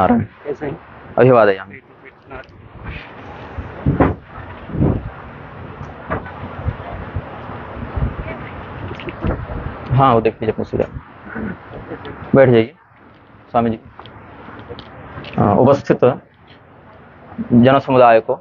नारायण कैसे हैं? अभिवादयामि। हाँ वो देख लीजिए अपने सीधा, बैठ जाइए स्वामी जी। उपस्थित जन समुदाय को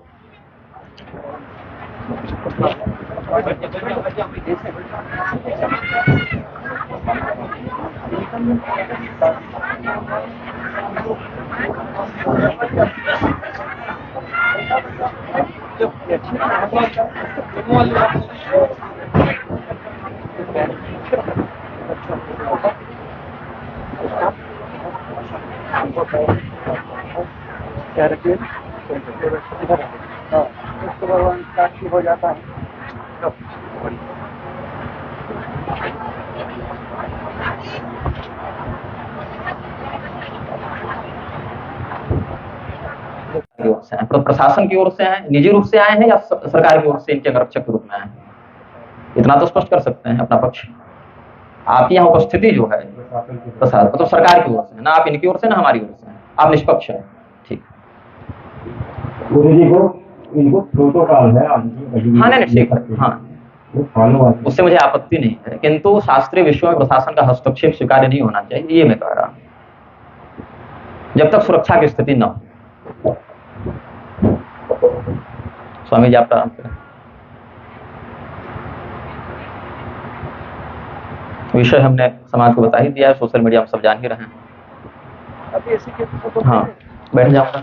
क्या रखिए उसको भगवान साक्षी हो जाता है। तो प्रशासन की ओर से हैं, निजी रूप से आए हैं या सरकार की ओर से इनके अंगरक्षक के रूप में आए हैं, इतना तो स्पष्ट कर सकते हैं अपना पक्ष। आपकी यहाँ उपस्थिति जो है प्रशासन मतलब सरकार की ओर से, ना आप इनकी ओर से ना हमारी ओर से, आप निष्पक्ष हैं। ठीक, गुरु जी को इनको प्रोटोकॉल है। हाँ नहीं ठीक है, हाँ उससे मुझे आपत्ति नहीं है, किंतु शास्त्रीय विषयों में प्रशासन का हस्तक्षेप स्वीकार्य नहीं होना चाहिए, ये मैं कह रहा हूं, जब तक सुरक्षा की स्थिति न हो। स्वामी जी आप प्रारंभ करें। विषय हमने समाज को बता ही दिया है, सोशल मीडिया में सब जान ही रहे हैं। हाँ बैठ जाऊंगा।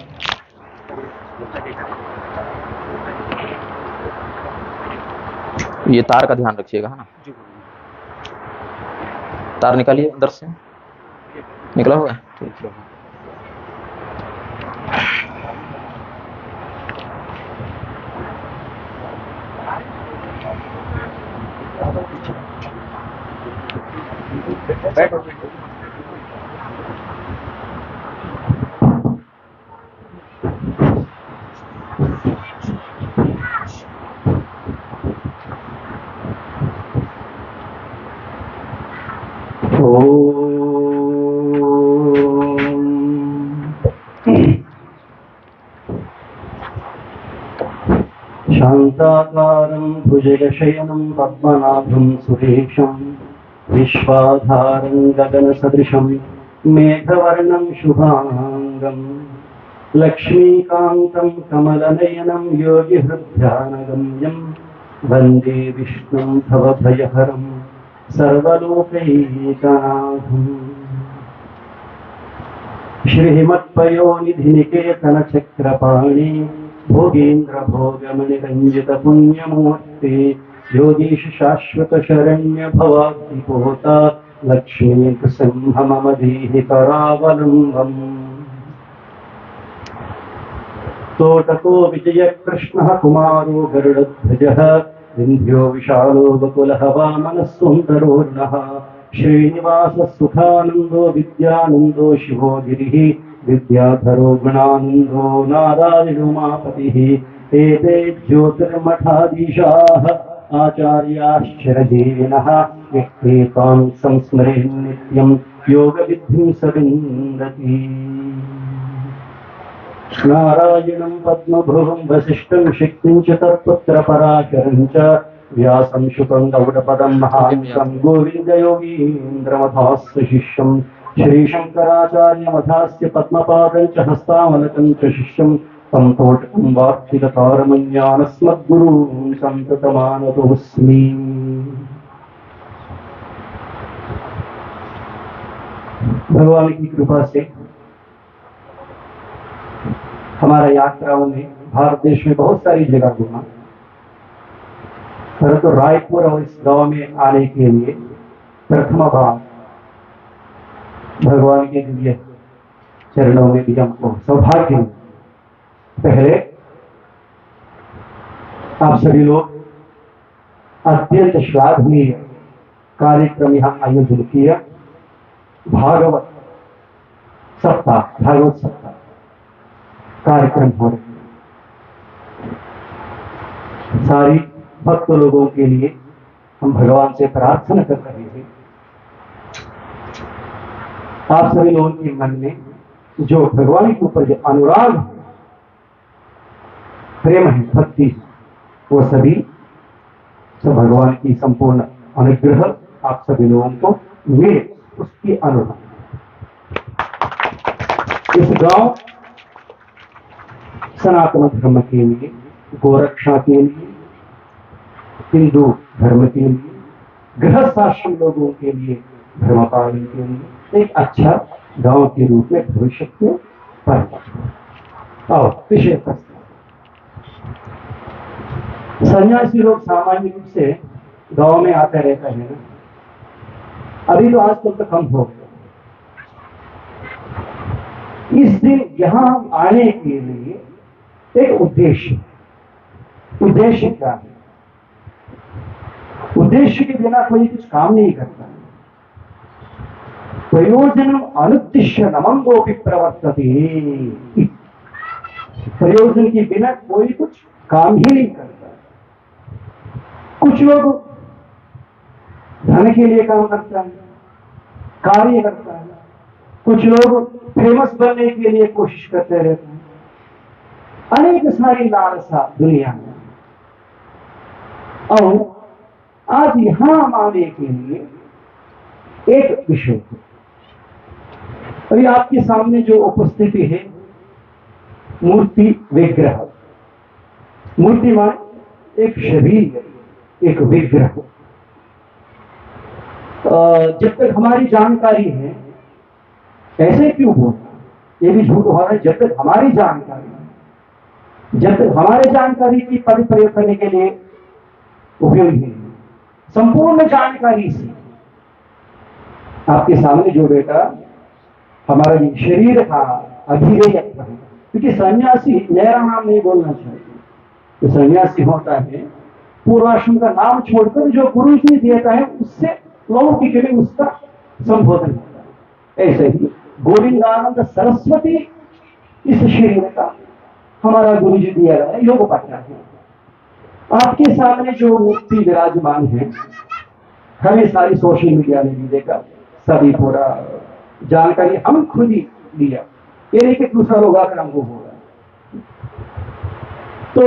ये तार का ध्यान रखिएगा, है ना। तार निकालिए अंदर से, निकला हुआ है, ठीक है। शान्ताकारं भुजगशयनं पद्मनाभं सुरेशं विश्वाधारं गगनसदृशं मेघवर्णं शुभांगं लक्ष्मीकान्तं कमलनयनं योगिहृद्ध्यानगम्यं वन्दे विष्णुं भवभयहरं सर्वलोकैकनाथम्। श्रीमत्पयोनिधिनिकेतनचक्रपाणि भोगेन्द्र भोगमणिरञ्जित पुण्यमूर्ते योगीश शाश्वत शरण्य भवाब्धिपोता लक्ष्मीनृसिंह मम देहि करावलम्बम्। तोटको विजय कृष्णः कुमारो गरुडध्वजः विन्ध्यो विशालो बकुलः वामनः सुन्दरोर्णः श्रीनिवासः सुखानन्दो विद्यानन्दो शिवो गिरिः विद्याधरो गुणानन्दो नारायणोमापतिः। एते ज्योतिर्मठाधीशाः आचार्याश्चरजीविनः यत्तेषां संस्मरेन् नित्यं योगविद्धिं स विन्दति। नारायणं पद्मभुवं वसिष्ठं शक्तिं च तत्पुत्रपराशरं च व्यासं शुकं गौडपदं महान्तं गोविन्दयोगीन्द्रमथास्य शिष्यं श्रीशङ्कराचार्यमथास्य पद्मपादं च हस्तामलकं च शिष्यं तं तोटकं वार्तिकतारमज्ञानस्मद्गुरूं सन्ततमानतोऽस्मि। भगवान की कृपा से हमारा यात्राओं में भारत देश में बहुत सारी जगह घूमा, परंतु रायपुर और इस गांव में आने के लिए प्रथम बार भगवान के दिव्य चरणों में भी हमको सौभाग्य मिला। पहले आप सभी लोग अत्यंत श्लाघनीय कार्यक्रम यहाँ आयोजन किया, भागवत सप्ताह कार्यक्रम हो रहे। सारी भक्त लोगों के लिए हम भगवान से प्रार्थना कर रहे हैं, आप सभी लोगों के मन में जो भगवान के ऊपर जो अनुराग है, प्रेम है, भक्ति है, वो सभी सब भगवान की संपूर्ण अनुग्रह आप सभी लोगों को मिले, उसकी अनुराग। इस गांव सनातन धर्म के लिए, गोरक्षा के लिए, हिंदू धर्म के लिए, गृहस्थाश्रम लोगों के लिए, धर्मपालन के लिए एक अच्छा गांव के रूप में भविष्य के पर। और विषय प्रश्न, सन्यासी लोग सामान्य रूप से गांव में आते रहता है ना, अभी तो आजकल तो कम हो गया। इस दिन यहां आने के लिए एक उद्देश्य क्या है? उद्देश्य के बिना कोई कुछ काम नहीं करता। प्रयोजन अनुद्दिश्य नमंगोपि प्रवर्तते। प्रयोजन के बिना कोई कुछ काम ही नहीं करता। कुछ लोग धन के लिए काम करता है, कार्य करता है। कुछ लोग फेमस बनने के लिए कोशिश करते रहते हैं। अनेक सारी लालसा दुनिया में। और आज यहां आने के लिए एक विषय है। अभी आपके सामने जो उपस्थिति है, मूर्ति विग्रह। मूर्ति माने एक शरीर, एक विग्रह। जब तक हमारी जानकारी है, ऐसे क्यों बोलना, ये भी झूठ हो रहा है। जब तक हमारी जानकारी है, जब तक हमारे जानकारी की प्रयोग करने के लिए उपयोगी है, संपूर्ण जानकारी से आपके सामने जो बेटा हमारा ये शरीर का अभिवेक है, क्योंकि सन्यासी मेरा नाम नहीं बोलना चाहिए। तो सन्यासी होता है पूर्वाश्रम का नाम छोड़कर जो गुरु जी देता है उससे लौकिक में उसका संबोधन होता है। ऐसे ही गोविंदानंद सरस्वती इस शरीर का हमारा गुरु जी दिया गया योग पाठा है। आपके सामने जो मूर्ति विराजमान है, हमें सारी सोशल मीडिया में भी देखा, सभी पूरा जानकारी हम खुद ही लिया। ये नहीं कि दूसरा लोग आकर हमको हो रहा है। तो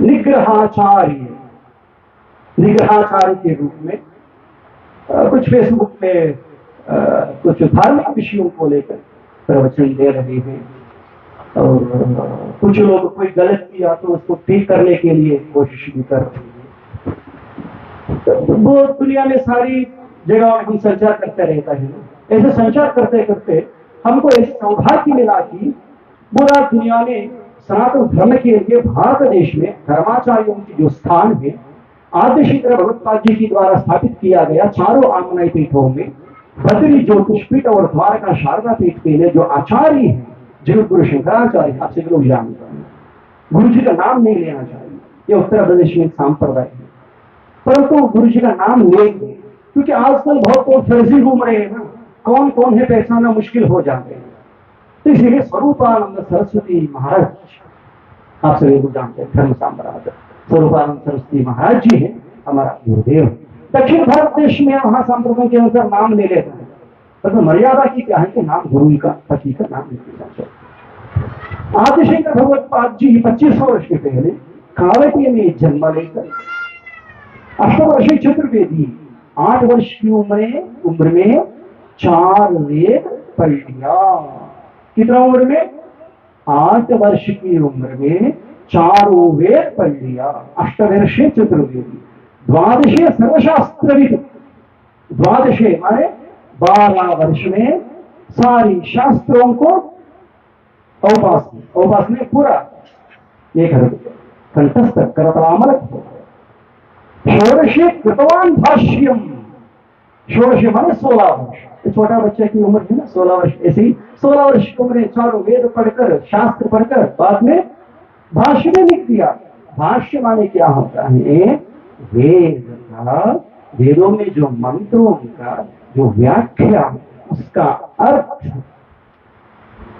निग्रहाचार्य के रूप में कुछ फेसबुक में कुछ धार्मिक विषयों को लेकर प्रवचन दे रहे हैं। और कुछ लोग कोई गलत किया तो उसको ठीक करने के लिए कोशिश भी कर रहे हैं। तो वो दुनिया में सारी जगह हम संचार करते रहता है। ऐसे संचार करते करते हमको ऐसे सौभाग्य मिला कि पूरा दुनिया में सनातन धर्म के लिए भारत देश में धर्माचार्यों की जो स्थान है, आद्यशंकर भगवत्पाद जी के द्वारा स्थापित किया गया चारों आगमनाई पीठों में बद्री ज्योतिष पीठ और द्वारका शारदा पीठ के लिए जो आचार्य है, जगत गुरु शंकराचार्य, आपसे लोग जानते हैं, गुरु जी का नाम नहीं लेना चाहिए, ये उत्तर प्रदेश में सांप्रदाय है। परंतु गुरु जी का नाम लेंगे, क्योंकि आजकल बहुत लोग फर्जी घूम रहे हैं ना, कौन कौन है पहचानना मुश्किल हो जाते हैं। तो इसलिए स्वरूपानंद सरस्वती महाराज, आप सभी लोग जानते हैं, धर्म साम्राज्य स्वरूपानंद सरस्वती महाराज जी है हमारा गुरुदेव। दक्षिण भारत देश में वहां सांप्रदाय के अनुसार नाम ले लेते हैं, परंतु मर्यादा की क्या है कि नाम गुरु का पति का नाम नहीं लेना चाहिए। आदिशंकर भगवत्पाद जी 2500 वर्ष के पहले कावटी में जन्म लेकर अष्टवर्षीय चतुर्वेदी 8 वर्ष की उम्र में 4 वेद पढ़ लिया। कितना उम्र में? 8 वर्ष की उम्र में 4 वेद पढ़ लिया। अष्टवर्षीय चतुर्वेदी, द्वादशे सर्वशास्त्रविद। द्वादशे माने 12 वर्ष में सारी शास्त्रों को औपासना पूरा एक कंठस्थ करतलामल। षोडशे कृतवान भाष्यम। षोडशे माने 16 वर्ष। छोटा बच्चे की उम्र है ना 16 वर्ष, ऐसे ही 16 वर्ष की उम्र 4 वेद पढ़कर, शास्त्र पढ़कर बाद में भाष्य में लिख दिया। भाष्य माने क्या होता है? वेद का, वेदों में जो मंत्रों का जो व्याख्या, उसका अर्थ,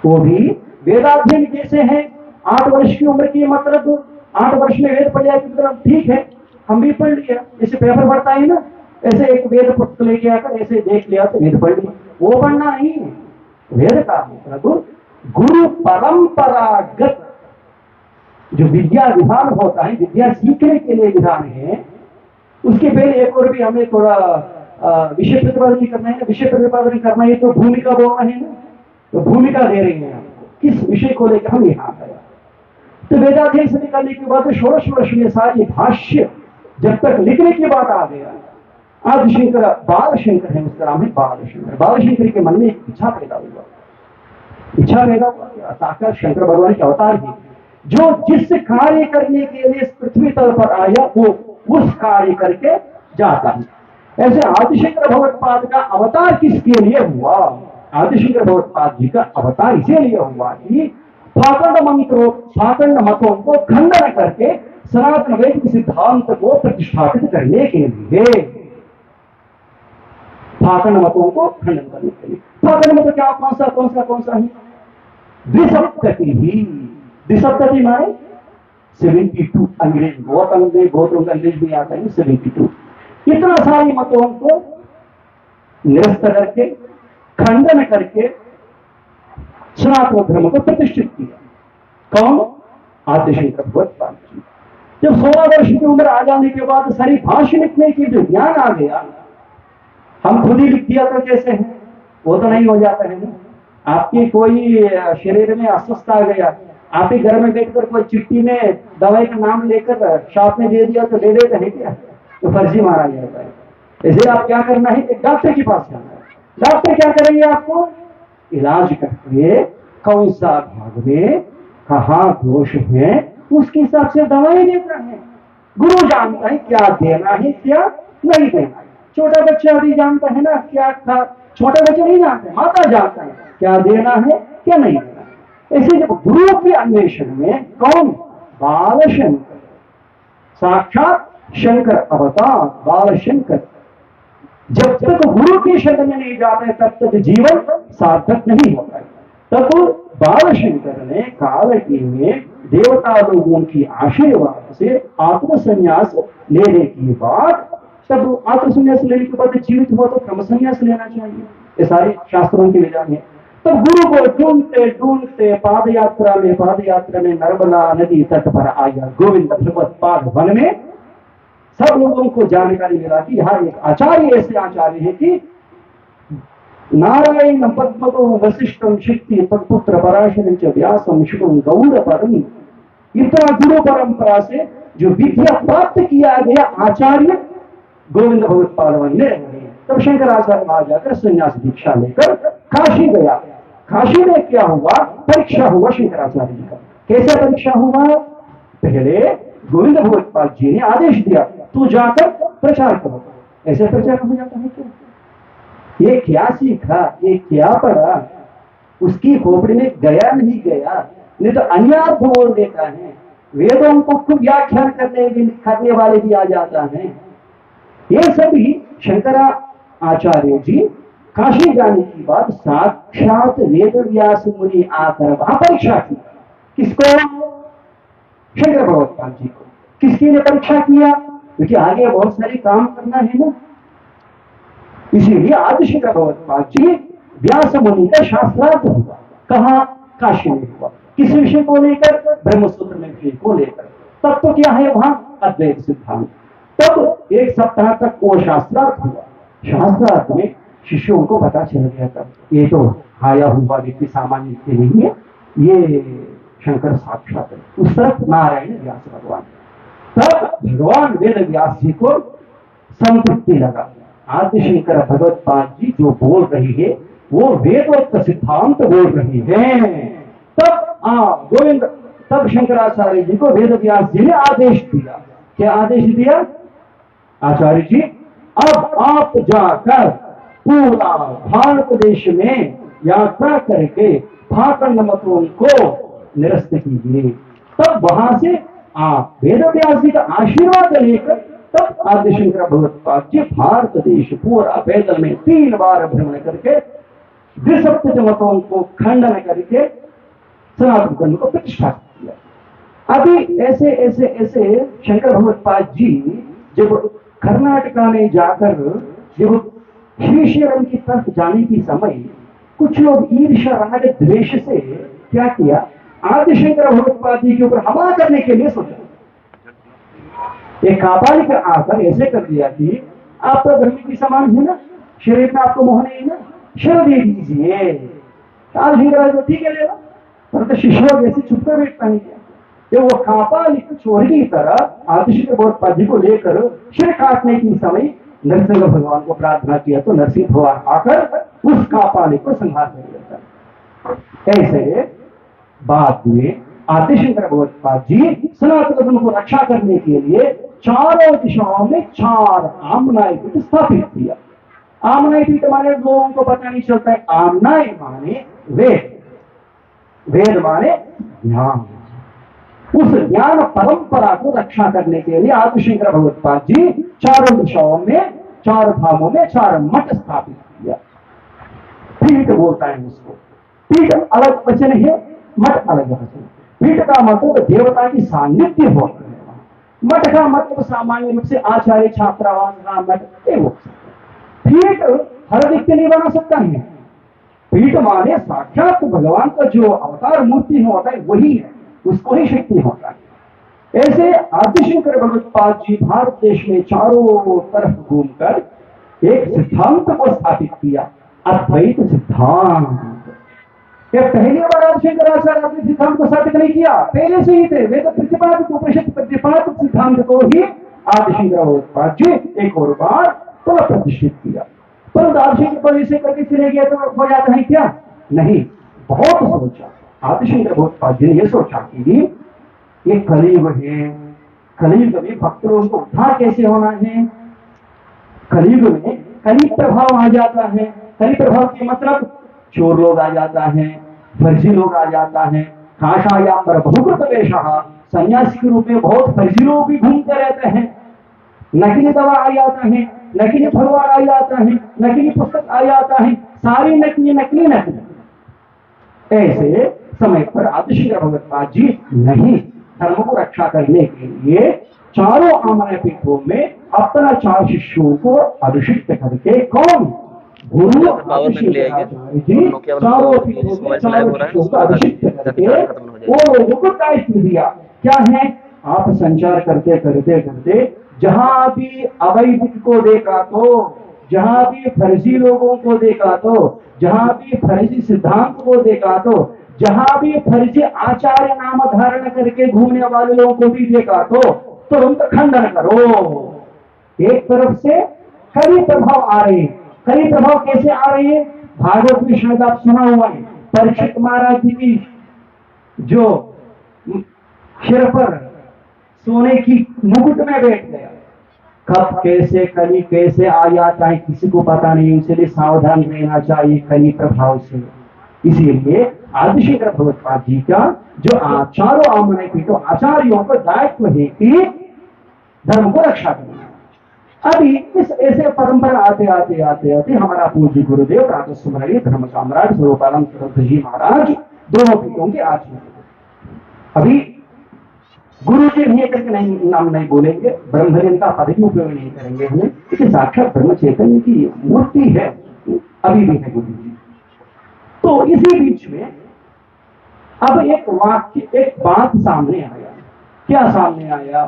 वो भी वेदाध्ययन कैसे है। 8 वर्ष की उम्र की मतलब 8 वर्ष में वेद पढ़ लिया की तरफ, ठीक है, हम भी पढ़ लिया, जैसे पेपर पढ़ता है ना, ऐसे एक वेद पुस्तक लेके आकर ऐसे देख लिया तो वेद पढ़ लिया, वो पढ़ना नहीं है। वेद का मतलब गुरु परंपरागत जो विद्या विधान होता है, विद्या सीखने के लिए विधान है, उसके पहले एक और भी हमें थोड़ा विषय प्रतिपादन करना है। विषय प्रतिपादन करना है तो भूमिका बोलना है ना, तो भूमिका दे रही है आपको किस विषय को लेकर हम यहाँ आए। तो वेदाध्ययन से निकलने के बाद षोड़श वर्ष में सारी भाष्य जब तक लिखने की बात आ गया, आदिशंकर बाल शंकर है, उसका नाम है बाल शंकर। बाल शंकर के मन में एक इच्छा पैदा हुआ, इच्छा पैदा हुआ साक्षात शंकर भगवान के अवतार है, जो जिस कार्य करने के लिए पृथ्वी तल पर आया वो उस कार्य करके जाता है। ऐसे आदिशंकर भगवत्पाद का अवतार किसके लिए हुआ? आदिशंकर भगवत्पाद जी का अवतार इसीलिए हुआ कि पाखंड मतों को खंडन करके सनातन वैदिक सिद्धांत को प्रतिष्ठापित करने के लिए, पाखंड मतों को खंडन करने के लिए। पाखंड मत क्या, कौन सा है? द्विसप्तति ही, द्विसप्तति माने 72 अंग्रेज, बहुत अंग्रेज भी आता है 72। इतना सारी मतों को निरस्त करके खंडन करके सनातन धर्म को प्रतिष्ठित किया। कौन? आदिशंकर भगवत्पाद जी। जब 16 वर्ष की उम्र आ जाने के बाद सारी भाष्य लिखने की जो ज्ञान आ गया, हम खुद ही लिख दिया तो कैसे है? वो तो नहीं हो जाता है ना। आपकी कोई शरीर में अस्वस्थ आ गया, आप ही घर में बैठकर कोई चिट्ठी में दवाई का नाम लेकर शॉप में दे दिया तो ले देते हैं क्या? तो फर्जी मारा जाता है। इसलिए आप क्या करना है, एक डॉक्टर के पास जाना है। डॉक्टर क्या करेंगे? आपको इलाज करके कौन सा भाग में कहाँ दोष है उसके हिसाब से दवाई देता है। गुरु जानता है क्या देना है क्या नहीं देना है। छोटा बच्चा भी जानता है ना क्या खा, छोटा बच्चा नहीं जानता है, माता जानता है क्या देना है क्या नहीं देना है। ऐसे जब गुरु के अन्वेषण में कौन? बाल शंकर, साक्षात शंकर अवतार बाल शंकर। जब तक गुरु की शरण में नहीं जाते तब तक जीवन सार्थक नहीं होता है। तब बाल शंकर ने कालकी में देवता लोगों की आशीर्वाद से आत्मसन्यास लेने की बात, तब आत्मसन्यास लेने के बाद जीवित हुआ तो क्रम संन्यास लेना चाहिए, ये सारे शास्त्रों के विधान है। तो गुरु को ढूंढते ढूंढते पाद यात्रा में नर्मदा नदी तट पर आया गोविंद भगवत्पाद वन में। सब लोगों को जानकारी मिला कि यहाँ एक आचार्य ऐसे आचार्य है कि नारायण पद्मको वशिष्ठम शक्ति तत्पुत्र पराशरं च व्यासम शुभम गौड़ परम। इतना गुरु परंपरा से जो विद्या प्राप्त किया गया आचार्य गोविंद भगवत्पाद वन में रहे। तब शंकराचार्य वहां जाकर संन्यास दीक्षा लेकर काशी गया। काशी में क्या हुआ? परीक्षा हुआ शंकराचार्य जी का। कैसे परीक्षा हुआ? पहले गोविंद भगवत्पाद जी ने आदेश दिया तू जाकर प्रचार करो। ऐसे प्रचार हो जाता है क्या? ये क्या सीखा, ये क्या पढ़ा, उसकी खोपड़ी में गया नहीं गया, नहीं तो अन्यार्थ बोल देता है। वेदों को खूब व्याख्यान करने वाले भी आ जाता है। ये सभी शंकराचार्य जी काशी जाने की बाद साक्षात वेद व्यास मुनि आकर वहां परीक्षा की। किसको? शंकर भगवत्पाद जी को। किसके लिए परीक्षा किया? क्योंकि आगे बहुत सारे काम करना है ना, इसीलिए आदिशंकर भगवत्पाद जी व्यास मुनि का शास्त्रार्थ हुआ। कहा? काशी में हुआ। किस विषय को लेकर? ब्रह्मसूत्र में विषय को लेकर। तब तो क्या है वहां? अद्वैत सिद्धांत। तब एक सप्ताह तक वो शास्त्रार्थ हुआ। शास्त्रार्थ में शिष्यों को पता चल गया था ये तो आया हुआ व्यक्ति सामान्य व्यक्ति नहीं है, ये शंकर साक्षात है। उस तरफ नारायण व्यास भगवान। तब भगवान वेद व्यास जी को संतृप्ति लगा, आदिशंकर भगवत्पाद जी जो बोल रही है वो वेदोक्त सिद्धांत बोल रही है। तब शंकराचार्य जी को वेद व्यास जी ने आदेश दिया। क्या आदेश दिया? आचार्य जी अब आप जाकर पूरा भारत देश में यात्रा करके पाखंड मतों को निरस्त कीजिए। तब वहां से आप वेद व्यास जी का आशीर्वाद लेकर तब आदिशंकर भगवत्पाद जी भारत देश पूरा पैदल में 3 बार भ्रमण करके द्विसप्तति मतों को खंडन करके सनातन धर्म को प्रतिष्ठापित किया। अभी ऐसे ऐसे ऐसे शंकर भगवत्पाद जी जब कर्नाटका में जाकर जब श्रीशैलम की तरफ जाने की समय कुछ लोग ईर्ष्या राग द्वेष से क्या किया, आदिशंकर भगवत्पाद जी के ऊपर हमला करने के लिए सोचा। एक कापालिक आकर ऐसे कर दिया कि आप तो धर्म की समान है ना, शरीर में आपको मोह नहीं है ना, शर दे दीजिए। आदिशंकर तो ठीक है लेगा, परंतु शिष्यों जैसे चुप कर बैठता नहीं किया। जब वो कापालिक चोर की तरह आदिशंकर भगवत्पाद जी को लेकर शिर काटने की समय नरसिंह भगवान को प्रार्थना किया तो नरसिंह भगवान आकर उस कापालिक को संहार कर देता। ऐसे बाद में आदिशंकर भगवत्पाद जी सनातन धर्म को रक्षा करने के लिए चारों दिशाओं में 4 आमनाय पीठ स्थापित किया। आमनाय पीठ माने लोगों को पता नहीं चलता है, आमनाय माने वेद, वेद माने ज्ञान। उस ज्ञान परंपरा को रक्षा करने के लिए आदिशंकर भगवत्पाद जी चारों दिशाओं में 4 धामों में 4 मठ स्थापित किया। पीठ बोलता है उसको, पीठ अलग वचन है, मठ अलग वचन। पीठ का मतलब देवता की सान्निध्य होता है, मठ का मतलब सामान्य रूप से आचार्य छात्रावास का मठ। पीठ हर व्यक्ति नहीं बना सकता है। पीठ माने साक्षात भगवान का जो अवतार मूर्ति होता है वही है, उसको ही शक्ति होता है। ऐसे आदिशंकर भगवत्पाद जी भारत देश में चारों तरफ घूमकर एक सिद्धांत को स्थापित किया, अद्वैत सिद्धांत। ये पहली बार आदिशंकराचार्य अपने सिद्धांत को स्थापित नहीं किया, पहले से ही थे। वेद प्रतिपादित उपनिषद प्रतिपादित सिद्धांत को ही आदिशंकर भगवत्पाद जी एक और बार पुनः प्रतिष्ठित किया। परंतु आदिशंकर इसे करके चले गए तो हो जाता है क्या? नहीं, बहुत सोचा। आदिशंकर भगवत्पाद जी ने यह सोचा कि ये कलियुग है, कलियुग में भक्तों को उद्धार कैसे होना है। कलियुग में कली प्रभाव आ जाता है। कली प्रभाव के मतलब चोर लोग आ जाता है, फर्जी लोग आ जाता है, काशायाम्बर बहुकृत वेशः, सन्यासी के रूप में बहुत फर्जी लोग भी घूमते रहते हैं। नकली दवा आ जाता है, नकली भगवान आ जाता है, नकली पुस्तक आ जाता है, सारी नकली नकली नकली। ऐसे समय पर आदिशंकर भगवत्पाद जी नहीं, धर्म को रक्षा करने के लिए चारों आमनाय पीठों में अपना 4 शिष्यों को अभिषिक्त करके, कौन? गुरु आचार्य जी चारों पीठों में 4 शिष्यों को अभिषिक्त करके वो लोगों को दायित्व दिया। क्या है? आप संचार करते करते करते जहां भी अवैदिक को देखा तो, जहां भी फर्जी लोगों को देखा तो, जहां भी फर्जी सिद्धांत को देखा तो, जहां भी फर्जी आचार्य नाम धारण करके घूमने वाले लोगों को भी देखा तो तुरंत खंडन करो। एक तरफ से कई प्रभाव आ रहे हैं। कई प्रभाव कैसे आ रहे हैं? भागवत में शायद आप सुना हुआ है, परीक्षित महाराज जी की जो सिर पर सोने की मुकुट में बैठ गया, कब कैसे कली कैसे आ जाता है किसी को पता नहीं, इसलिए सावधान रहना चाहिए कली प्रभाव से। इसीलिए आदिशंकर भगवत्पाद जी का जो चारों आमनाय पीठों आचार्यों का दायित्व है कि धर्म को रक्षा करना। अभी इस ऐसे परंपरा आते आते आते आते हमारा पूज्य गुरुदेव प्रातः स्मरणीय धर्म साम्राट स्वरूपानंद तीर्थ जी महाराज दोनों पीठों के आचार्य। अभी गुरु जी नहीं करके नहीं नाम नहीं बोलेंगे, ब्रह्मजन का पद भी उपयोग नहीं करेंगे हमें, क्योंकि साक्षात ब्रह्म चैतन्य की मूर्ति है, अभी भी है गुरु जी। तो इसी बीच में अब एक वाक्य, एक बात सामने आया। क्या सामने आया?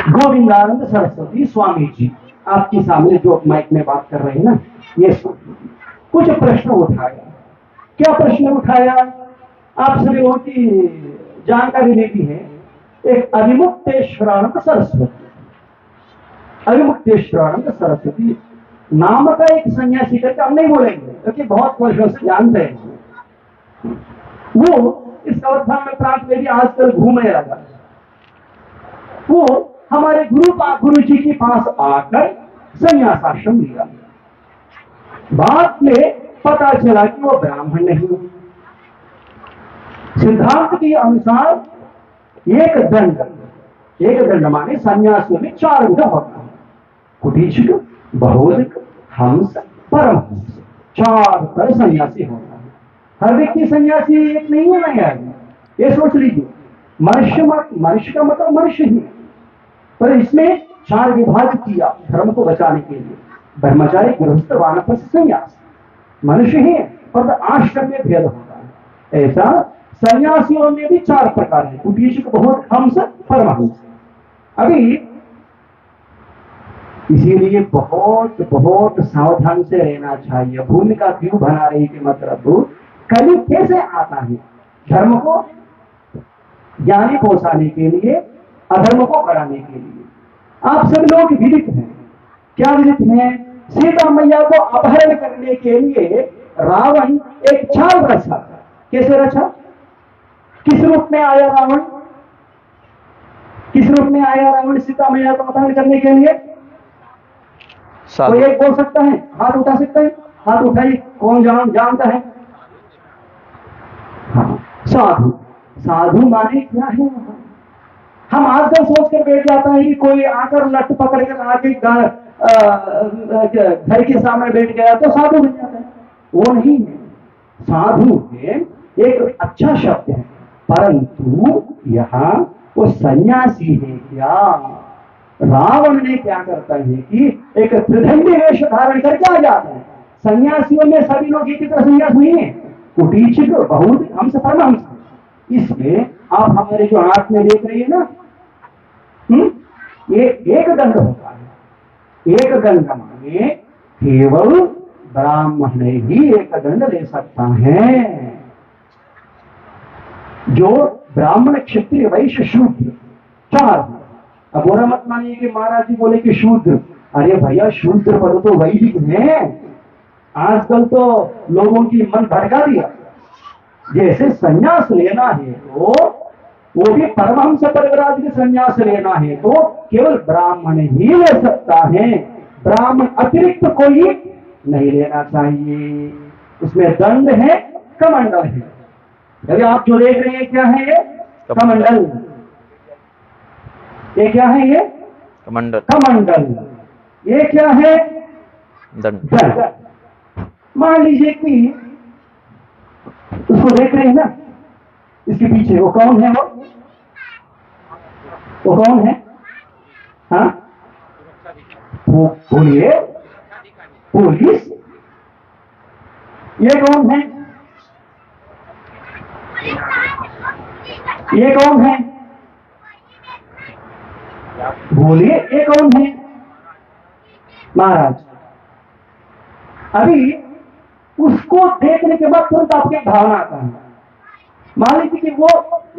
गोविंदानंद सरस्वती स्वामी जी आपके सामने जो माइक में बात कर रहे हैं ना, ये कुछ प्रश्न उठाया। क्या प्रश्न उठाया? आप सभी लोगों की जानकारी लेती है। एक अविमुक्तेश्वरानंद सरस्वती, अविमुक्तेश्वरानंद सरस्वती नाम का एक सन्यासी करके हम नहीं बोलेंगे क्योंकि बहुत वर्षों से जानते हैं। वो इस अवस्था में प्रांत में भी आजकल घूमने लगा। वो हमारे गुरु जी के पास आकर संन्यास आश्रम लिया। बाद में पता चला कि वो ब्राह्मण नहीं। सिद्धांत के अनुसार एक दंड माने सन्यासियों में 4 विध होता है, कुटीचक, बहोधक, हंस, परमहंस। 4 तरह सन्यासी होता है। हर व्यक्ति सन्यासी एक नहीं है ना यार, ये सोच लीजिए। मनुष्य का मतलब मनुष्य ही, पर इसमें 4 विभाग किया धर्म को बचाने के लिए: ब्रह्मचारी, गृहस्थ, वानप्रस्थ, संन्यास। मनुष्य ही है, पर आश्रम में भेद होता है। ऐसा सन्यासियों में भी 4 प्रकार है, कुटीचक, बहुत हंस, परमहंस। अभी इसीलिए बहुत बहुत सावधान से रहना चाहिए। भूमिका क्यों बना रही कि मतलब कलयुग कैसे आता है? धर्म को ज्ञानी पहुंचाने के लिए, अधर्म को बढ़ाने के लिए। आप सब लोग विदित हैं। क्या विदित हैं? सीता मैया को अपहरण करने के लिए रावण एक छाल रचा। कैसे रचा? किस रूप में आया रावण? किस रूप में आया रावण सीता मैया को अपहरण करने के लिए? कोई एक बोल सकता है? हाथ उठा सकता है? हाथ उठाइए, कौन जानता है? हाँ, साधु। साधु माने क्या है? हम आजकल सोच कर बैठ जाता है कि कोई आकर लट पकड़ कर आके घर के सामने बैठ गया तो साधु बन जाता है। वो नहीं है। साधु है एक अच्छा शब्द है, परंतु यहाँ वो सन्यासी है क्या? रावण ने क्या करता है कि एक त्रिदंडी वेश धारण करके आ जाता है। सन्यासियों में सभी लोग एक ही तरह सन्यास नहीं है, कुटीचक, बहुत हंस, परमहंस। इसमें आप हमारे जो हाथ में देख रही है ना, ये एक दंड होता है। एक दंड माने केवल ब्राह्मण ही एक दंड ले सकता है। जो ब्राह्मण, क्षत्रिय, वैश्य, शूद्र 4 है। अब बोरा मत मानिए कि महाराज जी बोले कि शूद्र। अरे भैया, शूद्र पद तो वैदिक है। आजकल तो लोगों की मन भड़का दिया। जैसे संन्यास लेना है तो वो भी परमहंस परिव्राज के संन्यास लेना है तो केवल ब्राह्मण ही ले सकता है। ब्राह्मण अतिरिक्त कोई नहीं लेना चाहिए। उसमें दंड है, कमंडल है। अभी आप जो देख रहे हैं क्या है ये? कमंडल। ये क्या है? ये कमंडल। कमंडल। ये क्या है? दंड। मान लीजिए कि उसको देख रहे हैं ना, इसके पीछे वो कौन है? वो कौन है? हाँ, वो बोलिए, पुलिस। ये कौन है? ये कौन है? बोलिए, ये कौन है? महाराज। अभी उसको देखने के बाद तुरंत आपकी भावना आता है। मान लीजिए कि वो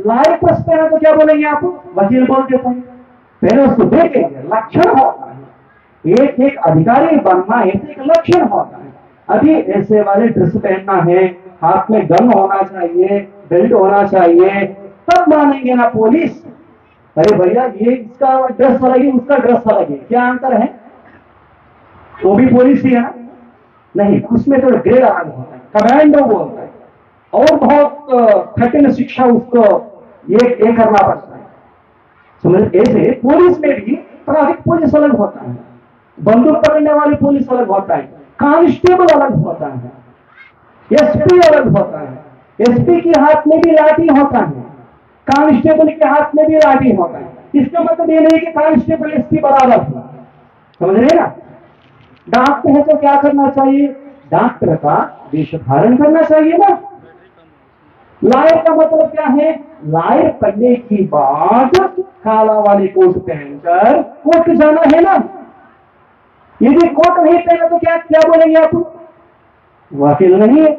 लाइव प्रेस पे है तो क्या बोलेंगे आप? वकील बोल देते हैं। पहले उसको देखेंगे, लक्षण होता है। एक एक अधिकारी बनना एक एक लक्षण होता है। अभी ऐसे वाले ड्रेस पहनना है, हाथ में गन होना चाहिए, बेल्ट होना चाहिए, तब मानेंगे ना पुलिस। अरे भैया, ये इसका ड्रेस अलग है, उसका ड्रेस अलग है, क्या अंतर है? वो भी पुलिस ही है ना? नहीं, उसमें तो ग्रेड अलग होता है, कमांडो बोलता है, और बहुत कठिन शिक्षा उसको ये करना पड़ता है। समझ? ऐसे पुलिस में भी ट्रैफिक पुलिस अलग होता है, बंदूक पकड़ने वाली पुलिस अलग होता है, कांस्टेबल अलग होता है, एसपी अलग होता है। एसपी के हाथ में भी लाठी होता है, कांस्टेबल के हाथ में भी लाठी होता है। इसका मतलब ये नहीं कि कांस्टेबल एसपी बराबर है। समझ रहे ना? डॉक्टर है तो क्या करना चाहिए? डॉक्टर का वेश धारण करना चाहिए ना। लायर का मतलब क्या है? लायर करने के बाद काला वाली कोट पहनकर कोर्ट जाना है ना। यदि कोट नहीं पहना तो क्या क्या बोलेंगे आप? वकील नहीं है।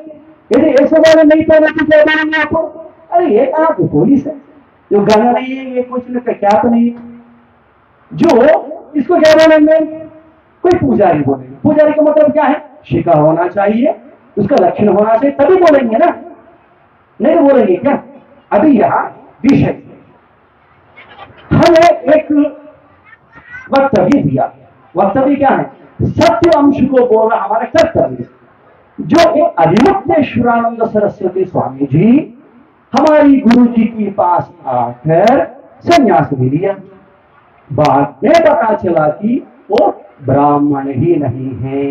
यदि ऐसे वाले नहीं पहना तो क्या बोलेंगे आप? अरे ये कहा तो पुलिस है, जो गला नहीं है, ये कुछ नहीं, क्या तो नहीं है। जो इसको क्या बोलेंगे? कोई पुजारी बोलेंगे। पुजारी का मतलब क्या है? शिका होना चाहिए, उसका लक्षण होना चाहिए, तभी बोलेंगे ना, नहीं बोलेंगे क्या? अभी यहां विषय हमें एक वक्तव्य दिया। वक्तव्य क्या है? सत्य अंश को बोलना हमारा कर्तव्य। जो एक अधिमुक्तेश्वरानंद सरस्वती स्वामी जी हमारी गुरु जी के पास आकर संन्यास ले लिया। बाद में पता चला कि वो ब्राह्मण ही नहीं है।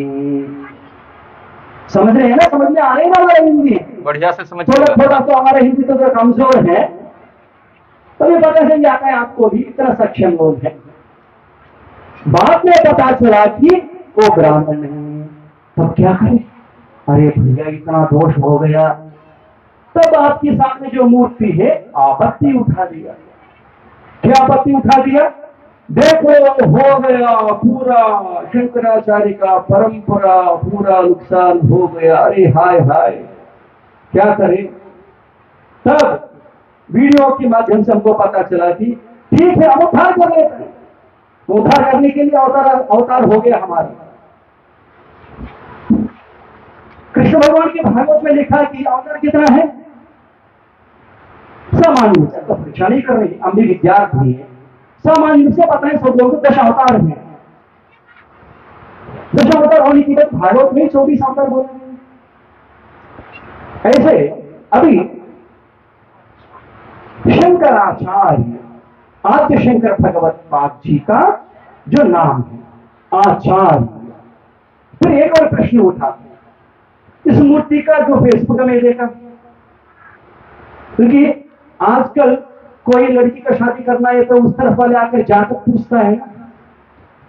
समझ रहे हैं ना? समझ में आने वाला हिंदी बढ़िया से समझ। थोड़ा थोड़ा तो हमारा हिंदी तो कमजोर है, तभी पता चल जाता है आपको भी, इतना सक्षम लोग हैं। बाद में पता चला कि वो ब्राह्मण नहीं। तब क्या करें? अरे भैया इतना दोष हो गया, तब आपके सामने जो मूर्ति है आपत्ति उठा दिया। क्या आपत्ति उठा दिया? देखो हो गया पूरा शंकराचार्य का परंपरा, पूरा नुकसान हो गया। अरे हाय हाय, क्या करें? तब वीडियो के माध्यम से हमको पता चला कि ठीक है, हम उद्धार कर लेते हैं। उद्धार करने के लिए अवतार हो गया हमारा। कृष्ण भगवान के भागवत में लिखा कि अवतार कितना है? सामान्य रूप से तो परीक्षा नहीं कर रही, हम भी विद्यार्थी है, सामान्य रूप से पता है सब लोग दशावतार हैं। दशावतार होने की बात भागवत में 24 अवतार बोले। ऐसे अभी शंकराचार्य, आद्य शंकर भगवत पाद जी का जो नाम है आचार्य। फिर एक और प्रश्न उठा, इस मूर्ति का जो फेसबुक में देखा, क्योंकि आजकल कोई लड़की का शादी करना है तो उस तरफ वाले आकर जातक पूछता है।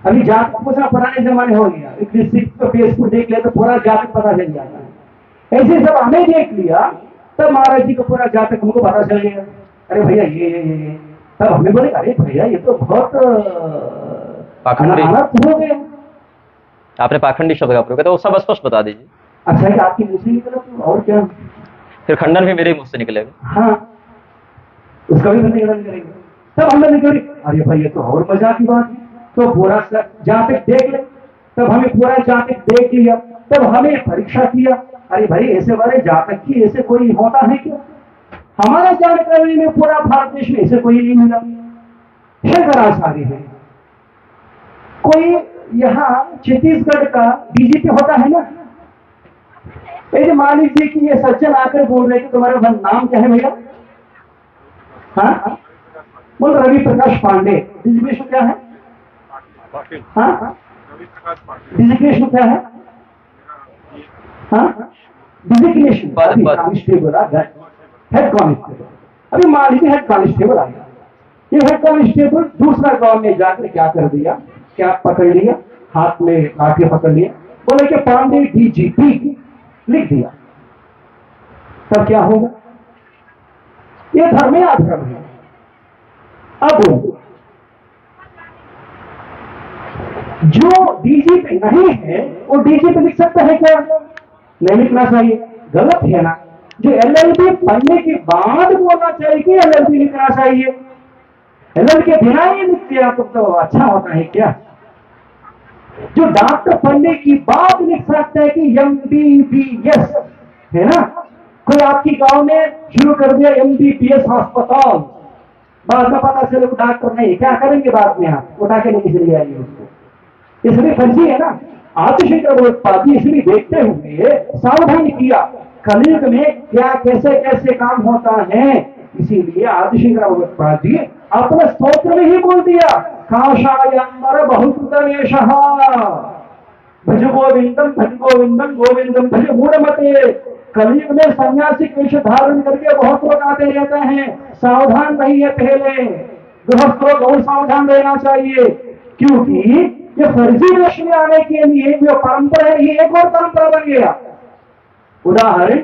अभी जातक पूछना पुराने जमाने हो गया, तो फेसबुक देख लिया तो पूरा जातक पता चल जाता है। ऐसे सब हमें देख लिया तब महाराज जी को पूरा जातक हमको पता चल गया। अरे भैया ये तब हमें बोले अरे भैया ये तो बहुत अनर्थ हो गया। आपने पाखंडी शब्द का प्रयोग किया, तो वो सब स्पष्ट बता दीजिए। अच्छा ये आपकी मुंह से निकला तो और क्या? फिर खंडन भी मेरे मुंह से निकलेगा। हाँ, उसका भी खंडन करेंगे। तब हमने निकली, अरे भाई ये तो और मजाक की बात है। तो पूरा जहाँ तक देख ले, तब हमें पूरा जहाँ तक देख लिया, तब हमें परीक्षा किया। अरे भाई ऐसे वाले जातक की ऐसे कोई होता है क्या? हमारा जानकारी में पूरा भारत देश में ऐसे कोई नहीं मिला। शंकराचार्य है। कोई यहाँ छत्तीसगढ़ का डीजीपी होता है ना, यदि मान लीजिए कि ये सज्जन आकर बोल रहे कि तुम्हारा नाम क्या है भैया? हाँ बोल, रवि प्रकाश पांडे। डिजिग्नेशन क्या है? हाँ डिजिग्नेशन क्या है? हाँ डिजिग्नेशन कांस्टेबल, हेड कांस्टेबल। अभी मान लीजिए हेड कांस्टेबल आ गया। ये हेड कांस्टेबल दूसरा गांव में जाकर क्या कर दिया? क्या पकड़ लिया? हाथ में लाठी पकड़ लिया, बोले कि पांडे डीजीपी लिख दिया। तब क्या होगा? ये धर्म या अधर्म है? अब जो डीजीपी नहीं है वो डीजीपी लिख सकता है क्या? नहीं लिखना चाहिए, गलत है ना। जो एलएलबी पढ़ने के बाद बोलना चाहिए कि एलएलबी लिखना चाहिए। एलएलबी के बिना ही लिख दिया तो अच्छा होता है क्या? जो डॉक्टर पढ़ने की बात लिख सकता है कि एमबीबीएस, है ना। कोई आपकी गांव में शुरू कर दिया एमबीबीएस अस्पताल, बाद में पता चले वो डॉक्टर नहीं, क्या करेंगे बाद में? आप उठा के नहीं चले जाएंगे उसको। इसलिए फर्जी है ना। आदिशंकर भगवत्पाद इसलिए देखते हुए सावधान किया, कलयुग में क्या कैसे कैसे काम होता है। इसीलिए आदिशंकर भगवत्पाद जी अपने स्तोत्र में ही बोल दिया, काशायंबर बहुकृतवेशः भज गोविंदम गोविंदम भज मूढ़मते। कलयुग में सन्यासी वेश धारण करके बहुत लोग आते रहते हैं, सावधान रहिए। पहले गृहस्थ लोग और सावधान रहना चाहिए, क्योंकि ये फर्जी वेश में आने के लिए जो परंपरा है, ये एक और परंपरा बन गया। उदाहरण,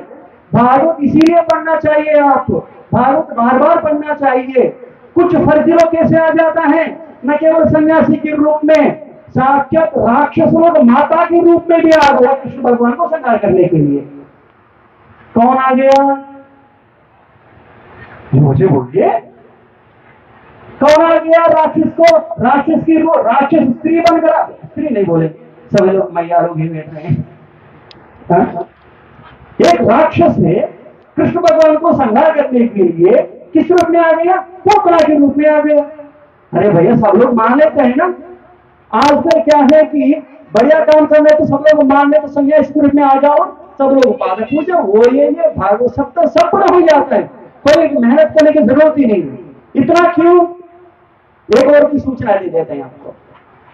भागवत इसीलिए पढ़ना चाहिए, आपको भागवत बार बार पढ़ना चाहिए। कुछ फर्जी लोग कैसे आ जाता है, न केवल सन्यासी के रूप में, साक्षात राक्षस लोग माता के रूप में भी आ गया कृष्ण भगवान को संहार करने के लिए। कौन आ गया? मुझे बोलिए, कौन आ गया राक्षस को? राक्षस की रूप, राक्षस स्त्री बनकर, स्त्री नहीं बोले, सभी लोग मैया लोग ही बैठ रहे हैं। एक राक्षस ने कृष्ण भगवान को संहार करने के लिए किस रूप में आ गया? पोतला के रूप में आ गया। अरे भैया सब लोग मान लेते हैं ना। आजकल क्या है कि बढ़िया काम करने तो सब लोग मान लेते, सन्यासी रूप में आ जाओ, सब लोग पाद पूजो, वो ये भागो, सब तो सब पूरा हो जाता है, कोई मेहनत करने की जरूरत ही नहीं है। इतना क्यों? एक और की सूचना दे देते हैं आपको।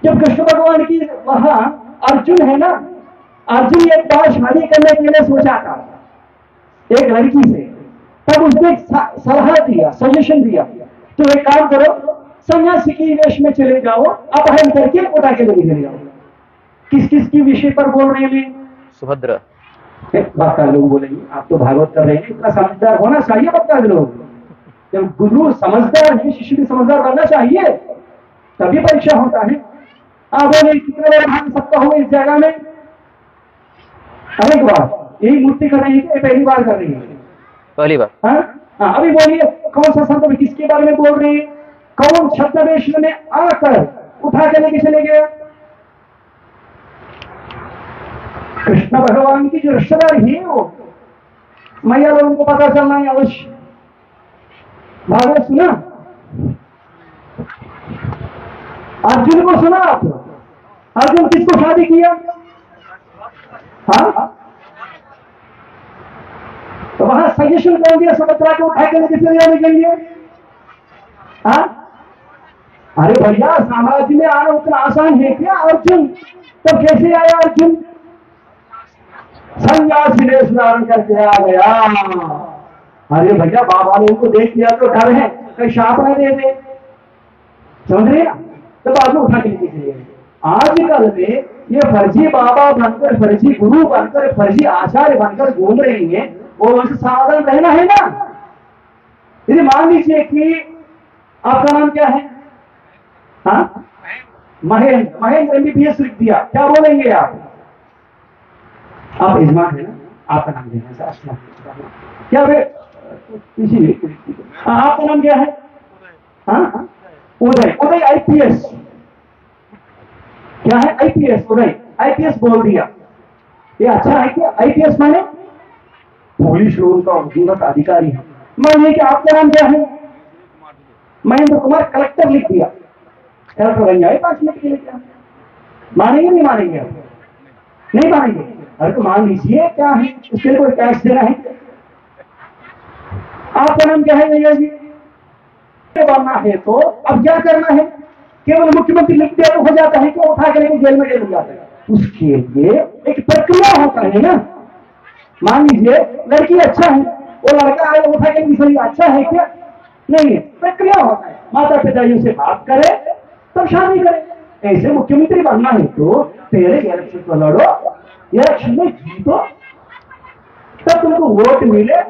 जब कृष्ण भगवान की वहां अर्जुन है ना, अर्जुन एक बार शादी करने के लिए सोचा था एक लड़की से, तब उसने सलाह दिया, सजेशन दिया, तो एक काम करो, सन्यासी की वेश में चले जाओ, अपहरण करके उठा के लेके चले जाओ। किस किस की विषय पर बोल रहे हैं? सुभद्रा। बक्का लोग बोलेंगे आप तो भागवत कर रहे हैं, इतना समझदार होना चाहिए बक्का लोग। जब गुरु समझदार है, शिष्य भी समझदार बनना चाहिए, तभी परीक्षा होता है। आप बोले कितने बार भाग सकता हूँ इस जगह में? अनेक बार। यही मूर्ति कर रही है, पहली बार कर रही है, पहली बार। हाँ, अभी बोलिए कौन सा संत किसके बारे में बोल रही है? कौन छद्मवेश में आकर उठा के लेके चले गया? कृष्ण भगवान की जो रिश्तेदार है वो मैया लोगों को पता चलना है अवश्य। भागवत सुना? अर्जुन को सुना आप? अर्जुन किसको शादी किया? हाँ, तो वहां सजेशन कौन दिया सुभद्रा को उठा के लेके चले जाने के लिए? हाँ, अरे भैया साम्राज्य में आना उतना आसान है क्या? अर्जुन तो कैसे आया? अर्जुन संन्यासी ने स्नान करके आ गया। अरे भैया बाबा ने उनको देख लिया तो डर है कहीं शाप न दे दे, समझ रहे? तो बाद में उठा के लेके चले गए। आजकल में ये फर्जी बाबा बनकर, फर्जी गुरु बनकर, फर्जी आचार्य बनकर घूम रहे हैं, वो उनसे सावधान रहना है ना। यदि मान लीजिए कि आपका नाम क्या है? हाँ, महेंद्र। महेंद्र MBBS लिख दिया, क्या बोलेंगे आप? आप यजमान है ना, आपका नाम देना सर। क्या वे आपका नाम क्या है? हाँ, उदय। उदय IPS। क्या है? IPS। उदय IPS बोल दिया, ये अच्छा है क्या? IPS माने पुलिस लोगों का उन्नत अधिकारी है। मानिए कि आपका नाम क्या है? महेंद्र कुमार। कलेक्टर लिख दिया, कलेक्टर बन जाए 5 मिनट के लिए। क्या मानेंगे? नहीं मानेंगे? नहीं मानेंगे? अरे तो मान लीजिए क्या है, उसके लिए कोई टैक्स देना है? आपका नाम क्या है भैया जी? बनना है तो अब क्या करना है? केवल मुख्यमंत्री लिख दिया तो हो जाता है? क्यों उठा के लेके जेल में डाल जाता है? उसके लिए एक प्रक्रिया होता है ना। मान लीजिए लड़की अच्छा है, वो लड़का आए उठा के लेके अच्छा है क्या? नहीं है, प्रक्रिया होता है। माता पिताजी से बात करे तब शादी करे। ऐसे मुख्यमंत्री बनना है तो पहले इलेक्शन को लड़ो, इलेक्शन में जीतो, तब तुमको वोट मिले,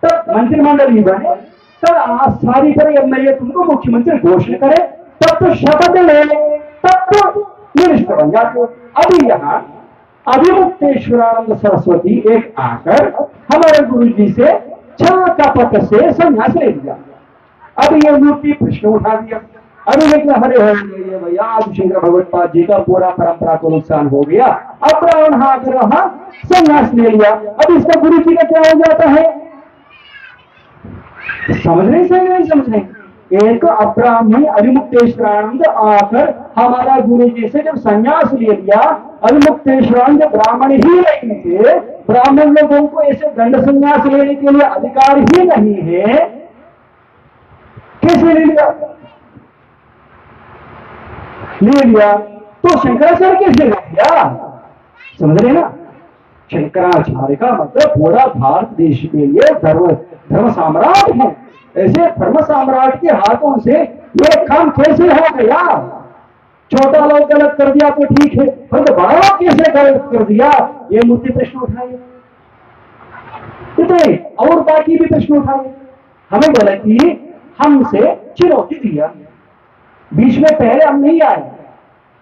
तब मंत्रिमंडल ही बने, तब सारी तरह MLA तुमको मुख्यमंत्री घोषणा करे, तब तो शपथ ले, तब तो मिनिस्टर बन जाते हो। अभी यहाँ अभिमुक्तेश्वरानंद सरस्वती एक आकर हमारे गुरु जी से क्षमा कपट से संन्यास ले लिया। अब ये मूर्ति प्रश्न उठा दिया। अभी लेकिन हरे हो गए भैया, आज शंकर भगवत्पाद जी का पूरा परंपरा को नुकसान हो गया। अब रावण हाकर वहां संन्यास ले लिया। अब इसका गुरु जी का क्या हो जाता है? समझ नहीं समझ नहीं। एक अब्राह्मण अभिमुक्तेश्वरानंद आकर हमारा गुरु जी से जब संन्यास ले लिया, अभिमुक्तेश्वरानंद ब्राह्मण ही नहीं थे, ब्राह्मण लोगों को ऐसे दंड संन्यास लेने के लिए अधिकार ही नहीं है, कैसे ले लिया? तो शंकराचार्य कैसे ले लिया? समझ रहे ना? शंकराचार्य का मतलब पूरा भारत देश के लिए धर्म सम्राट है। ऐसे धर्म सम्राट के हाथों से ये काम कैसे हो गया? छोटा लोग गलत कर दिया तो ठीक है, पर तो बड़ा कैसे गलत कर दिया? ये मूर्ति प्रश्न उठाए, इतने और बाकी भी प्रश्न उठाए। हमें बोला कि हमसे चुनौती दिया, बीच में पहले हम नहीं आए।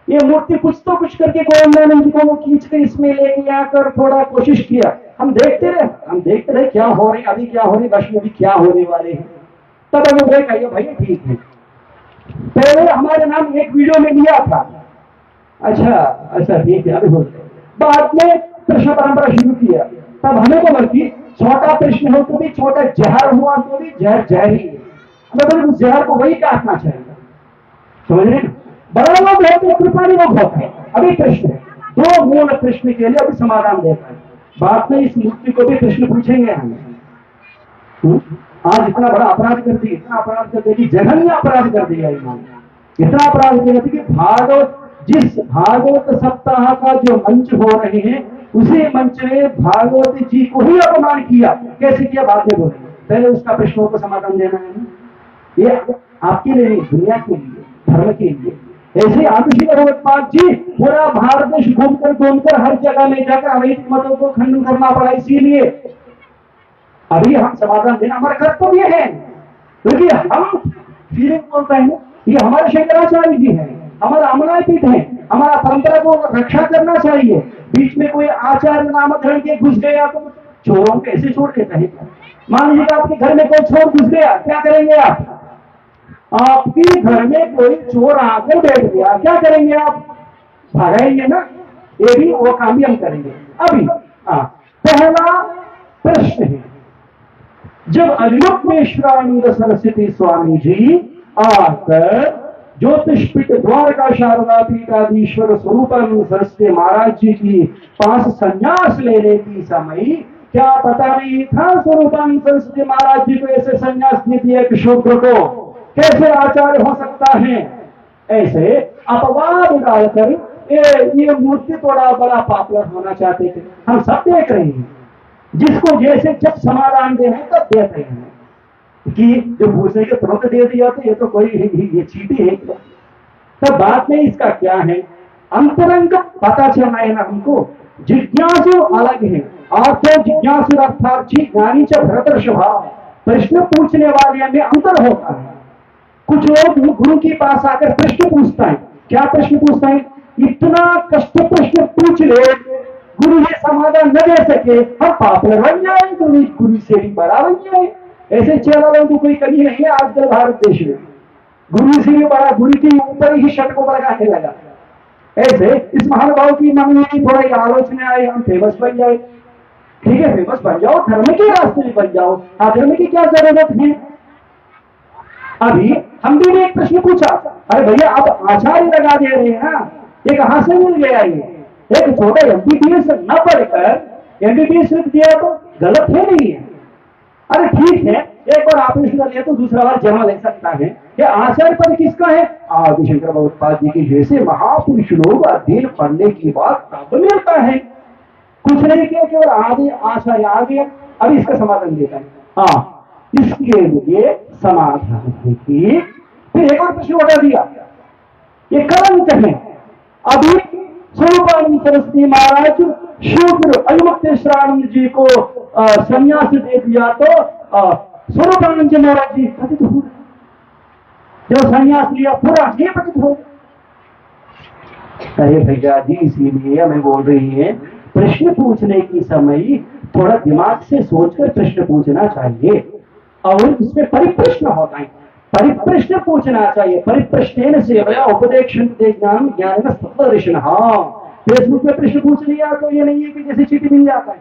ये मूर्ति कुछ तो कुछ करके गोविंदानंद जी को खींच कर इसमें लेके आकर थोड़ा कोशिश किया। हम देखते रहे क्या हो रही, अभी क्या हो रही, बस अभी क्या होने वाले हैं। तब हमें देखा ये भाई ठीक है, पहले हमारे नाम एक वीडियो में लिया था, अच्छा ठीक है, अभी हो गया। बाद में प्रश्न परंपरा शुरू किया, तब हमें खबर थी छोटा प्रश्न हो तो भी, छोटा जहर हुआ तो भी जहर ही है। हमें बोले उस जहर को वही काटना चाहिए। समझ रहे? बड़ा लोग होते हैं, कृपाणी लोग होते हैं। अभी प्रश्न है, 2 मूल प्रश्न के लिए अभी समाधान देता है। बाद में इस मूर्ति को भी प्रश्न पूछेंगे हम। आज इतना बड़ा अपराध कर दिया, इतना अपराध कर दिया कि जघन्य अपराध कर दिया इन्होंने। इतना अपराध कर दिया कि भागवत, जिस भागवत सप्ताह का जो मंच हो रहे हैं, उसी मंच में भागवत जी को ही अपमान किया। कैसे किया बाद में बोलेंगे, पहले उसका प्रश्नों को समाधान देना है। ये आपके लिए नहीं, दुनिया के लिए, धर्म के लिए। ऐसे आदर्श भगवत्पाद जी पूरा भारत देश घूमकर हर जगह में जाकर अवैध मतों को खंडन करना पड़ा। इसीलिए अभी हम समाधान देना हमारा कर्तव्य है, क्योंकि हम फीलिंग बोलते हैं ये हमारे शंकराचार्य जी हैं, हमारा अमलाय पीठ है, हमारा परंपरा को रक्षा करना चाहिए। बीच में कोई आचार्य नामकरण के घुस गया तो चोरों को ऐसे छोड़ देते हैं। मान लीजिए आपके घर में कोई चोर घुस गया, क्या करेंगे आप? आपके घर में कोई चोर आकर बैठ गया, क्या करेंगे आप? भागाएंगे ना। ये भी वो काम भी हम करेंगे। अभी पहला प्रश्न है, जब अभिमुक्तेश्वरानंद सरस्वती स्वामी जी आकर ज्योतिषपीठ द्वारका शारदा पीठाधीश्वर स्वरूपानंद सरस्वती महाराज जी की पास संन्यास लेने की समय क्या पता नहीं था स्वरूपानंद सरस्वती महाराज जी को ऐसे संन्यास दे दिया कि शूद्र को कैसे आचार्य हो सकता है? ऐसे अपवाद डालकर ये मूर्ति थोड़ा बड़ा पॉपुलर होना चाहते थे। हम सब देख रहे हैं, जिसको जैसे जब समाधान दे हैं तब देते हैं कि जो पूछने के तुरंत दे दिया तो ये तो कोई ये चीटी है। तब बात में इसका क्या है, अंतरंग पता चलना है ना हमको। जिज्ञासु अलग है, आपको जिज्ञासु अर्थार्थी ज्ञानी च भरतर्ष भाव, प्रश्न पूछने वाले में अंतर होता है। कुछ लोग गुरु के पास आकर प्रश्न पूछता है, क्या प्रश्न पूछता है? इतना कष्ट प्रश्न पूछ ले, गुरु ये समाधान न दे सके, हम पॉपुलर बन जाए, गुरु से भी बड़ा बन जाए। ऐसे चेहरा लोगों को कोई कमी नहीं है आजकल भारत देश में। गुरु से भी बड़ा, गुरु के ऊपर ही शर्ट को लगाने लगा। ऐसे इस महानुभाव की मन में थोड़ा आलोचना आए, हम फेमस बन जाए। ठीक है, फेमस बन जाओ, धर्म के रास्ते में बन जाओ, धर्म की क्या जरूरत है? अभी हम भी ने एक प्रश्न पूछा, अरे भैया आप आचार्य लगा दे रहे हैं ना, ये कहां से मिल गया? ये एक छोटा एमबीबीएस न पढ़कर एमबीबीएस लिख दिया तो गलत है नहीं है? अरे ठीक है, एक बार ऑपरेशन कर लिया तो दूसरा बार जन्म ले सकता है। ये आचार्य पद किसका है? आदि शंकर भगवत्पाद जी के जैसे महापुरुष लोग अध्ययन पढ़ने की बात तब मिलता है। कुछ नहीं किया, केवल आदि आचार्य आ गया। अब इसका समाधान देता है। हाँ, इसके लिए समाधान है कि फिर एक और प्रश्न उठा दिया, ये कलंक है। अभी स्वरूपानंद सरस्वती महाराज शूद्र अभिमुक्तेश्वरानंद जी को संन्यास दे दिया तो स्वरूपानंद जी महाराज जी पतित हो, जो संन्यास लिया पूरा ये पतित हो। अरे भैया जी, इसीलिए मैं बोल रही है, प्रश्न पूछने की समय थोड़ा दिमाग से सोचकर प्रश्न पूछना चाहिए और इसमें परिप्रश्न होता है। परिप्रश्न पूछना चाहिए। परिप्रश्न से उपदेक्षण ज्ञान ज्ञान सत्वदर्शन। हाँ, फेसबुक में प्रश्न पूछ लिया तो ये नहीं है कि जैसे चीटी मिल जाता है।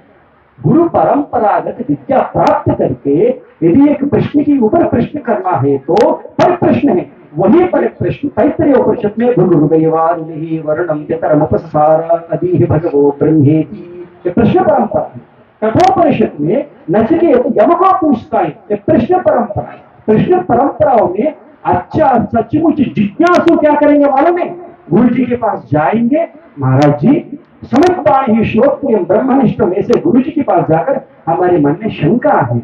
गुरु परंपरागत विद्या प्राप्त करके यदि एक प्रश्न के ऊपर प्रश्न करना है तो परिप्रश्न है। वही परिप्रश्न तैत्तरीय उपनिषद में भृगुर्वैवारुणिः वर्णम पितरमुपसार अदीह भगवो ब्रह्मेति, ये प्रश्न परंपरा है। कठोपनिषद में नचिकेत यम को पूछता है, ये प्रश्न परंपरा है। प्रश्न परंपराओं में अच्छा सचमुच जिज्ञासु क्या करेंगे मालूम है? गुरु जी के पास जाएंगे, महाराज जी समितपाणि श्रोत्रियम ब्रह्मनिष्ठ में से गुरु जी के पास जाकर हमारे मन में शंका है,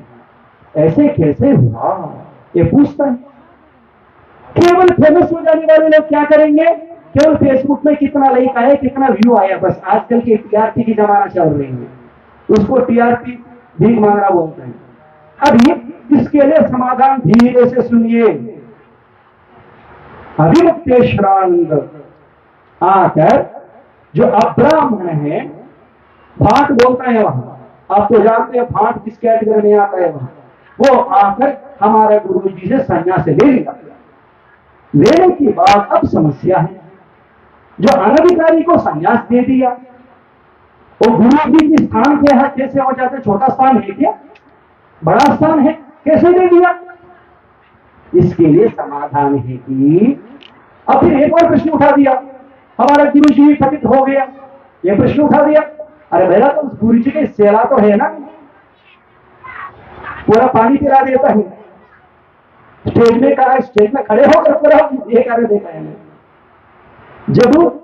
ऐसे कैसे हुआ, ये पूछता है। केवल फेमस हो जाने वाले लोग क्या करेंगे? केवल फेसबुक में कितना लाइक आया, कितना व्यू आया, बस आजकल के टीआरपी की जमाना चल रही है, उसको टीआरपी भीख मांगना बोलते हैं। अभी इसके लिए समाधान धीरे से सुनिए। अभिमुक्तेश्वरानंद आकर जो अब्राह्मण है, भाट बोलता है वहां, आप तो जानते हैं भाट किस कैटेगरी में आता है वहां, वो आकर हमारे गुरु जी से संन्यास ले लिया। लेने के बाद अब समस्या है, जो अनधिकारी को संन्यास दे दिया वो गुरु जी के स्थान पे है, कैसे हो जाते? छोटा स्थान है क्या? बड़ा स्थान है, कैसे दे दिया? इसके लिए समाधान है कि अब फिर एक और प्रश्न उठा दिया, हमारा गुरु जी पतित हो गया, ये प्रश्न उठा दिया। अरे भैया, तो उस गुरु जी के सेला तो है ना, पूरा पानी पिला देता है, स्टेज में कहा, स्टेज में खड़े होकर पूरा ये कार्य देखा है। जब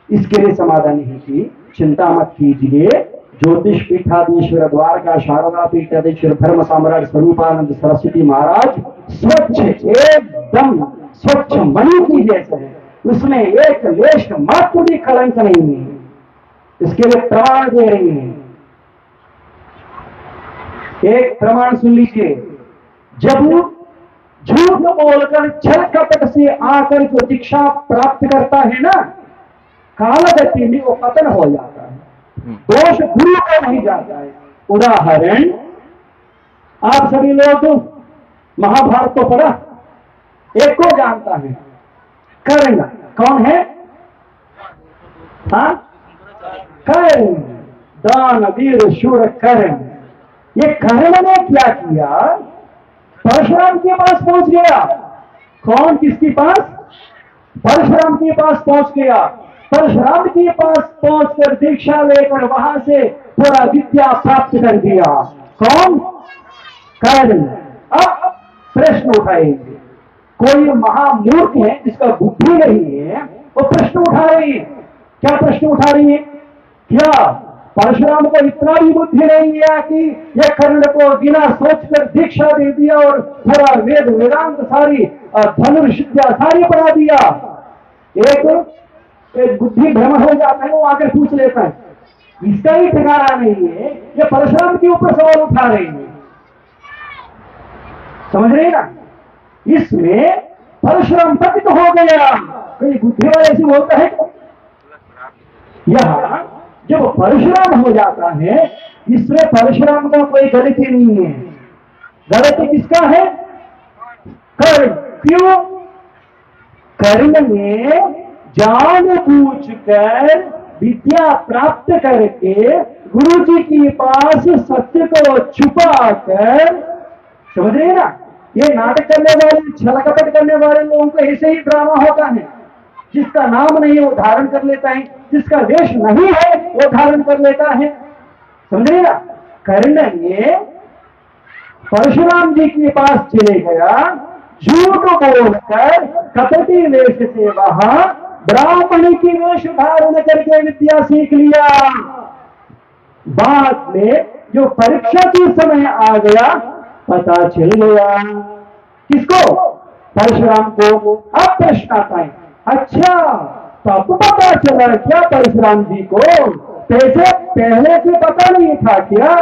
इसके लिए समाधान है कि चिंता मत कीजिए, ज्योतिष पीठाधीश्वर द्वारका शारदा पीठाधीश्वर धर्म साम्राट स्वरूपानंद सरस्वती महाराज स्वच्छ, एकदम स्वच्छ मणि की जैसे है, उसमें एक लेश मात्र भी कलंक नहीं है, इसके लिए प्रमाण दे रही है। एक प्रमाण सुन लीजिए, जब झूठ बोलकर छल कपट से आकर जो दीक्षा प्राप्त करता है ना, काल गति में वो पतन हो जाता है, दोष गुरु का नहीं जाता है। उदाहरण, आप सभी लोग महाभारत को पढ़ा, एक को जानता है, कर्ण। कौन है? हाँ, कर्ण, दान वीर शूर कर्ण। ये कर्ण ने क्या किया? परशुराम के पास पहुंच गया। कौन किसके पास? परशुराम के पास पहुंच गया। परशुराम के पास पहुंचकर दीक्षा लेकर वहां से पूरा विद्या प्राप्त कर दिया। कौन? कर्ण। अब प्रश्न उठाएंगे, कोई महामूर्ख है जिसका बुद्धि नहीं है, वो प्रश्न उठा रही है। क्या प्रश्न उठा रही है? क्या परशुराम को इतना भी बुद्धि नहीं है कि यह कर्ण को बिना सोचकर दीक्षा दे दिया और पूरा वेद वेदांत सारी धनुर्विद्या सारी पढ़ा दिया? एक बुद्धि भ्रम हो जाता है, वो आकर पूछ लेता है, इसका ही ठिकाना नहीं है, ये परशुराम के ऊपर सवाल उठा रहे हैं। समझ रहे ना? इसमें परशुराम पतित हो गया। कोई बुद्धि वाले ऐसे बोलता है? यहां जब परशुराम हो जाता है, इसमें परशुराम का कोई गलती नहीं है। गलती किसका है? कर्ण। क्यों? कर्ण ने जानबूझकर विद्या प्राप्त करके गुरु जी के पास सत्य को छुपाकर, समझ रहे ना, ये नाटक करने वाले, छल कपट करने वाले लोगों को ऐसे ही ड्रामा होता है। जिसका नाम नहीं है वो धारण कर लेता है, जिसका वेश नहीं है वो धारण कर लेता है। समझ रहे ना? कर्ण ने परशुराम जी के पास चले गया, झूठ बोलकर कपटी वेश से वहां ब्राह्मण की वेश धारण करके विद्या सीख लिया। बाद में जो परीक्षा के समय आ गया, पता चल गया किसको? परशुराम को। अब प्रश्न आता है, अच्छा तब पता चला क्या परशुराम जी को? पहले से पता नहीं था क्या?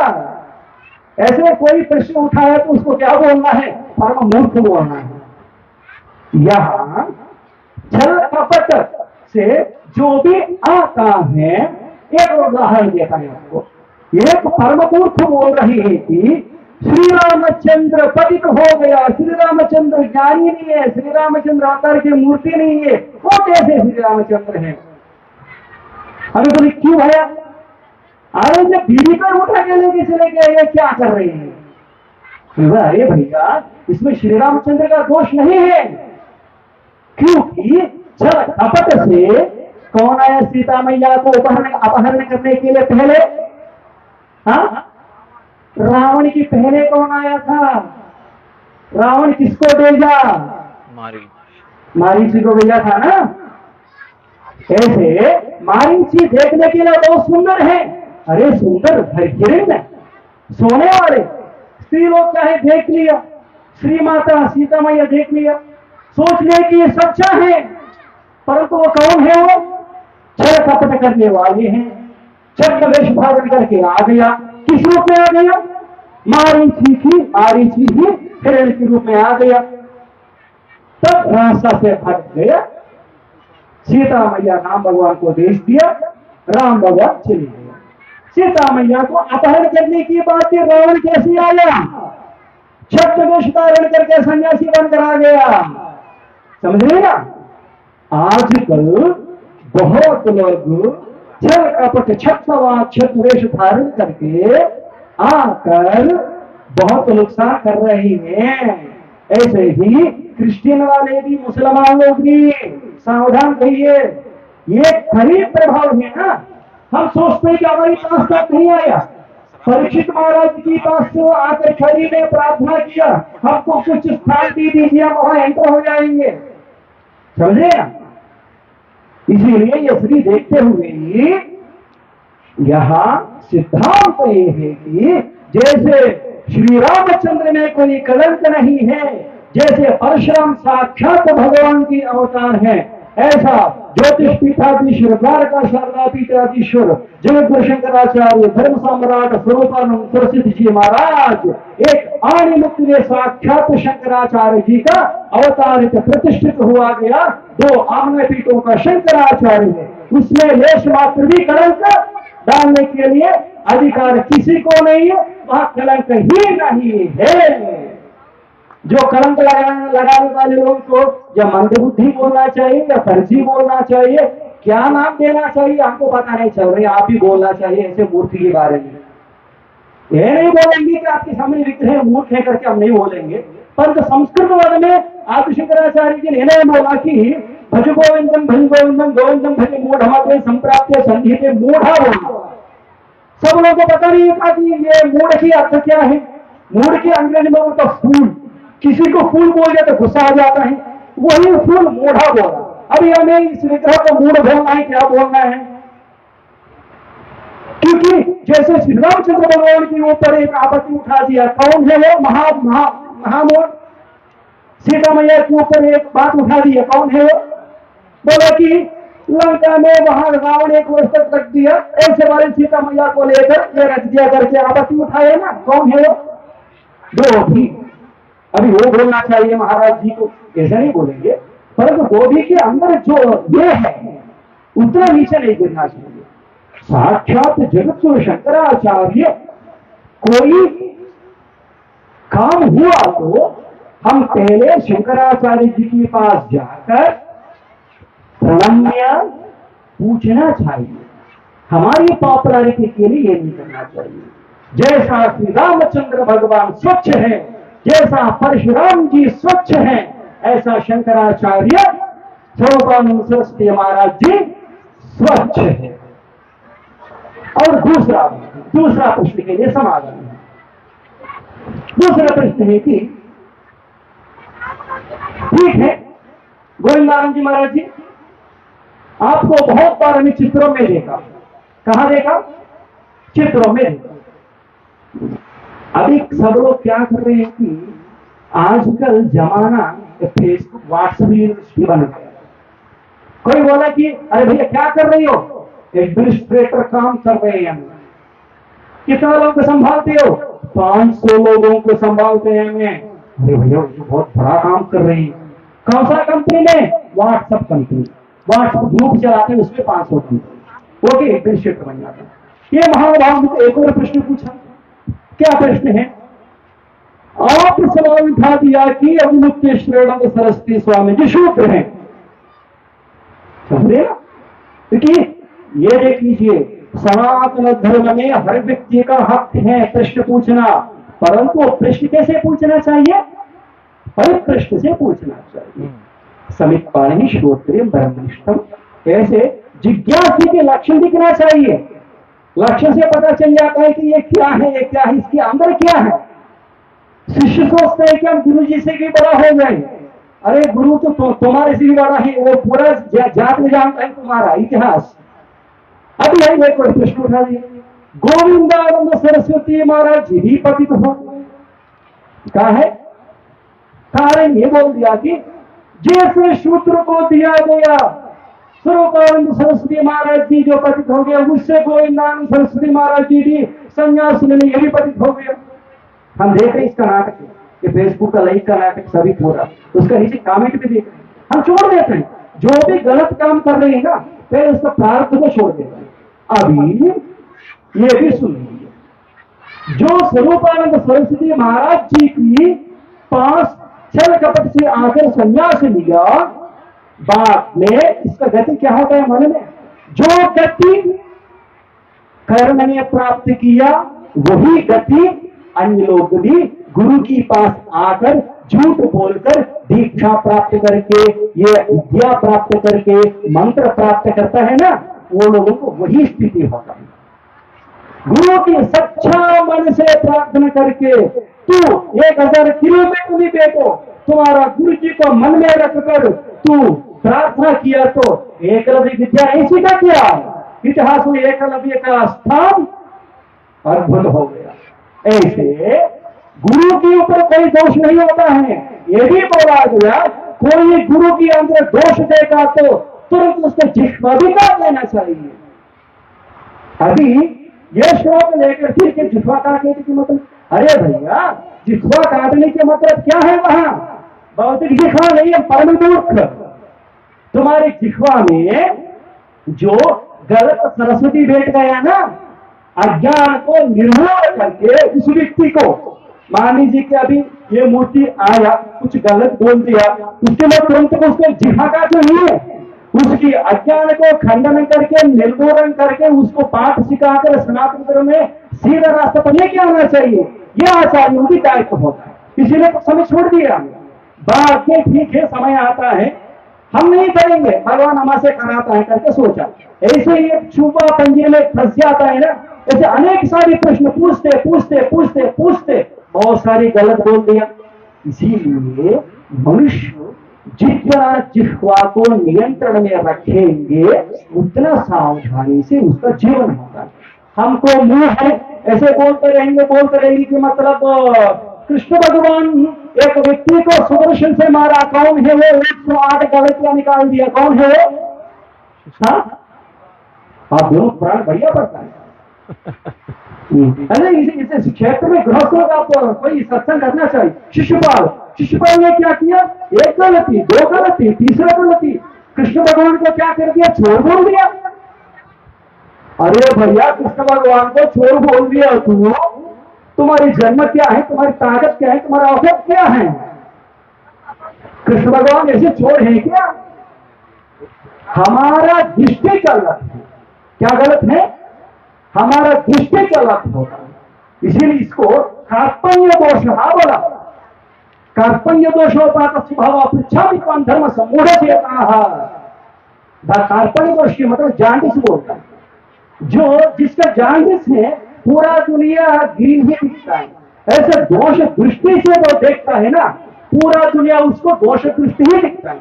ऐसे कोई प्रश्न उठाया तो उसको क्या बोलना है? परम मूर्ख बोलना है। यहां छल कपट से जो भी आता है, एक उदाहरण देता है आपको। एक परम मूर्ख बोल रही है कि श्री रामचंद्र पतित हो गया, श्री रामचंद्र ज्ञानी नहीं है, श्री रामचंद्र अवतार की मूर्ति नहीं है, वो कैसे श्री रामचंद्र है? अरे बोले क्यों भैया? अरे जब बीवी पर उठा के लेके चले गए, ये क्या कर रहे हैं? अरे भैया, इसमें श्री रामचंद्र का दोष नहीं है, क्योंकि छल कपट से कौन आया सीता मैया को अपहरण करने के लिए? पहले हाँ, रावण की पहले कौन आया था? रावण किसको भेजा? मारीची को भेजा था ना। ऐसे मारीची देखने के लिए बहुत सुंदर है। अरे सुंदर हिरण, सोने वाले स्त्री लोग चाहे देख लिया, श्री माता सीता मैया देख लिया, सोच ले कि ये सच्चा है, परंतु वो कौन है? वो छल कपट करने वाले हैं। छल वेश धारण करके आ गया। किस रूप में आ गया? मारीची ही हिरण के रूप में आ गया। तब रास्ता से हट गया, सीता मैया राम भगवान को भेज दिया, राम भगवान चले गए। सीता मैया को अपहरण करने की बात है, रावण कैसे आया? छत्र वेश धारण करके सन्यासी बनकर आ गया। समझ रहे ना? आजकल बहुत लोग छल कपट छत्र वेश धारण करके आकर बहुत नुकसान कर रहे हैं। ऐसे ही क्रिश्चियन वाले भी, मुसलमान लोग भी सावधान रहिए। ये खरीब प्रभाव है ना। हम सोचते हैं कि हमारी पास तक नहीं आया, परीक्षित महाराज की पास से आकर खड़ी ने प्रार्थना किया, हमको कुछ स्थान दे दीजिए, हम वहां एंटर हो जाएंगे। समझे ना? इसीलिए ये श्री देखते हुए ही यहां सिद्धांत ये है कि जैसे श्री रामचंद्र में कोई कलंक नहीं है, जैसे परशुराम साक्षात भगवान की अवतार है, ऐसा ज्योतिष पीठाधीश्वर द्वारका शारदा पीठाधीश्वर जगत शंकराचार्य धर्म सम्राट स्वरूपानंद सरस्वती जी महाराज एक आणी मुक्ति में साक्षात शंकराचार्य जी का अवतारित प्रतिष्ठित हुआ गया। 2 आम्न पीठों का शंकराचार्य है, उसमें लेश मात्र भी कलंक डालने के लिए अधिकार किसी को नहीं है, वहां कलंक ही नहीं है। जो कलंक लगाने वाले लोगों को या मंदबुद्धि बोलना चाहिए या फर्जी बोलना चाहिए, क्या नाम देना चाहिए हमको पता नहीं चल रही, आप ही बोलना चाहिए ऐसे मूर्ति के बारे में। ये नहीं बोलेंगे कि आपके सामने विग्रह मूर्ख है करके हम नहीं बोलेंगे, परंतु संस्कृत वर्ग में आदि शंकराचार्य जी ने बोला कि भज गोविंदम गोविंदम भज मूढ़ संप्राप्त संधि मूढ़ा बोला। सब लोगों को पता नहीं था कि ये मूढ़ की अर्थ क्या है। मूढ़ की अंग्रेजी में बोलता फूल, किसी को फूल बोल दिया तो गुस्सा आ जाता है, वही फूल मूढ़ा बोला। अभी हमें इस विग्रह को मूढ़ बोलना है, क्या बोलना है? क्योंकि जैसे श्री रामचंद्र भगवान के ऊपर एक आपत्ति उठा दिया, कौन है वो? महामोर सीता मैया के ऊपर एक बात उठा दी है, कौन है वो? बोला कि लंका में वहां रावण 1 वर्ष तक रख दिया, ऐसे वाले सीता मैया को लेकर ये रख दिया करके आपत्ति उठाए ना, कौन है वो? गोभी। अभी वो बोलना चाहिए महाराज जी को, ऐसा नहीं बोलेंगे, परंतु गोभी के अंदर जो ये है उतना नीचे नहीं गिरना चाहिए। साक्षात जगत शंकराचार्य कोई काम हुआ तो हम पहले शंकराचार्य जी के पास जाकर प्रणम्य पूछना चाहिए। हमारी पॉपुलैरिटी के लिए ये नहीं करना चाहिए। जैसा श्री रामचंद्र भगवान स्वच्छ है, जैसा परशुराम जी स्वच्छ हैं, ऐसा शंकराचार्य स्वरूपानंद सरस्वती महाराज जी स्वच्छ है। और दूसरा प्रश्न के लिए समाधान है। दूसरा प्रश्न है कि ठीक है गोविंदानंद जी महाराज जी, आपको बहुत बार हमने चित्रों में देखा। कहां देखा? चित्रों में देखा। अभी सब लोग क्या कर रहे हैं कि आजकल जमाना फेसबुक व्हाट्सएप यूनिवर्सिटी बन गया। कोई बोला कि अरे भैया क्या कर रही हो? एडमिनिस्ट्रेटर काम कर रहे हैं। कितना लोगों को संभालते हो? 500 लोगों को संभालते हैं मैं। अरे भैया बहुत बड़ा काम कर रही है। कौन सा कंपनी में? WhatsApp company. व्हाट्सएप ग्रुप चलाते हैं, उसमें 500 कंपनी। ओके, एडमिनिस्ट्रेटर बन जाता है। ये महानुभाव ने एक और प्रश्न पूछा। क्या प्रश्न है? आप सवाल उठा दिया कि अवमुक्तेश्वरानंद सरस्वती स्वामी जी शूद्र हैं, समझे ना? क्योंकि ये देख लीजिए, सनातन धर्म में हर व्यक्ति का हक है प्रश्न पूछना, परंतु प्रश्न कैसे पूछना चाहिए? परिप्रश्न से पूछना चाहिए। समित पाणी श्रोत्रिय ब्रह्मनिष्ठम, ऐसे जिज्ञासु के लक्षण दिखना चाहिए। लक्षण से पता चल जाता है कि ये क्या है, ये क्या है, इसके अंदर क्या है। शिष्य सोचते हैं कि हम गुरु जी से भी बड़ा हो गए। अरे गुरु तो तुम्हारे से भी बड़ा है, वो पूरा जात में जानता है तुम्हारा इतिहास। अभी यही एक और प्रश्न उठा दिया, गोविंदानंद सरस्वती महाराज जी भी पतित हो। कहा है? कारण ये बोल दिया कि जैसे शूद्र को दिया गया स्वरूपानंद सरस्वती महाराज जी जो पतित हो गया, उससे गोविंदानंद सरस्वती महाराज जी भी संन्यास लेने ये भी पतित हो गया। हम देख रहे हैं इसका नाटक, ये फेसबुक का लाइक का नाटक सभी पूरा, उसका नीचे कमेंट भी देख रहे हैं। हम छोड़ देते हैं, जो भी गलत काम कर रहे हैं ना, फिर उसका प्रार्थ को छोड़ देते हैं। अभी ये भी सुन लीजिए, जो स्वरूपानंद सरस्वती महाराज जी की पास छल कपट से आकर संन्यास लिया, बाद में इसका गति क्या होता है मन में? जो गति कर्म ने प्राप्त किया वही गति अन्य लोग भी गुरु की पास आकर झूठ बोलकर दीक्षा प्राप्त करके, ये विद्या प्राप्त करके, मंत्र प्राप्त करता है ना, वो लोगों को वही स्थिति होता है। गुरु की सच्चा मन से प्रार्थना करके तू 1000 किलोमीटर भी बेटो, तुम्हारा गुरु जी को मन में रखकर तू प्रार्थना किया तो एकलव्य विद्या नहीं सीखा क्या? इतिहास में एकलव्य का स्थान अद्भुत हो गया। ऐसे गुरु के ऊपर कोई दोष नहीं होता है। ये भी बोला गया कोई गुरु के अंदर दोष देगा तो तुरंत उसको जिह्वा भी काट लेना चाहिए। अभी ये श्लोक लेकर फिर के जिह्वा काटने की मतलब, अरे भैया जिह्वा काटने के मतलब क्या है? वहां भौतिक जिह्वा नहीं है, परम मूर्ख। तुम्हारे जिह्वा में जो गलत सरस्वती बैठ गया ना, अज्ञान को निर्मूल करके उस व्यक्ति को, मान लीजिए कि अभी ये मूर्ति आया, कुछ गलत बोल दिया, उसके बाद तुरंत को उसको जिह्वा काटना नहीं है, उसकी अज्ञान को खंडन करके निर्मूलन करके उसको पाठ सिखाकर सनातन धर्म में सीधा रास्ता पर लेके आना चाहिए। यह आचार्यों की दायित्व होता है। इसीलिए तो समय छोड़ दिया। बाद में ठीक है, समय आता है हम नहीं करेंगे, भगवान हमारे कराता है करके सोचा। ऐसे ही एक छुपा पंजे में फंस जाता है ना, ऐसे अनेक सारे प्रश्न पूछते पूछते पूछते पूछते बहुत सारी गलत बोल दिया। इसीलिए मनुष्य जितना जिह्वा को नियंत्रण में रखेंगे उतना सावधानी से उसका जीवन होगा। हमको मुंह है ऐसे बोलते रहेंगे कि मतलब कृष्ण भगवान एक व्यक्ति को सुदर्शन से मारा, कौन है वो? 108 गलतियां निकाल दिया, कौन है वो? हाँ, आप दोनों प्राण बढ़िया पड़ता है। अरे इस क्षेत्र में गृहस्थों का कोई सत्संग करना चाहिए। शिशुपाल ने क्या किया? एक गलती, दो गलती, तीसरा गलती, कृष्ण भगवान को क्या कर दिया? छोड़ बोल दिया। अरे भैया कृष्ण भगवान को छोड़ बोल दिया तुम्हारी जन्म क्या है, तुम्हारी ताकत क्या है, तुम्हारा औसत क्या है? कृष्ण भगवान ऐसे छोड़ है क्या? हमारा दृष्टि गलत है। क्या गलत है? हमारा दृष्टि गलत होता है। इसीलिए इसको कार्पण्य दोष बोला। कार्पण्य दोषोपात स्वभाव पृछा विद्वान धर्म समूढ़ चेता। कार्पण्य दोष की मतलब जांडिस बोलता है। जो जिसका जांडिस है पूरा दुनिया ग्रीन ही दिखता है। ऐसे दोष दृष्टि से वो देखता है ना, पूरा दुनिया उसको दोष दृष्टि ही दिखता है।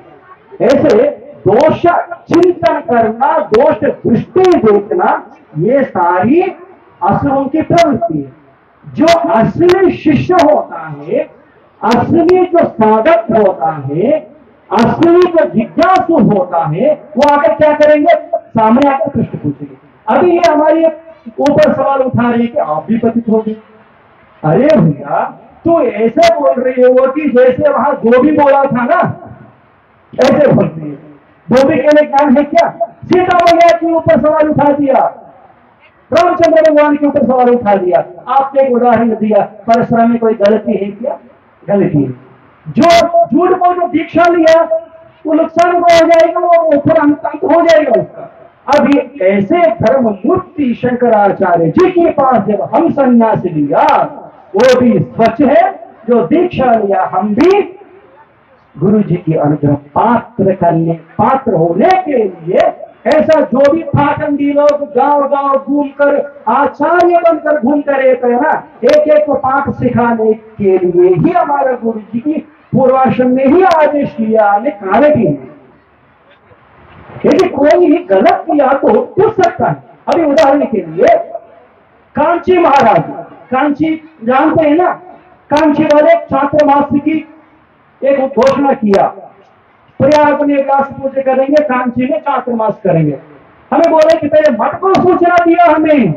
ऐसे दोष चिंतन करना, दोष दृष्टि देखना, ये सारी असुरों की प्रवृत्ति है। जो असली शिष्य होता है, असली जो साधक होता है, असली जो जिज्ञासु होता है, वो आकर क्या करेंगे? सामने आकर प्रश्न पूछेंगे। अभी ये हमारी ऊपर सवाल उठा रही है कि आप भी पतित हो गए। अरे भैया तो ऐसे बोल रही हो कि जैसे वहां जो भी बोला था ना, ऐसे बोल रही है। धोबी के लिए ज्ञान है क्या? सीता मैया के ऊपर सवाल उठा दिया, रामचंद्र भगवान के ऊपर सवाल उठा दिया। आपने एक उदाहरण दिया, परशुराम में कोई गलती है क्या? गलती है। जो झूठ को जो दीक्षा लिया वो नुकसान हो जाएगा, वो फिर अंत हो जाएगा उसका। अभी ऐसे धर्म मूर्ति शंकराचार्य जी के पास जब हम संन्यास लिया, वो भी स्वच्छ है। जो दीक्षा लिया हम भी गुरु जी की अनुग्रह पात्र होने के लिए, ऐसा जो भी पाखंडी लोग गांव गांव घूमकर आचार्य बनकर घूमते रहते हैं ना, एक एक को पाठ सिखाने के लिए ही हमारा गुरु जी की पूर्वाश्रम में ही आदेश किया, खाने की। यदि कोई गलत किया तो पूछ सकता है। अभी उदाहरण के लिए कांची महाराज, कांची जानते हैं ना, कांची वाले छात्र मास की एक घोषणा किया, प्रयाग में व्यास पूजा करेंगे, कांची में चातुर्मास करेंगे। हमें बोले कि पहले मठ को सूचना दिया, हमें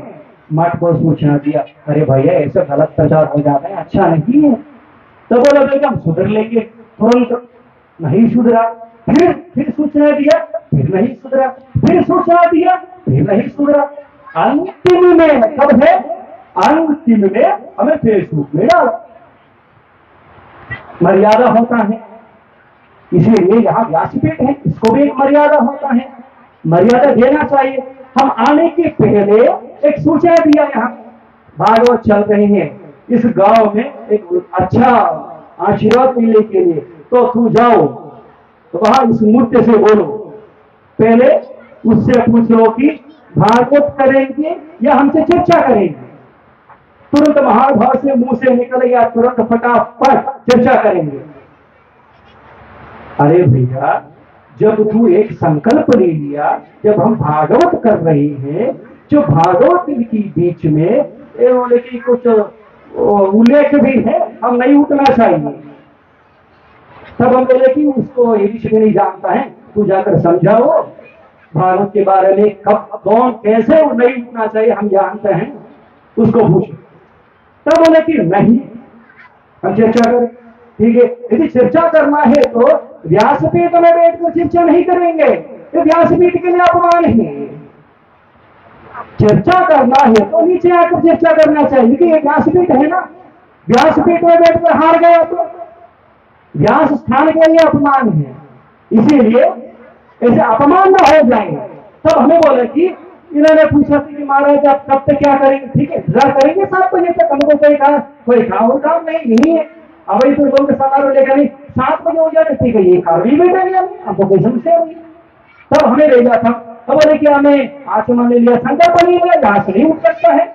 मठ को सूचना दिया। अरे भैया ऐसा गलत प्रचार हो जाता है, अच्छा नहीं है। तो बोला बेटा हम सुधर लेंगे, तुरंत नहीं सुधरा। फिर सूचना दिया, फिर नहीं सुधरा, फिर सूचना दिया, फिर नहीं सुधरा। अंतिम में कब है? अंतिम में हमें फेसबुक में डाला। मर्यादा होता है, इसीलिए यहाँ व्यासपीठ है, इसको भी एक मर्यादा होता है, मर्यादा देना चाहिए। हम आने के पहले एक सूचना दिया, यहाँ भागवत चल रहे हैं इस गांव में, एक अच्छा आशीर्वाद मिलने के लिए, तो तू जाओ तो वहां उस मूर्ति से बोलो, पहले उससे पूछ लो कि भागवत करेंगे या हमसे चर्चा करेंगे। तुरंत महाभाव से मुंह से निकल गया, तुरंत फटाफट चर्चा करेंगे। अरे भैया जब तू एक संकल्प ले लिया, जब हम भागवत कर रहे हैं, जो भागवत के बीच में कुछ उल्लेख भी है, हम नहीं उठना चाहिए। तब हम बोले कि उसको ये विषय में नहीं जानता है, तू जाकर समझाओ भारत के बारे में, कब कौन कैसे नहीं उठना चाहिए हम जानते हैं, उसको पूछो। तब बोले कि नहीं, हम चर्चा करें। ठीक है, यदि चर्चा करना है तो व्यासपीठ में बैठकर चर्चा नहीं करेंगे, तो व्यासपीठ के लिए अपमान है। चर्चा करना है तो नीचे आकर चर्चा करना चाहिए, कि ये व्यासपीठ है ना, व्यासपीठ में बैठकर हार गया तो व्यास स्थान के लिए अपमान है। इसीलिए ऐसे अपमान न हो जाए। तब हमें बोले कि इन्होंने पूछा कि महाराज आप कब तक क्या करेंगे? ठीक है, इंतजार करेंगे 7 बजे तक, हमको कोई काम नहीं है। अब तो लोग समारोह लेकर नहीं, 7 बजे हो जाए ठीक है, ये कार भी बैठेंगे, हमको कोई समस्या नहीं। तब हमें भेजा था, तब बोले कि हमें आचमन ले लिया, संकल्प नहीं लिया, जहां से नहीं उठ सकता है।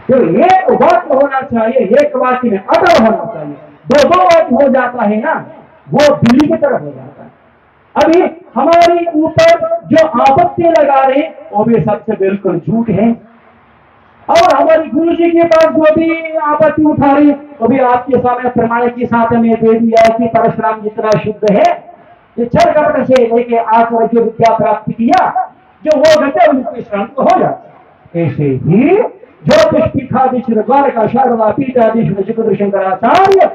तो एक वाक्य होना चाहिए, एक वाक्य में अटल होना चाहिए। दो वाक्य हो जाता है ना, वो दिल्ली की तरफ हो जाता है। अभी हमारी ऊपर जो आपत्ति लगा रहे वो भी सबसे बिल्कुल झूठ है, और हमारी गुरु जी के पास जो भी आपत्ति उठा रही वो भी आपके सामने प्रमाण के साथ में दे दिया कि परशुराम जितना शुद्ध है, ये छल कपट से लेके आज जो विद्या प्राप्त किया, जो वो घटे उनके शांत हो जाता। ऐसे ही ज्योतिष पीठाधीश्वर द्वारका शारदा पीठाधीश्वर जगत शंकराचार्य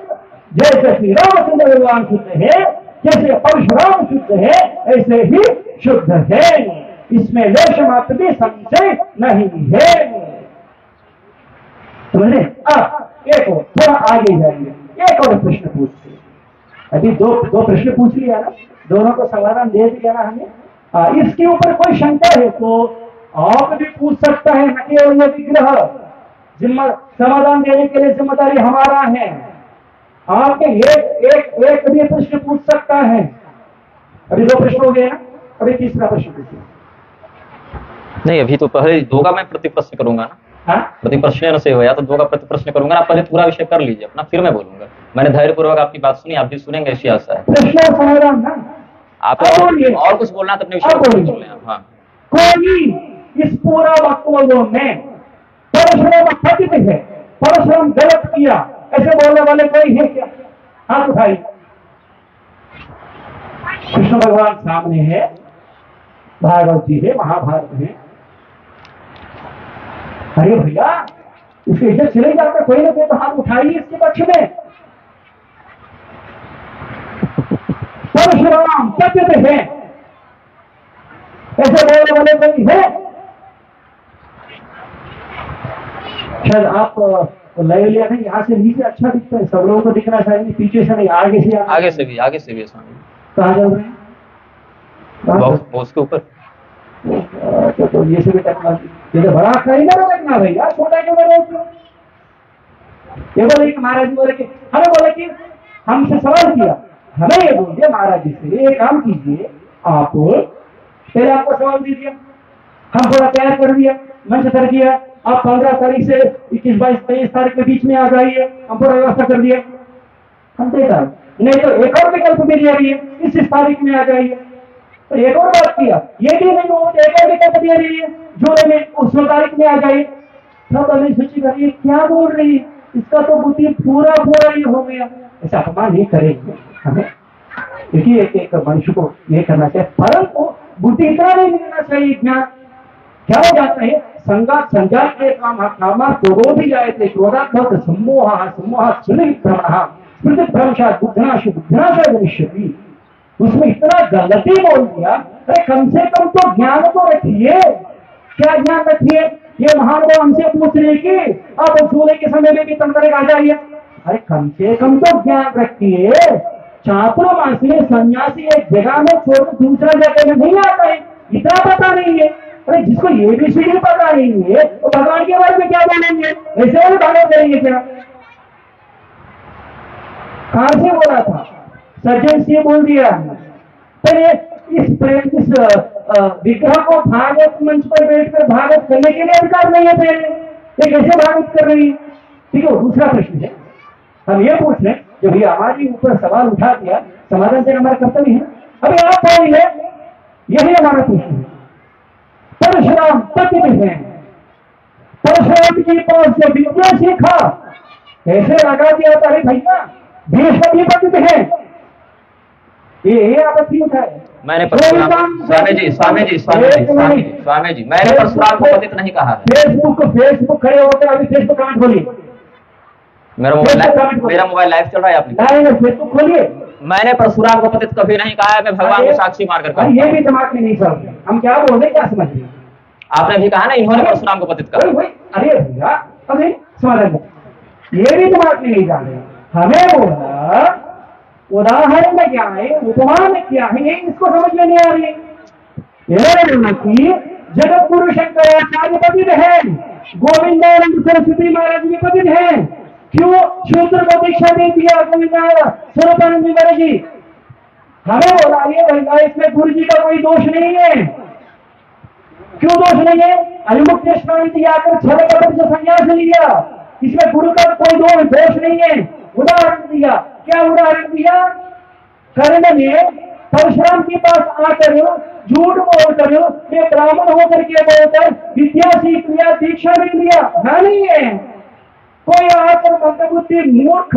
जैसे श्री रामचंद्र भगवान शुद्ध है, जैसे परशुराम शुद्ध है, ऐसे ही शुद्ध है, इसमें लेश मात्र भी संशय नहीं है। समझे? अब एक और थोड़ा आगे जाइए, एक और प्रश्न पूछते। अभी दो प्रश्न पूछ लिया ना, दोनों को समाधान दे दिया ना हमें। इसके ऊपर कोई शंका है तो आप भी पूछ सकता है, न केवल ये विग्रह समाधान देने के लिए जिम्मेदारी हमारा है। आपके एक भी प्रश्न पूछ सकता है। अभी 2 प्रश्न हो गए ना, अभी तीसरा प्रश्न पूछिए। नहीं, अभी तो पहले 2 का मैं प्रति प्रश्न करूंगा ना। हाँ, प्रति प्रश्न से हो या तो 2 का प्रति प्रश्न करूंगा ना, पहले पूरा विषय कर लीजिए अपना, फिर मैं बोलूंगा। मैंने धैर्यपूर्वक आपकी बात सुनी, आप भी सुनेंगे ऐसी आशा है। प्रश्न समाधान ना, आप और कुछ बोलना तो अपने विषय पर बोल लें। हाँ, कोई इस पूरा वक्तव्य में परशुराम खंडित है, परशुराम गलत किया, ऐसे बोलने वाले कोई है क्या? हाथ उठाइए। कृष्ण भगवान सामने है, भागवत जी है, महाभारत है। अरे भैया, इसके इज्जत चले जाते, कोई ना कोई तो हाथ उठाइए इसके पक्ष में। परशुराम खंडित है, ऐसे बोलने वाले कोई है? शायद आप लय लिया नहीं, यहाँ से नीचे अच्छा दिखता है, सब लोगों को दिखना चाहिए, पीछे से नहीं, आगे से आगे से भी स्वामी। कहाँ चल रहे हैं? उसके ऊपर तो ये से भी टेक्नोलॉजी, ये तो बड़ा करीना रखना भैया, छोटा क्यों कर रहे हो? ये बोले कि महाराज जी बोले कि हमें बोले कि हमसे सवाल किया, हमें ये बोल दिया महाराज जी से, एक काम कीजिए आप, पहले आपको सवाल दे दिया, हम थोड़ा तैयार कर दिया, मंच कर दिया, आप 15 तारीख से 21, 22, 23 तारीख के बीच में आ जाइए, हम पूरा व्यवस्था कर दिया, हम देता नहीं तो एक और विकल्प भी दिया रही है, इस तारीख में आ जाइए। तो एक और बात किया, ये भी नहीं हो, एक और विकल्प दिया रही है, जुलाई में उस तारीख में आ जाइए। सब अभी सोची करिए क्या बोल रही है, इसका तो बुद्धि पूरा ही हो गया। ऐसा अपमान नहीं करेंगे हमें, क्योंकि एक मनुष्य को ये करना चाहिए, परंतु बुद्धि इतना नहीं मिलना चाहिए। ज्ञान क्या हो जाता है, संजात के कामा क्रोधी जायते, क्रोधात्मक सम्मोह भ्रमः स्मृति भ्रंशात् बुद्धनाश भविष्यति। उसमें इतना गलती बोल दिया, अरे कम से कम तो ज्ञान तो रखिए। क्या ज्ञान रखिए? ये महानुभाव हमसे पूछ रहे कि आप झूले के समय में भी तंत्र आ जाइए, अरे कम से कम तो ज्ञान रखिए। चातुर्मास में सन्यासी एक जगह में छोड़ दूसरा जगह में नहीं आता है, इतना पता नहीं है। अरे जिसको ये भी सीढ़ी पता नहीं है तो भगवान के बारे में क्या बोलेंगे? ऐसे भी भागवत करेंगे क्या? कहां से बोला था? सर्जन से बोल दिया। पहले इस विग्रह को भागवत मंच पर बैठकर भागवत करने के लिए अधिकार नहीं है, पहले ये कैसे भागवत कर रही है? ठीक है, दूसरा प्रश्न है, हम ये पूछ रहे जो भैया हमारे ऊपर सवाल उठा दिया, समाधान से हमारा कर्तव्य है। अभी आप बोलिए, यही हमारा प्रश्न है। परशुराम तत्व है, परशुराम के पास जो विद्या सीखा कैसे लगा दिया था? अरे भैया भीष्म भी पतित है, ये आपत्ति उठाए। मैंने परशुराम, स्वामी जी मैंने परशुराम को पतित नहीं कहा है। फेसबुक खड़े होकर अभी फेसबुक कमेंट खोलिए। मेरा मोबाइल लाइव चल रहा है, आपने फेसबुक खोलिए। मैंने परशुराम को पतित कभी नहीं कहा है, मैं भगवान को साक्षी मारकर कहूं। ये भी दिमाग में नहीं चल रहा, हम क्या बोल रहे, क्या समझ रहे? आपने भी कहा ना इन्होंने परशुराम को पतित कहा। अरे भैया अभी समझ, ये भी दिमाग में नहीं जान रहे। हमें बोला उदाहरण में क्या है, उपमा में क्या है, ये इसको समझ में नहीं आ रही है कि जगत गुरु शंकराचार्य पतित है, गोविंदानंद सरस्वती महाराज भी पतित है। क्यों शूद्र को दीक्षा दे दिया गोविंदानंद स्वरूपानंद महाराज जी? हमें बोला ये भैया इसमें गुरु जी का कोई दोष नहीं है। क्यों दोष नहीं है? अभिमुक्त शांति आकर छल कपट से संन्यास लिया, इसमें गुरु का कोई दोष नहीं है। उदाहरण दिया, क्या उदाहरण दिया? कर्ण ने परशुराम के पास आकर झूठ बोलकर, ये ब्राह्मण होकर के बोलकर विद्या सीख लिया, दीक्षा भी लिया, नहीं है। कोई आकर मंदबुद्धि मूर्ख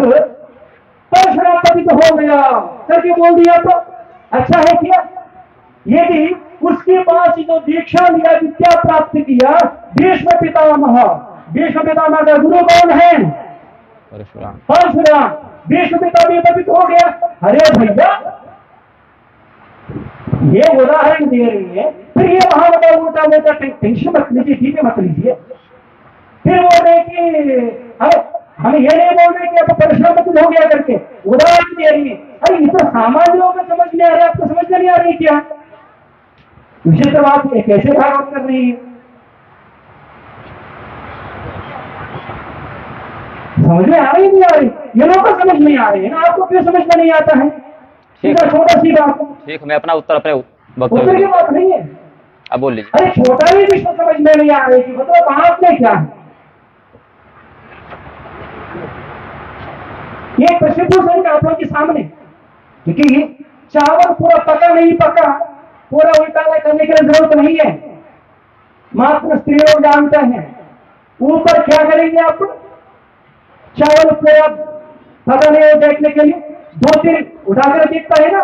परशुराम पतित हो गया करके बोल दिया तो अच्छा है क्या? यदि उसके पास जो दीक्षा लिया, विद्या प्राप्त किया, भीष्म पितामह का गुरु कौन है? परशुराम। भीष्म पिता भी पतित हो गया। अरे भैया ये उदाहरण दे रही है, फिर ये महावता उल्टा उल्टा टेंशन मत लीजिए, ठीक है मत लीजिए। फिर बोल रहे कि हम ये नहीं बोल रहे कि आपको परशुराम पतित हो गया करके, उदाहरण दे रही है। अरे ये तो सामान्य लोगों को समझ में आ रहा है, आपको समझ में नहीं आ रही क्या? विशेष बात कैसे भागवत कर रही है, समझ में आ रही नहीं आ रही? ये लोग को समझ नहीं आ रही है ना, आपको क्यों समझ में नहीं आता है? छोटा सी बात। ठीक, मैं अपना उत्तर अपने उत्तर की बात नहीं है, अब बोल लीजिए। अरे छोटा भी विषय समझ में नहीं आ रही थी, मतलब बात में क्या है? ये प्रसिद्ध है आप लोगों के सामने, क्योंकि चावल पूरा पका नहीं पका, पूरा उल्टा करने की जरूरत नहीं है, मात्र स्त्री लोग जानते हैं। ऊपर क्या करेंगे आप? चावल पूरा पका नहीं हो देखने के लिए 2-3 उठाकर देखता है ना,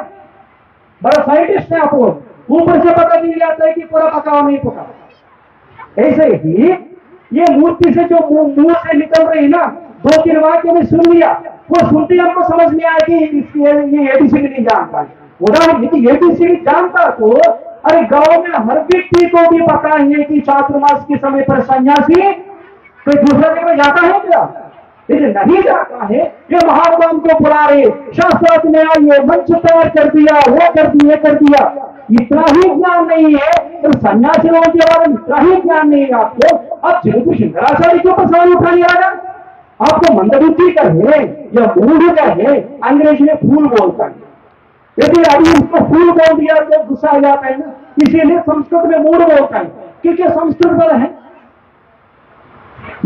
बड़ा साइंटिस्ट है आप लोग, ऊपर से पता नहीं जाता है कि पूरा पका और नहीं पका। ऐसे ही ये मूर्ति से जो मुंह से निकल रही ना, 2-3 वाक्य में सुन लिया, वो सुनते हमको समझ में आया कि ये एबीसीडी नहीं जानता। उदाहरण यदि एबीसीडी जानता तो अरे गांव में हर व्यक्ति को भी पता है कि चातुर्मास के समय पर सन्यासी कोई दूसरे जगह जाता है क्या? यदि नहीं जाता है, ये महात्मा को बुला रहे, शास्त्रार्थ में आइए, मंच तैयार कर दिया, वो कर दिया, कर दिया, इतना ही ज्ञान नहीं है तो सन्यासी लोगों के बारे में इतना ही ज्ञान नहीं है आपको। अब जगत शंकराचार्य के ऊपर सवाल उठा लिया जाएगा, आपको मंदबुद्धि का है या मूढ़ का है? अंग्रेजी में फूल बोलता है, यदि अभी उसको फूल बोल दिया तो गुस्सा आ जाता है ना, इसीलिए संस्कृत में मूढ़ बोलता है, क्योंकि संस्कृत पर है।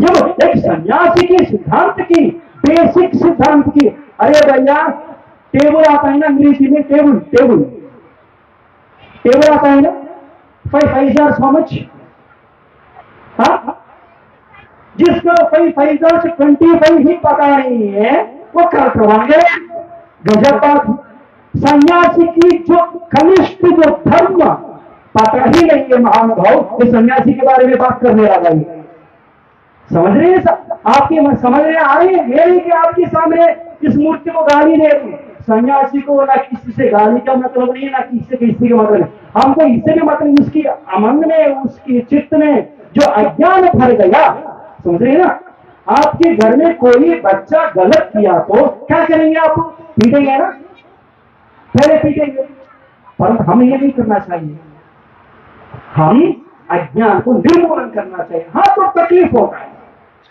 जब एक सन्यासी की सिद्धांत की, बेसिक सिद्धांत की, अरे भैया टेबल आता है ना अंग्रेजी में, टेबल आता है ना, 5,000 so much, हाँ, जिसको 5,000 से 25 ही पता नहीं है वो कर्त बन गए। गजब बात। सन्यासी की जो कनिष्ठ जो धर्म पता ही नहीं है महानुभाव, इस सन्यासी के बारे में बात करने लगा। समझ रहे हैं सब? आपकी समझ में आ रही है मेरी कि आपके सामने इस मूर्ति को गाली दे रही? सन्यासी को ना किसी से गाली का मतलब नहीं, ना किसी का मतलब नहीं। हमको इससे भी मतलब उसकी अमन में, उसकी चित्त में जो अज्ञान भर गया, समझ रहे ना? आपके घर में कोई बच्चा गलत किया तो क्या करेंगे आप? पीटेंगे ना, पहले पीटेंगे, पर हमें ये नहीं करना चाहिए। हम अज्ञान को निर्मूलन करना चाहिए। हाँ तो तकलीफ होता है,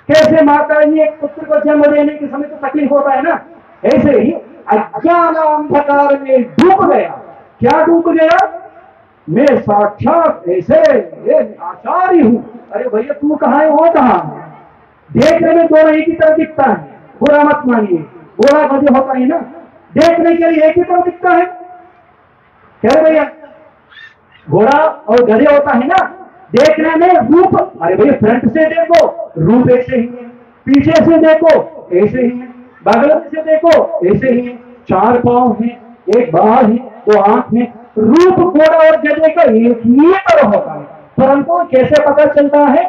कैसे माता जी एक पुत्र को जन्म देने के समय तो तकलीफ होता है ना, ऐसे ही अज्ञान अंधकार में डूब गया। क्या डूब गया? मैं साक्षात ऐसे आचार्य हूं। अरे भैया तू कहाँ है, वो कहाँ है? देखने में दोनों एक ही तरह दिखता है, बुरा मत मानिए, बुरा गधे होता है ना, देखने के लिए एक ही तरह दिखता है। क्या भैया, घोड़ा और गधे होता है ना, देखने में रूप, अरे भैया फ्रंट से देखो रूप ऐसे ही है, पीछे से देखो ऐसे ही है, बगल से देखो ऐसे ही 4 पांव है, एक बाल है, 2 आंख है। रूप घोड़ा और गधे का एक ही तरह होता है, परंतु कैसे पता चलता है?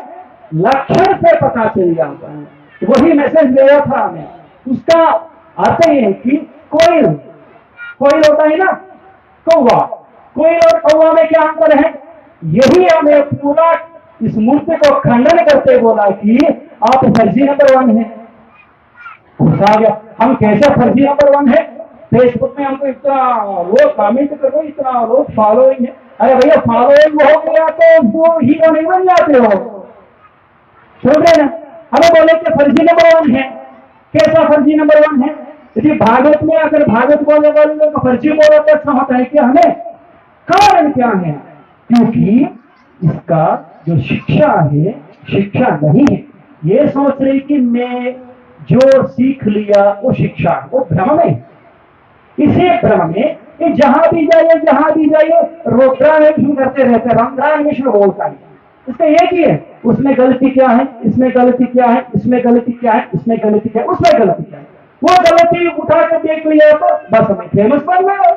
लक्षण से पता चल जाता है। वही मैसेज दिया था हमें। उसका अर्थ ये है कि कोयल होता है ना, कौवा, कोयल और कौवा में क्या अंतर है? यही हमें पूरा इस मूर्ति को खंडन करते बोला कि आप फर्जी नंबर 1 है। हम कैसे फर्जी नंबर 1 है? फेसबुक में हमको इतना लोग कमेंट कर रहे, इतना लोग फॉलोइंग है। अरे भैया, फॉलोइंग हो गया तो वो हीरो नहीं बन जाते हो, समझ रहे ना? हमें बोले कि फर्जी नंबर 1 है। कैसा फर्जी नंबर 1 है? यदि भागवत में अगर भागवत बोले तो फर्जी बोले तो अच्छा होता है क्या? हमें कारण क्या है? क्योंकि इसका जो शिक्षा है, शिक्षा नहीं है। ये सोच रही कि मैं जो सीख लिया वो शिक्षा है, वो भ्रम है। इसी भ्रम में कि जहां भी जाइए रुद्रान्वेषण करते रहते, रुद्रान्वेषण बोलता है। इसका एक ही है, उसमें गलती क्या है, इसमें गलती क्या है, इसमें गलती क्या है, इसमें गलती क्या है, उसमें गलती क्या है। वो गलती उठा कर देख लिया तो बस हमें फेमस बन गया।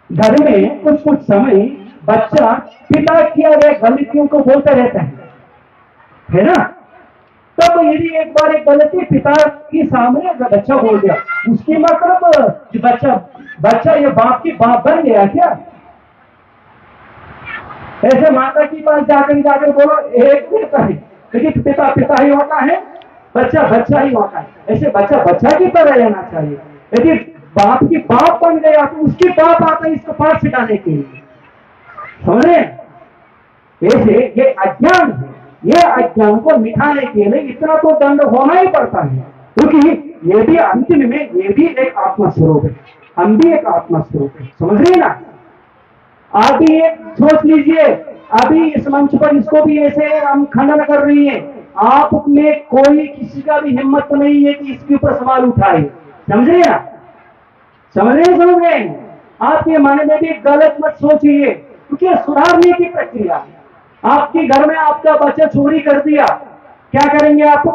घर में कुछ समय बच्चा पिता किया गया गलतियों को बोलते रहता है ना? तब यदि एक बार एक गलती पिता के सामने बच्चा बोल दिया, उसकी मतलब बच्चा ये बाप की बाप बन गया क्या? ऐसे माता के पास जाकर बोलो एक पिता है, लेकिन पिता ही होता है, बच्चा ही होता है। ऐसे बच्चा की तरह रहना चाहिए। यदि बाप की बाप बन गया तो उसकी बाप आता है इसको पाठ सिखाने के लिए, समझ रहे? ऐसे ये अज्ञान है, ये अज्ञान को मिटाने के लिए इतना तो दंड होना ही पड़ता है, क्योंकि ये भी अंतिम में ये भी एक आत्मा स्वरूप है, हम भी एक आत्मा स्वरूप है, समझ रहे ना? आप भी एक सोच लीजिए, अभी इस मंच पर इसको भी ऐसे हम खंडन कर रही है, आप में कोई किसी का भी हिम्मत नहीं है कि इसके ऊपर सवाल उठाए, समझ रहे ना? समझ रहे? आपके मन में भी गलत मत सोचिए, क्योंकि सुधारने की प्रक्रिया है। आपके घर में आपका बच्चा चोरी कर दिया, क्या करेंगे आप?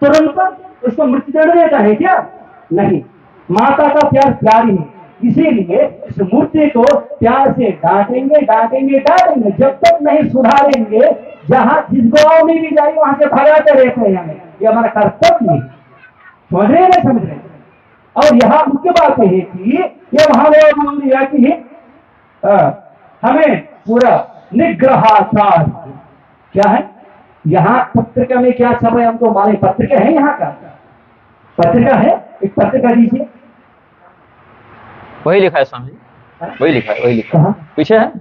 तुरंत उसको मृत्युदंड देता है क्या? नहीं, माता का प्यार प्यार ही है, इसीलिए इस मूर्ति को प्यार से डांटेंगे, जब तक नहीं सुधारेंगे। जहां जिस गांव में भी जाए वहां से भगाते रहते हैं हमें, ये हमारा कर्तव्य है, समझ रहे ना? समझ रहे? और यहाँ मुख्य बात है कि ये मान लिया कि हमें पूरा निग्रहाचार क्या है। यहाँ पत्रिका में क्या छपा है हमको मालूम? पत्रिका है, यहाँ का पत्रिका है, एक पत्रिका दीजिए। वही लिखा है स्वामी जी, वही लिखा है, पीछे है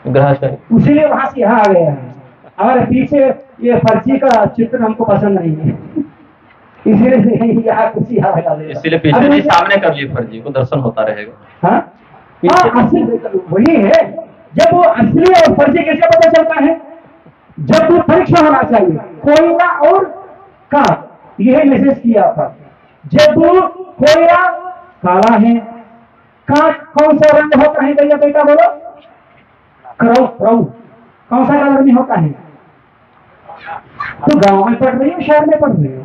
ग्रहाचार्य, उसीलिए वहां से यहाँ आ गया है। हमारे पीछे ये फर्जी का चित्र हमको पसंद नहीं है, इसीलिए यहाँ कुछ इसीलिए पीछे नहीं सामने कर लिए, फर्जी को दर्शन होता रहेगा। हाँ, असली वही है। जब वो असली और फर्जी कैसे पता चलता है? जब वो परीक्षा होना चाहिए, कोयला और काट, यह मैसेज किया था। जब वो कोयला काला है, काट कौन सा रंग होता है भैया बेटा बोलो? क्रौ कौन सा कलर में होता है? तो गांव में पढ़ रही हो, शहर में पढ़ रही हो?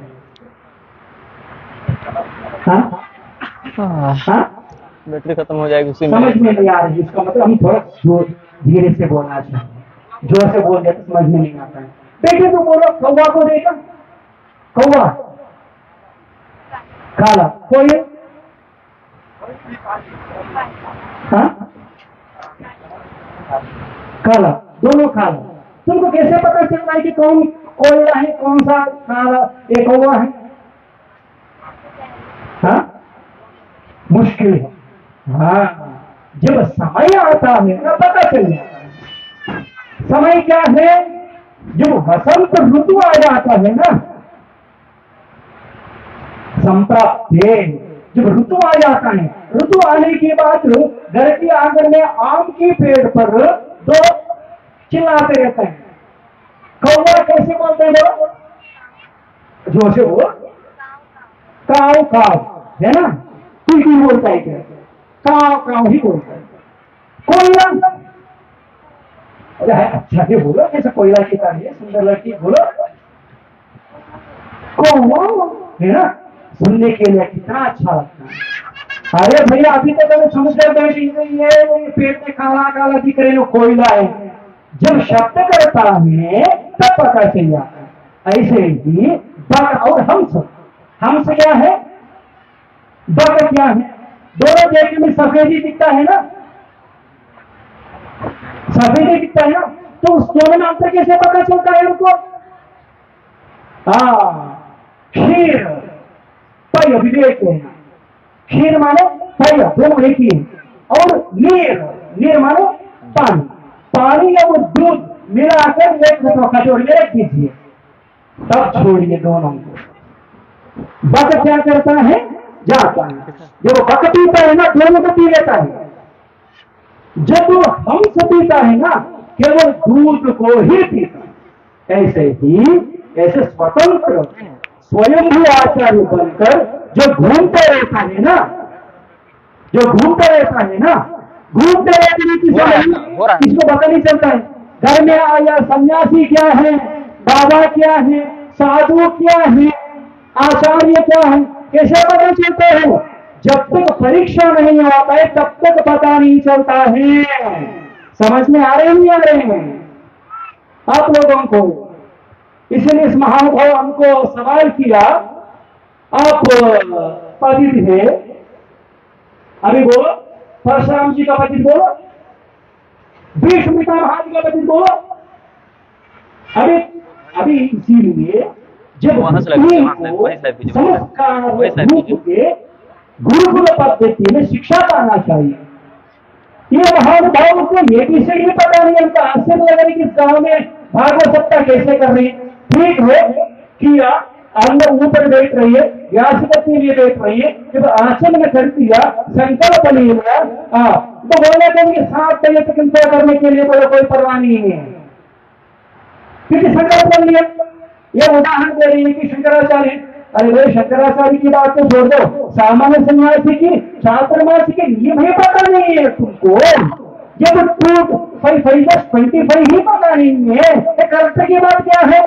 बैटरी खत्म हो जाएगी उसी में। समझ में नहीं आ रही, इसका मतलब हम थोड़ा धीरे से बोलना चाहिए, जोर से बोल दिया तो समझ में नहीं आता है। बेटे तो बोलो, कौवा को देखा? कौवा काला, कोई काला, दोनों काला। तुमको कैसे पता चलता है कि कौन कोयला है, कौन सा काला एक कौवा है? मुश्किल है। जब समय आता है ना पता चल जाता है। समय क्या है? जब वसंत ऋतु आ जाता है ना, संप्राप्ते, जब ऋतु आ जाता है, ऋतु आने के बाद घर के आंगन में आम के पेड़ पर 2 चिल्लाते रहते हैं। कौवा कैसे बोलते हैं? जोर से बोल, काव काव, है ना? कोई बोलता है क्या? काव ही बोलता है। कोयला, अच्छा से बोलो, जैसे कोयला की तरह सुंदर लड़की बोलो, कौवा, है ना? सुनने के लिए कितना अच्छा लगता है। अरे भैया अभी तो कभी समझ गए ये पेट में काला काला दिख रहे हो कोयला है, जब शब्द करता है तब पता चल जाता है। ऐसे ही बग और हंस क्या है, बग क्या है, दोनों देखने में सफेदी दिखता है ना, सफेदी दिखता है ना, तो उस दोनों में अंतर कैसे पता चलता है उनको? क्षीर पय विवेक है, क्षीर मानो पय दोनों एक ही है, और नीर मानो पानी, पानी या वो दूध मिलाकर एक कटोरी में रख दीजिए, तब छोड़िए दोनों को। बक क्या करता है, जाता है, जब वो बक पीता है ना दोनों को पी लेता है, जब वो हंस पीता है ना केवल दूध को ही पीता है। ऐसे स्वतंत्र स्वयं भी आचार्य बनकर जो घूमते रहता है ना, घूमते रहते किसको पता नहीं चलता है घर में आया सन्यासी क्या है, बाबा क्या है, साधु क्या है, आचार्य क्या है, कैसे पता चलता है? जब तक परीक्षा नहीं होता है तब तक पता नहीं चलता है। समझ में आ रहे नहीं आ रहे हैं आप लोगों को? इसलिए इस महानुभाव हमको सवाल किया, आप पतित है, अभी बोलो, परशुराम जी का पतित बोलो, भीष्म पितामह जी का पतित बोलो। अभी इसीलिए जब संस्कार के गुरुकुल पद्धति में शिक्षा पाना चाहिए। ये महानुभाव को ये भी सही पता नहीं, हमको आश्चर्य लग रही कि गांव में भागवत सप्ताह कैसे कर रही। ठीक है किया, अंदर ऊपर बैठ रही है, व्यासपति लिए बैठ रही है, जब आसन में कर दिया, संकल्प ले लिया, तो बोलने देंगे 7 बजे तक इंतजार करने के लिए बोलो कोई परवाह नहीं है, क्योंकि संकल्प कर लिया। यह उदाहरण दे रही है कि शंकराचार्य, अरे भाई शंकराचार्य की बात तो छोड़ दो, सामान्य सन्यासी की चातुर्मासी के लिए भी पता नहीं है तुमको, जब 25 ही पता नहीं है, कर्त की बात क्या है?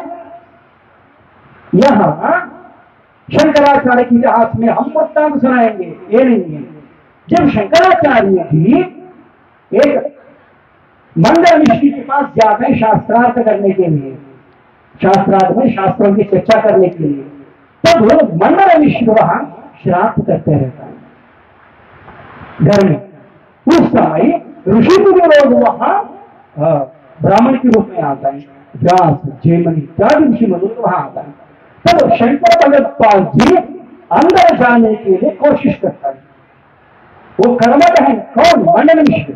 यहाँ शंकराचार्य के इतिहास में हम वृत्तांत सुनाएंगे, ये नहीं है। जब शंकराचार्य भी एक मंडल मिश्री के पास जाते हैं शास्त्रार्थ करने के लिए, शास्त्रार्थ में शास्त्रों की चर्चा करने के लिए, तब मंडल मिश्र वहां श्राद्ध करते रहता है घर में। उस समय ऋषि मुनि लोग वहां ब्राह्मण के रूप में आता है, व्यास जैमिनी इत्यादि ऋषि मुनि वहां आता है। तब शंकर भगवत्पाल जी अंदर जाने के लिए कोशिश करता है। वो कर्मठ है कौन? मंडल मिश्र।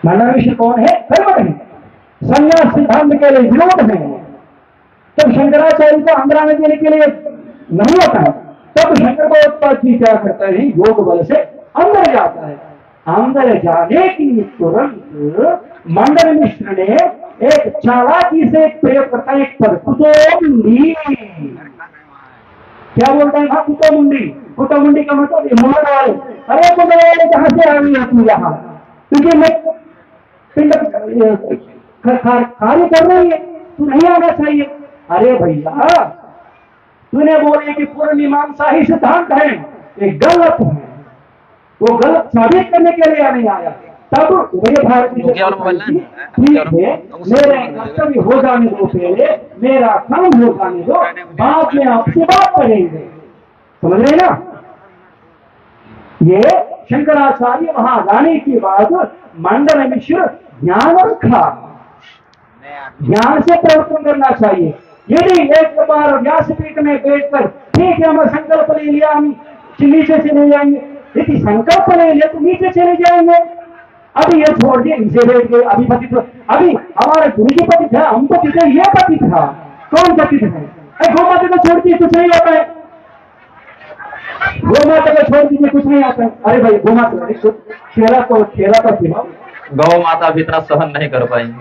मंडल मिश्र कौन है? कर्मठ है, संन्यास सिद्धांत के लिए विरोध है। तब शंकराचार्य को अंदर आने देने के लिए नहीं होता है, तब शंकर भगवत्पाल जी क्या करता है? योग बल से अंदर जाता है। अंदर जाने के लिए तुरंत मंडल मिश्र ने एक चालाकी से प्रयोग करता है, एक पर कुतोमुंडी। क्या बोलता है? हाँ कुतोमुंडी। कुतोमुंडी का मतलब मोहन वाले। अरे कुतों वाले कहां से आ गई है तू यहाँ? क्योंकि मैं पिंड कार्य कर रही है, तू नहीं आना चाहिए। अरे भैया तूने बोले कि पूर्ण मीमांसा ही सिद्धांत है, ये गलत है, वो गलत साबित करने के लिए नहीं आया। तब उभय भारती ठीक है, मेरा कर्तव्य हो जाने दो, पहले मेरा काम हो जाने दो, बाद में आपसे बात करेंगे। समझ रहे ना? ये शंकराचार्य वहां जाने के बाद मंडल मिश्र ज्ञान रखा, ज्ञान से प्रवर्तन करना चाहिए। यदि एक बार व्यासपीठ में बैठकर ठीक है हम संकल्प ले लिया, हम नीचे चले जाएंगे, यदि संकल्प ले लिया तो नीचे चले जाएंगे। अभी ये छोड़ दिए, नीचे बैठ गए, अभी पतित, अभी हमारे गुरु जी पतित है, हम पतित है, ये पतित था। कौन पतित है? गोमाता को छोड़ दिए कुछ नहीं होता है, गोमाता को छोड़ दीजिए कुछ नहीं आता है। अरे भाई गोमाता खेला तो खिलाओ, गौ माता भी इतना सहन नहीं कर पाएंगे।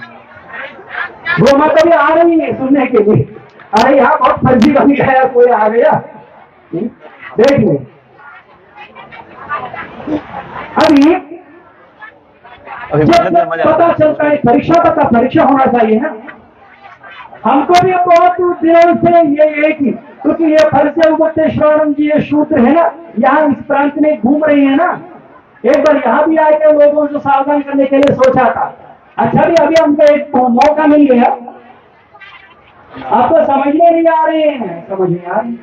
गोमाता भी आ रही है सुनने के लिए। अरे यहाँ बहुत फर्जी बन गया, कोई आ गया देख ले। अभी जब पता चलता है परीक्षा होना चाहिए ना। हमको भी बहुत दिनों से ये है कि क्योंकि ये फलसे उगते श्रवणम जी ये शूद्र है ना, यहाँ इस प्रांत में घूम रही है ना, एक बार यहाँ भी आके लोगों को सावधान करने के लिए सोचा था। अच्छा भी अभी हमको एक मौका मिल गया, आपको समझ में नहीं आ रहे हैं, समझ में आ रही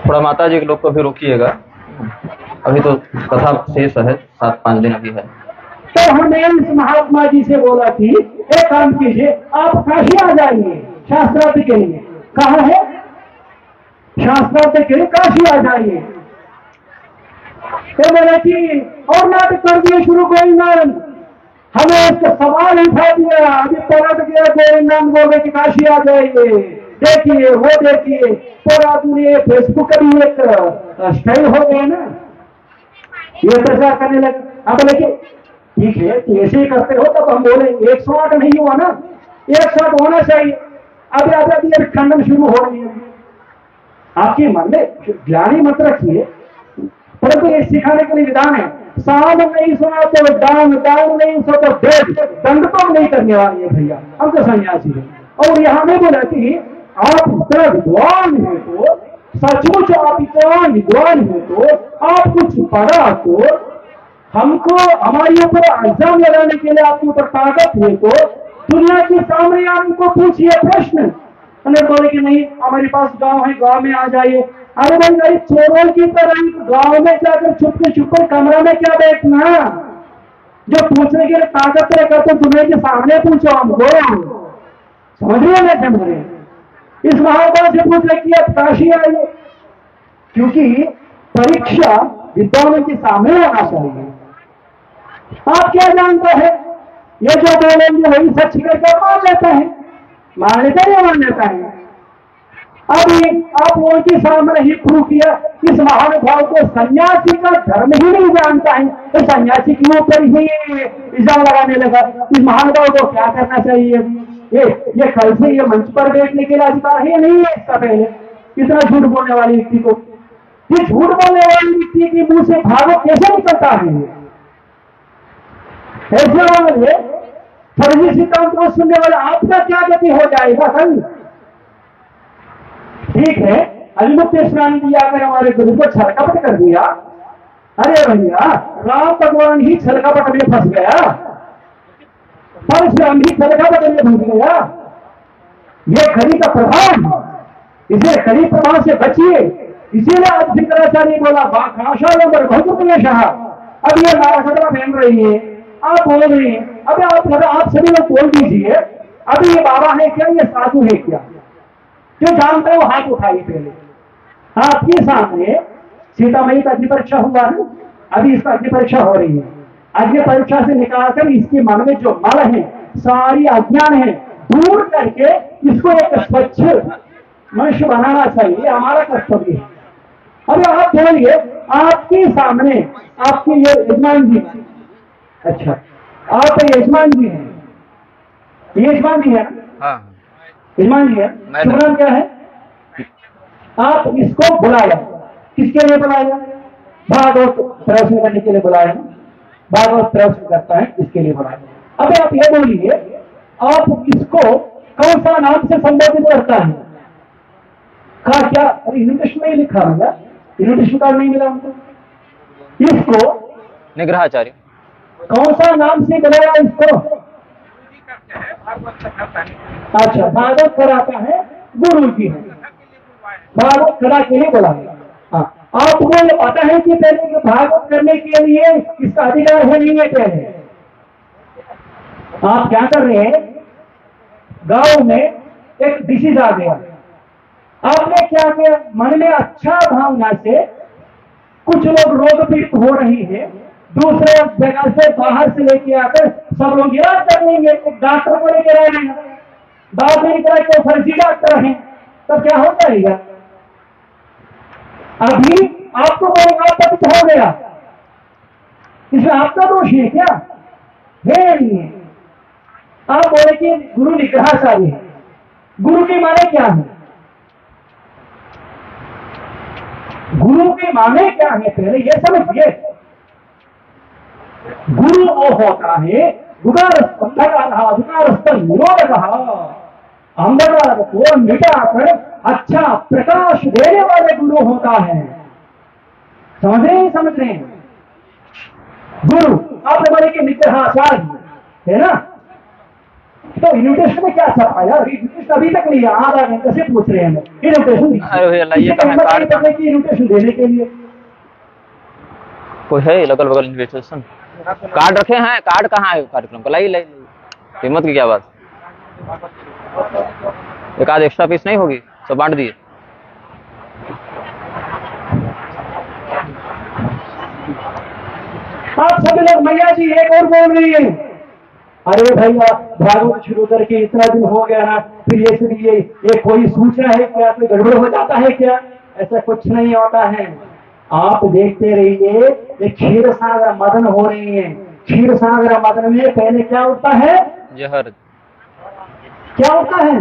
थोड़ा माता जी के लोग को भी रोकिएगा, अभी तो कथा शेष है, 7-5 दिन अभी है। तो हमने इस महात्मा जी से बोला कि एक काम कीजिए, आप काशी आ जाइए शास्त्रार्थ के लिए। कहाँ है? शास्त्रार्थ के लिए काशी आ जाइए। तो बोले कि और नाटक कर दिए शुरू गोविंदानंद, हमें इसका सवाल उठा दिया, अभी पलट गया गोविंदानंद बोल रहे कि काशी आ जाइए, देखिए वो देखिए, पूरा आदमी फेसबुक का भी एक स्टाइल हो गया ना, ये प्रचार करने लगे। अब बोले ठीक है, ऐसे ही करते हो तब हम बोले 108 नहीं हुआ ना, 108 होना चाहिए। अभी अभी खंडन शुरू हो रही है। आपके मन में ज्ञानी मत रखिए, परंतु ये सिखाने के लिए विधान है, साम नहीं सुना तो डाउन, डाउन नहीं सुना तो डेड, दंड तो नहीं करने वाले है भैया, हम तो सन्यासी है। और यहाँ में बोला कि आप इतना विद्वान है तो, सचमुच आप इतना विद्वान है तो, आप कुछ पढ़ा तो हमको हमारे ऊपर इल्जाम लगाने के लिए आपके ऊपर ताकत है तो दुनिया के सामने आप उनको पूछिए प्रश्न। उन्हें बोले कि नहीं हमारे पास गांव है, गांव में आ जाइए। अरे भाई भाई चोरों की तरह गांव में जाकर छुपके कमरा में क्या बैठना, जो पूछने के लिए ताकत रहेगा तो दुनिया के सामने पूछो हमको, समझ रहे हैं समझ रहे। इस महात्मा से पूछ रहे कि आप काशी आइए, क्योंकि परीक्षा विद्वानों के सामने आना चाहिए। आप क्या जानते हैं, ये जो बोलेंगे वही सच करके मान लेता है, मान लेता है, मान लेता है। अभी आप उनके सामने ही प्रूव किया, इस महानुभाव को सन्यासी का धर्म ही नहीं जानता है, तो सन्यासी के ऊपर ही इल्जाम लगाने लगा। इस महानुभाव को क्या करना चाहिए? ये कल से ये मंच पर बैठने के लिए अधिकार है नहीं है इसका पहले, इतना झूठ बोलने वाले व्यक्ति को, ये झूठ बोलने वाले व्यक्ति के मुंह से भागवत कैसे निकलता है? ऐसे वाले फर्जी सिद्धांत को सुनने वाले आपका क्या गति हो जाएगा कल? ठीक है, अभिमुक्त स्नान दिया कर हमारे गुरु को छलकपट कर दिया। अरे भैया राम भगवान ही छलकपट में फंस गया, परशुराम ही छलकपट में फंस गया। ये खरी का प्रभाव, इसे खरी प्रभाव से बचिए। इसीलिए आज शंकराचार्य बोला भाषा नंबर बहुत शाह। अब ये नाराखड़ा पहन रही है, आप बोल रहे हैं, अभी आप सभी लोग बोल दीजिए, अभी ये बाबा है क्या, ये साधु है क्या? जो जानते हो हाथ उठाइए पहले। आपके सामने सीतामढ़ी का अग्नि परीक्षा हुआ है, अभी इसका अग्नि परीक्षा हो रही है। अग्नि परीक्षा से निकालकर इसके मन में जो मल है, सारी अज्ञान है, दूर करके इसको एक स्वच्छ मनुष्य बनाना चाहिए, हमारा कर्तव्य है। अभी आप बोलिए, आपके सामने आपके ये यजमान जी, अच्छा आप यजमान जी हैं, यजमान जी है, हाँ यजमान जी है, शुभ नाम क्या है? आप इसको बुलाया, किसके लिए बुलाया? भागवत प्रवचन करने के लिए बुलाया, भागवत प्रवचन करता है इसके लिए बुलाया। अब आप ये बोलिए, आप इसको कौन सा नाम से संबोधित करता है? कहा क्या? इन्विटेशन में ही लिखा होगा, इन्विटेशन कार्ड नहीं मिला हमको। इसको निग्रहाचार्य कौन सा नाम से बुलाया इसको? अच्छा भागवत कराता है, गुरु जी है, भागवत करा के लिए बुलाया। हाँ, आपको ये पता है कि पहले भागवत करने के लिए इसका अधिकार है नहीं है? पहले आप क्या कर रहे हैं, गांव में एक डिसीज आ गया, आपने क्या किया, मन में अच्छा भावना से कुछ लोग रोग पीड़ित हो रही है, दूसरे जगह से बाहर से लेके आकर सब लोग इलाज कर लेंगे, एक डॉक्टर को लेकर आएंगे, बात नहीं करा के फर्जी डॉक्टर हैं, तब क्या हो जाएगा? अभी आपको कोई आपत्ति हो गया, इसमें आपका दोष है क्या? है नहीं है। आप बोले कि गुरु निग्रहाचार्य है, गुरु के माने क्या है? गुरु के माने क्या है पहले ये समझिए। गुरु वो होता है उदारस्थ निरोधक, अंधकार को मिटाकर अच्छा प्रकाश देने वाले गुरु होता है। समझ रहे हैं, समझ रहे हैं? गुरु आपने बोले कि निग्रहाचार्य है ना, तो इन्विटेशन में क्या छपा यार? इन्विटेशन अभी तक नहीं है, आधा घंटे से पूछ रहे हैं इन्विटेशन। अरे भैया लाइए तो मैं कार्ड का इन्विटेशन देने के लिए कोई है लगल बगल इन्विटेशन कार्ड रखे हैं? कार्ड कहाँ है कार्यक्रम का? लाइए लाइए, हिम्मत की क्या बात। एक आध एक्स्ट्रा पीस नहीं होगी? सब बांट दिए। आप सभी लोग, मैया जी एक और बोल रही है, अरे भैया भागवत शुरू करके इतना दिन हो गया ना, फिर ये सुनिए ये कोई सूचना है क्या, कोई गड़बड़ हो जाता है क्या? ऐसा कुछ नहीं होता है। आप देखते रहिए, ये क्षीर सागर मदन हो रही है। क्षीर सागर मदन में पहले क्या होता है? जहर। क्या होता है?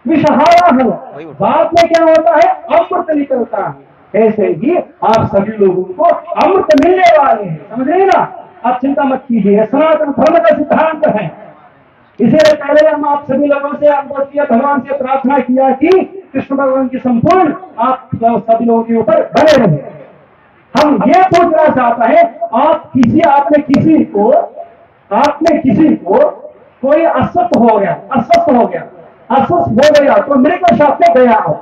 विषहारा है। बाद में क्या होता है? अमृत निकलता है। ऐसे ही आप सभी लोगों को अमृत मिलने वाले हैं, समझ रहे ना? आप चिंता मत कीजिए, सनातन धर्म का सिद्धांत है। इसलिए पहले हम आप सभी लोगों से अनुरोध किया, भगवान से प्रार्थना किया कि कृष्ण भगवान की संपूर्ण आप सभी लोगों के ऊपर बने रहे। हम ये पूछना चाहता है, आपने किसी को कोई अस्वस्थ हो गया तो मेडिकल शॉप में गया। आप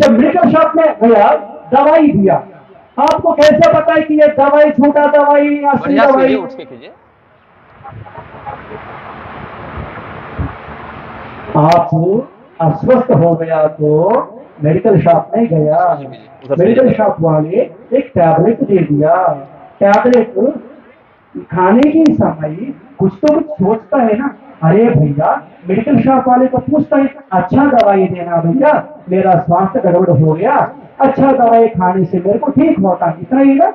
जब मेडिकल शॉप में गया, दवाई दिया, आपको कैसे पता है कि ये दवाई छोटा दवाई या असली दवाई? आप अस्वस्थ हो गया तो मेडिकल शॉप में गया, मेडिकल शॉप वाले एक टैबलेट दे दिया। टैबलेट खाने के समय कुछ तो कुछ सोचता है ना, अरे भैया मेडिकल शॉप वाले को पूछता है, अच्छा दवाई देना भैया, मेरा स्वास्थ्य गड़बड़ हो गया, अच्छा दवाई खाने से मेरे को ठीक होता है, इतना ही ना।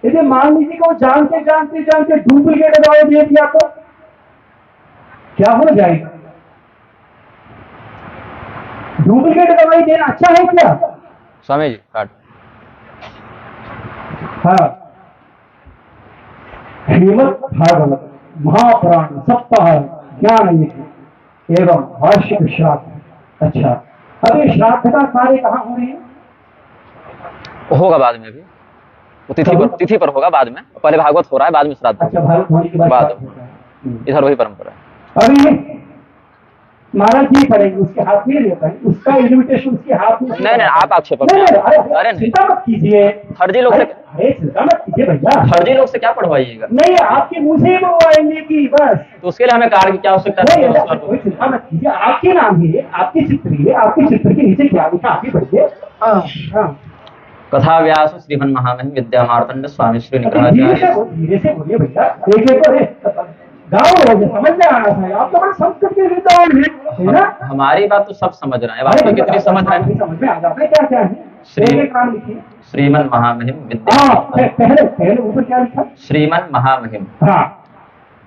यदि मान लीजिए को जानते जानते डुप्लीकेट दवाई दे दिया तो क्या हो जाएगा? डुप्लीकेट दवाई देना अच्छा है क्या? स्वामी जी कार्ड। हाँ, श्रीमद् भागवत महापुराण सप्ताह ज्ञान एवं वार्षिक श्राद्ध। अच्छा, अभी श्राद्ध का कार्य कहाँ हो रही है? होगा बाद में, अभी वो तिथि पर होगा बाद में। पहले भागवत हो रहा है, बाद में श्राद्ध। अच्छा, भागवत होने के बाद इधर वही परंपरा है। अभी महाराज जी पढ़ेंगे, उसके हाथ में लेता है, उसका इन्विटेशन उसके हाथ में। नहीं, आप आक्षेप अरे चिंता मत कीजिए, फर्जी लोग से, अरे चिंता मत कीजिए भैया, फर्जी लोग से क्या पढ़वाइएगा? नहीं, आपके मुंह से बोलवाएंगे कि बस, तो उसके लिए हमें कार्ड की क्या आवश्यकता है? कोई चिंता मत कीजिए, आपके नाम है, आपकी चित्र है, आपके चित्र के नीचे क्या लिखा आगे बढ़िए। कथा व्यास श्रीमन महामहिम विद्या मार्तंड स्वामी श्री धीरे से बोलिए भैया, एक गाँव समझ में आना चाहिए। आप तो बड़े संस्कृत के विद्वान है ना? हमारी बात तो सब समझ रहे हैं, आप तो कितनी समझ रहे हैं? समझ में आ जाता है क्या क्या है। नाम लिखिए, श्रीमन महामहिम विद्या। पहले ऊपर क्या लिखा? श्रीमन महामहिम। हाँ,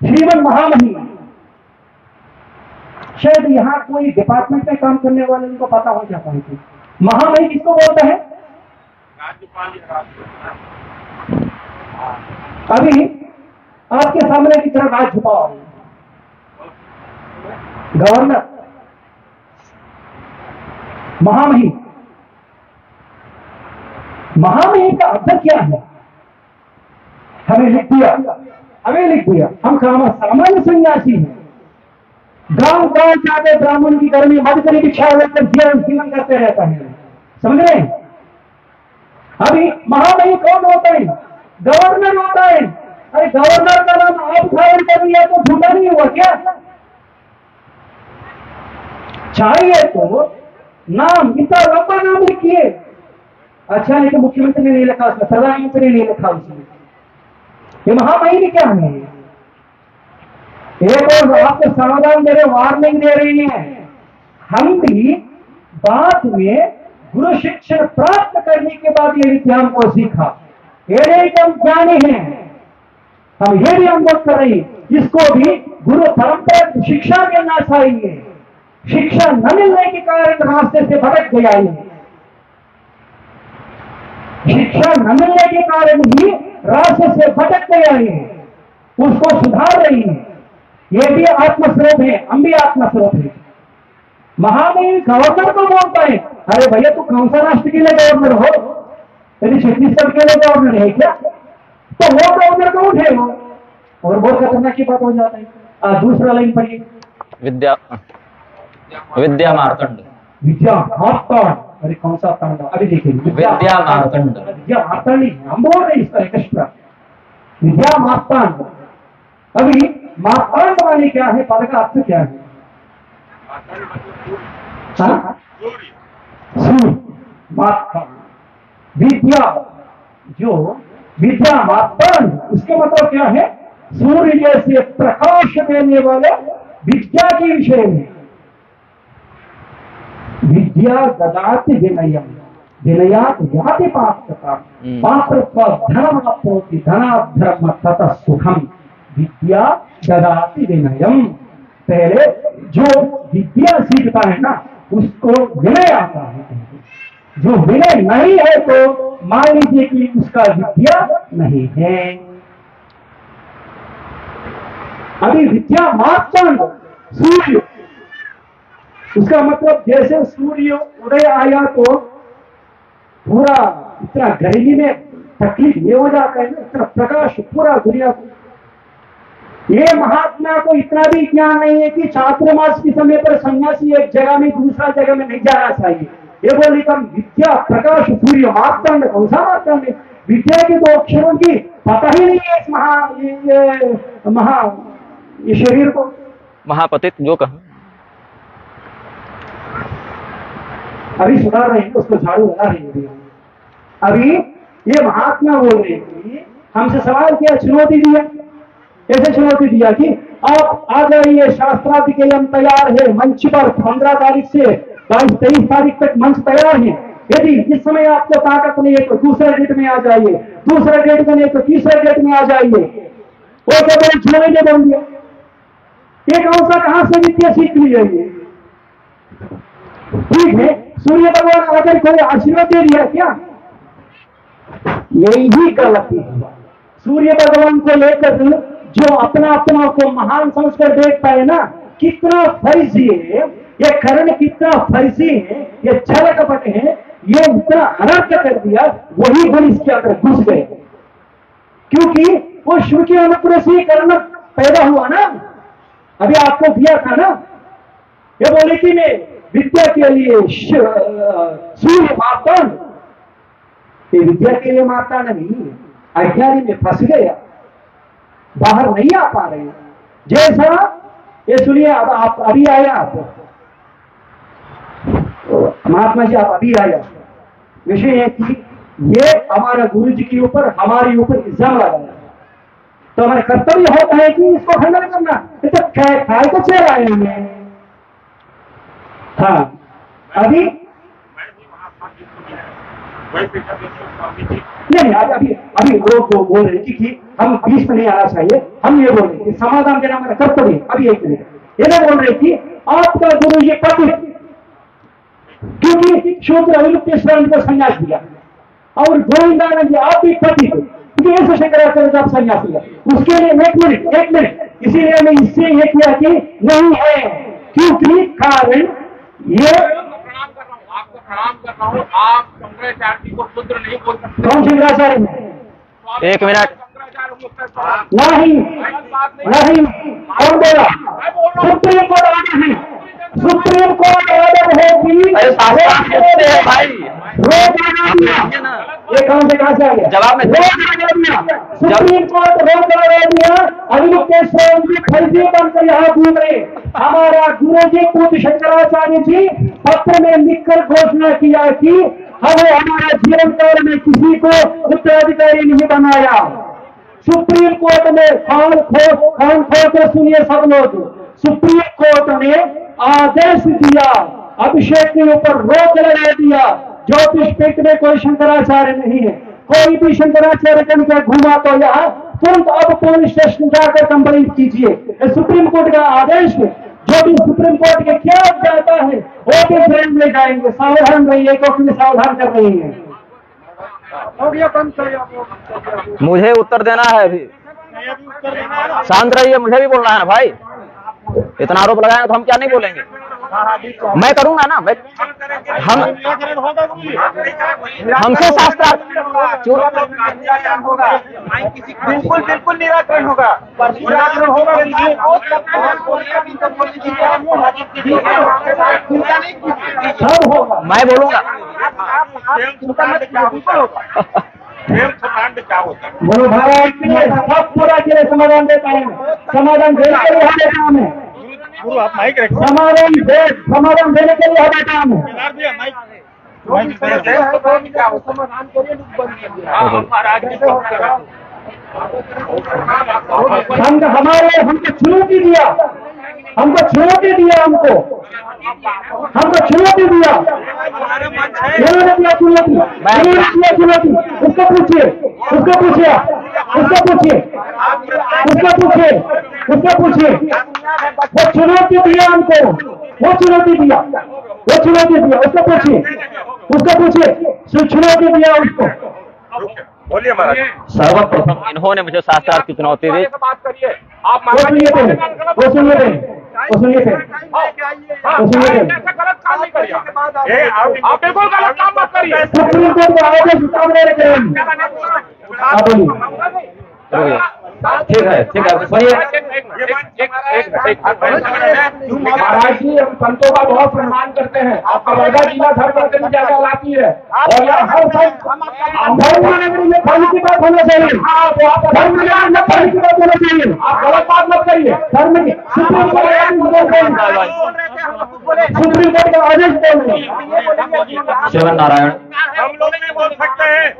श्रीमन महामहिम। शायद यहाँ कोई डिपार्टमेंट में काम करने वाले उनको पता हो जाता है कि महामहिम किसको बोलते हैं। अभी आपके सामने की तरफ हाथ झुकाओ, गवर्नर महामहिम। महामहिम का अर्थ क्या है? हमें लिख दिया। हम सामान्य सन्यासी हैं, गांव जाते ब्राह्मण की घर में मद करी भिक्षा लेकर जीवन करते रहता है, समझ रहे हैं? अभी महामहिम कौन होता है? गवर्नर होता है। अरे गवर्नर का नाम आप फाइल कर लिया तो झूठा नहीं हुआ क्या? चाहिए तो नाम इतना लंबा नाम लिखिए। अच्छा, नहीं तो मुख्यमंत्री ने नहीं लिखा उसमें, प्रधानमंत्री ने नहीं लिखा उसमें, ये महामहिम क्या है? एक और आपको सावधान दे रहे, वार्निंग दे रही है। हम भी बाद में गुरु शिक्षण प्राप्त करने के बाद ये विद्याओं को सीखा, ये नहीं कि हम ज्ञानी हैं, हम ये भी अनुभव कर रही, जिसको भी गुरु परंपरा शिक्षा मिलना चाहिए, शिक्षा न मिलने के कारण रास्ते से भटक गया। शिक्षा न मिलने के कारण ही रास्ते से भटक रहे हैं, उसको सुधार रही है। ये भी आत्मस्वरूप है, हम भी आत्मस्वरूप है। महामहिम गवर्नर को बोलता है, अरे भैया तू कौन सा राष्ट्र के लिए गवर्नर हो? यदि छत्तीसगढ़ के लिए गवर्नर है क्या? तो वो गवर्नर को उठे हो, और बहुत खतरनाक की बात हो जाता है। दूसरा लाइन पढ़िए। विद्या विद्या मार्तंड। विद्या मार्तंड, अरे कौन सा तांडव? अभी देखिए, विद्या मार्तंड। विद्या मार्तंड हम बोल रहे हैं इसका एक्स्ट्रा, विद्या मार्तंड। अभी मार्तंड वाली क्या है, पद का अर्थ क्या है? सूर्य मार्तंड, विद्या जो विद्या मार्तंड, उसका मतलब क्या है? सूर्य जैसे प्रकाश देने वाले विद्या के विषय में। विद्या ददाति विनयम, विनयात याति पात्रता, पात्रत्व धनमाप्नोति, धनात् धर्म ततः सुखम। विद्या ददाति विनयम, पहले जो विद्या सीखता है ना उसको विनय आता है। जो विनय नहीं है तो मान लीजिए कि उसका विद्या नहीं है। अभी विद्या मार्तंड सूर्य, उसका मतलब जैसे सूर्य उदय आया तो पूरा इतना गर्मी में तकलीफ ये हो जाता है ना, इतना प्रकाश पूरा दुनिया को। ये महात्मा को इतना भी ज्ञान नहीं है कि चातुर्मास के समय पर सन्यासी एक जगह में दूसरा जगह में नहीं जाना चाहिए। ये बोले कम विद्या प्रकाश सूर्य मार्तंड, कौन सा मार्तंड है? विद्या के दो अक्षरों की पता ही नहीं है इस ये शरीर को। महापतित जो कहा अभी सुधार रहे हैं, उसको झाड़ू लगा रहे हैं। अभी ये महात्मा बोल रहे हैं, हमसे सवाल किया, चुनौती दिया। ऐसे चुनौती दिया कि आप आ जाइए, शास्त्रार्थ के लिए हम तैयार है। मंच पर 15 तारीख से 22-23 तारीख तक मंच तैयार है। यदि जिस समय आपको ताकत नहीं है तो दूसरे डेट में आ जाइए, दूसरे डेट में नहीं तो तीसरे डेट में आ जाइए। वो क्या बोले, छुड़ाइए बोल दिया। एक अवसर कहां से विद्या सीख ली जाइए? ठीक है, सूर्य भगवान आकर कोई आशीर्वाद दे दिया क्या? यही गलती है। सूर्य भगवान को लेकर जो अपना अपना को महान समझकर देखता है ना, कितना फर्जी है ये करण, कितना फर्जी है ये, छल कपट है ये, इतना अनर्थ कर दिया। वही गुण इसके अंदर घुस गए, क्योंकि वो शिव के अनुग्रह से कर्ण पैदा हुआ ना। अभी आपको दिया था ना, ये बोले कि मैं विद्या के लिए सूर्य मार्तंड, ये विद्या के लिए माता नहीं, अज्ञानी में फंस गया, बाहर नहीं आ पा रहे। जैसा ये सुनिए, अब आप अभी आया, आप महात्मा जी आप अभी आया। विषय है कि ये हमारा गुरु जी के ऊपर हमारे ऊपर इल्जाम लगाया, तो हमारा कर्तव्य होता है कि इसको खंडन करना। ये तो खाए को चल आए हैं। हाँ, अभी नहीं, अभी अभी लोग बोल रहे हैं कि हम बीच में नहीं आना चाहिए। हम ये बोल रहे हैं समाधान देना हमारा कर्तव्य। अभी एक मिनट, ये नहीं बोल रहे कि आपका गुरु ये पति, क्योंकि शूद्र अविलुप्तेश्वर को संन्यास दिया, और गोविंदानंद जी आप भी पति थे, क्योंकि ऐसे शंकराचार्य का आप संन्यास लिया। उसके लिए एक मिनट, इसीलिए मैं इससे ये किया कि नहीं है, क्योंकि कारण ये प्रणाम कर रहा हूँ, आप शंकराचार्य को शूद्र नहीं बोल सकते। कौन शंकराचार्य में? एक मिनट, नहीं नहीं, कौन बोला? सुप्रीम कोर्ट ऑर्डर है, सुप्रीम कोर्ट ऑर्डर है कि भाई रोज लगा दिया। ये कौन से कहां से आ गया? जवाब में रोज लगा दिया, सुप्रीम कोर्ट रोज लगा दिया। अविलुप्तेश्वर जी फर्जी बनकर यहाँ घूम रहे। हमारा गुरु जी पूज्य शंकराचार्य जी पत्र में लिखकर घोषणा किया कि हमें हमारा जीवन काल में किसी को उत्तराधिकारी नहीं बनाया। सुप्रीम कोर्ट ने कान खोल कर सुनिए सब लोग, सुप्रीम कोर्ट ने आदेश दिया, अभिषेक के ऊपर रोक लगा दिया। ज्योतिष पीठ में कोई शंकराचार्य नहीं है, कोई भी शंकराचार्य बनकर घूमा तो यहाँ तुरंत अब पुलिस स्टेशन जाकर कंप्लेंट कीजिए। सुप्रीम कोर्ट का आदेश है, जो भी सुप्रीम कोर्ट के क्या जाता है वो भी फ्रेंड में जाएंगे। सावधान रहिए, क्योंकि सावधान कर रही है। मुझे उत्तर देना है अभी। शांत रहिए, मुझे भी बोलना है ना भाई। इतना आरोप लगाएंगे तो हम क्या नहीं बोलेंगे। मैं करूंगा ना, मैं हमसे शास्त्रार्थ बिल्कुल बिल्कुल निराकरण होगा। निराकरण होगा। मैं बोलूंगा। बोलो भारत में सब पूरा के लिए समाधान देता है। समाधान देने के लिए हमारे काम है। समाधान देने के लिए हमारे काम है। समाधान करिए, हमको चुनौती दिया, हमको चुनौती दिया, हमको चुनौती दिया, उन्होंने दिया चुनौती, उसको पूछिए, उसको पूछिए, उसको पूछिए, उसको पूछिए, उसको पूछिए। वो चुनौती दिया हमको, वो चुनौती दिया, वो चुनौती दिया, उसको पूछिए, उसको पूछिए, चुनौती दिया उसको। बोलिए महाराज। सर्वप्रथम इन्होंने मुझे शास्त्रार्थ की चुनौती दी। बात करिए आप। वो सुनिए थे, वो सुनिए थे, वो सुनिए थे, वो सुनिए थे। गलत काम नहीं करिए। आप बिल्कुल गलत काम मत करिए। सुप्रीम कोर्ट का आदेश सामने रखे हम। आप बोलिए। ठीक है, ठीक है, सुनिए। महाराज जी, हम संतों का बहुत सम्मान करते हैं। आपका वर्धा जिला धर्म की जगह लाती है और यहाँ हर धर्म नगरी में धर्म की बात होना चाहिए। धर्म नगरी में धर्म की बात होना चाहिए। आप गलत बात मत करिए। धर्म की सुप्रीम कोर्ट का आदेश देंगे। श्रीमन नारायण। हम लोग नहीं बोल सकते हैं। तो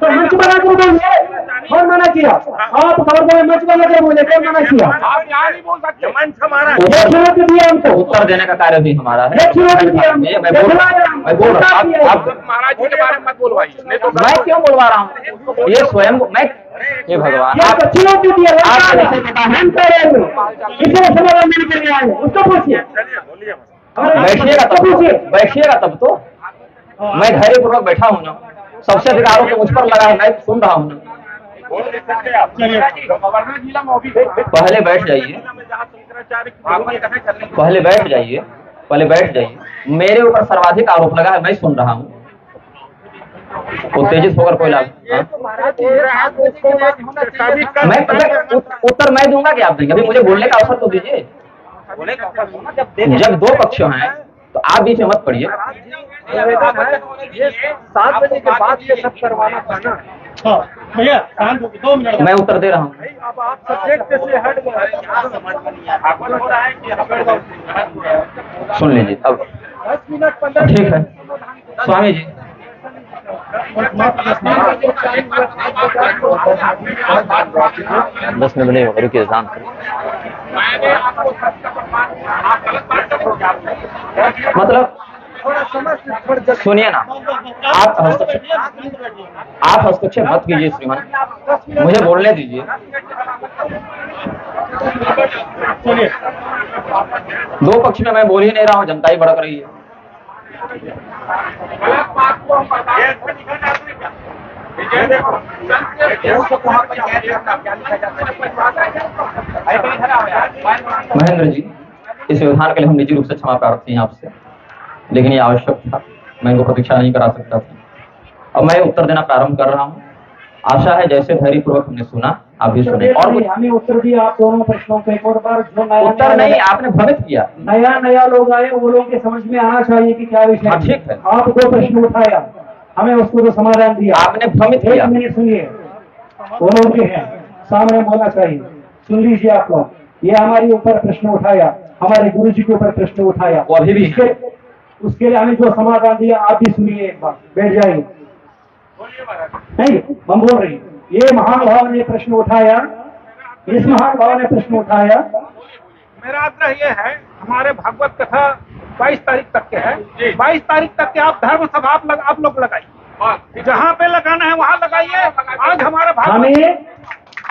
मंच बना कर बोलिए। कौन मना किया? आप खबर में मंच बना कर बोले, कौन मना किया? आप यहाँ नहीं बोल सकते। मंच हमारा चुनौती दिया हमको, उत्तर देने का कार्य भी हमारा है। चुनौती दिया हमको। मैं बोल रहा हूँ। आप महाराज जी के बारे में मत बोलवाइए। नहीं तो मैं क्यों बोलवा रहा हूँ? ये स्वयं मैं, ये भगवान, क्या आप चुनौती दिया? आप कितने समाधान देने के लिए आए? उसको पूछिए। बैठिएगा तब तो। मैं धैर्यपूर्वक बैठा हूँ ना। सबसे अधिक आरोप मुझ पर लगा है, मैं सुन रहा हूँ ना। पहले बैठ जाइए, पहले बैठ जाइए, पहले बैठ जाइए। मेरे ऊपर सर्वाधिक आरोप लगा है, मैं सुन रहा हूँ। उत्तेजित होकर कोई लाभ? मैं उत्तर मैं दूंगा कि आप देंगे? अभी मुझे बोलने का अवसर तो दीजिए। जब दो पक्ष हैं तो आप बीच में मत पड़िए। 7 बजे के बाद ये सब करवाना था ना। भैया 2 मिनट मैं उत्तर दे रहा हूँ। अब आप सब्जेक्ट से हट गए। सुन लीजिए अब। 10 मिनट 15 ठीक है स्वामी जी। 10 मिनट नहीं होगा, रुकिए, शांत करिए। मतलब सुनिए ना, आप हस्तक्षेप मत कीजिए श्रीमान, मुझे बोलने दीजिए। दो पक्ष में मैं बोल ही नहीं रहा हूँ, जनता ही भड़क रही है। महेंद्र जी, इस व्यवधान के लिए हम निजी रूप से क्षमा प्रार्थी हैं आपसे, लेकिन ये आवश्यक था। मैं इनको प्रतीक्षा नहीं करा सकता था। अब मैं उत्तर देना प्रारंभ कर रहा हूँ। आशा है जैसे धैर्यपूर्वक हमने सुना, आप भी सुने। और कुछ हमें उत्तर दिया आप दोनों प्रश्नों पे। एक और बार जो उत्तर नहीं, आपने भ्रमित किया। नया लोग आए, वो लोग के समझ में आना चाहिए कि क्या विषय है। ठीक है। आप 2 प्रश्न उठाया, हमें उसको तो समाधान दिया। आपने भ्रमित किया। 1 मिनट सुनिए, वो लोग के हैं सामने बोलना चाहिए। सुन लीजिए आप लोग। ये हमारे ऊपर प्रश्न उठाया, हमारे गुरु जी के ऊपर प्रश्न उठाया, वो अभी भी उसके लिए हमें जो समाधान दिया आप भी सुनिए। एक बार बैठ जाइए। नहीं, हम बोल रही, ये महान भाव ने प्रश्न उठाया, इस महान भाव ने प्रश्न उठाया। मेरा आग्रह ये है, हमारे भागवत कथा 22 तारीख तक के है। 22 तारीख तक के आप धर्म सभा आप लोग लगाइए, जहाँ पे लगाना है वहाँ लगाइए। आज हमारा हमें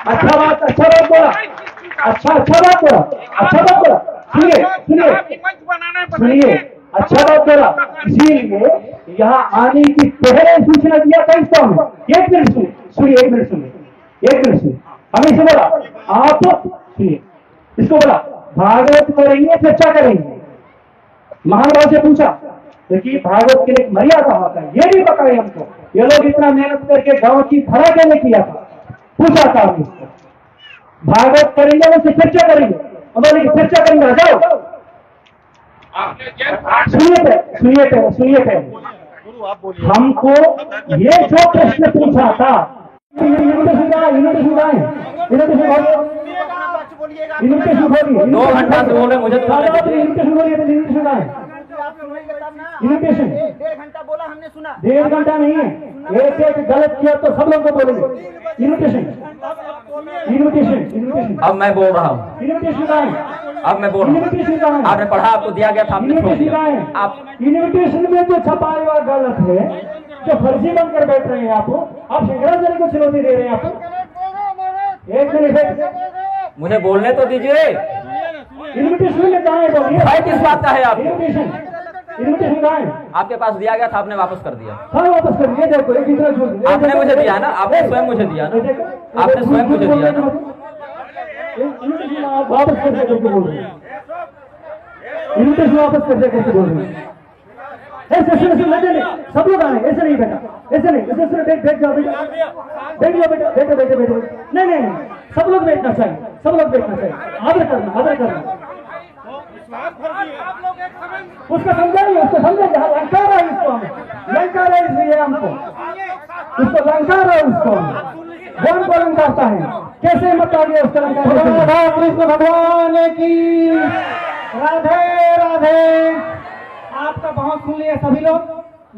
अच्छा बात बोला, अच्छा बात बोला। सुनिए, मंच बनाना है, सुनिए, अच्छा बात बोला। इसीलिए यहाँ आने की पहले सूचना दिया था इसको हमें। एक मिनट सुनिए, एक मिनट सुनिए। हमें इसे बोला, आप सुनिए, इसको बोला भागवत करेंगे, चर्चा करेंगे। महानुभाव से पूछा देखिए भागवत के लिए एक मर्यादा होता है, ये भी बताए हमको। ये लोग इतना मेहनत करके गांव की भरा के लिए किया था, पूछा था हमने इसको, भागवत करेंगे उससे चर्चा करेंगे। हमारे चर्चा करेंगे, आ जाओ। सुनिए पहले हमको ये जो प्रश्न पूछा था, दो घंटा से बोल रहे, मुझे तो इन्विटेशन 1.5 घंटा बोला हमने सुना। 1.5 घंटा नहीं है, एक गलत किया तो सब लोग को बोलेंगे। इन्विटेशन अब मैं बोल रहा हूँ, इन्विटेशन का है। अब मैं बोल रहा हूँ। आपने पढ़ा, आपको दिया गया था, आपने छोड़ दिया। आप इन्विटेशन में जो छपा हुआ गलत है, जो फर्जी बनकर बैठ रहे हैं आप शंकराचार्य को चुनौती दे रहे हैं आप। एक मिनट मुझे बोलने तो दीजिए। इन्विटेशन में कहा है, बोलिए भाई किस बात का है आप? इन्विटेशन कहा है? आपके पास दिया गया था, आपने वापस कर दिया। हाँ वापस कर दिया। देखो एक दूसरा झूठ, आपने मुझे दिया ना, आपने स्वयं मुझे दिया ना, आपने स्वयं मुझे दिया ना। इन्विटेशन आप वापस करके बोल रहे हैं, इन्विटेशन वापस करके कैसे बोल रहे हैं? ऐसे सब लोग आए, ऐसे नहीं बेटा, ऐसे नहीं, ऐसे बैठ जाओ बेटा, नहीं, सब लोग बैठना चाहिए, आदर करना। उसको समझाइए, लंकार है इसको, लंकार है इसलिए हमको, उसको लंकार है उसको, कौन को लंकारता है, कैसे मत आगे उसको लंकार। कृष्ण भगवान की राधे राधे। आपका बहुत सुन लिया सभी लोग,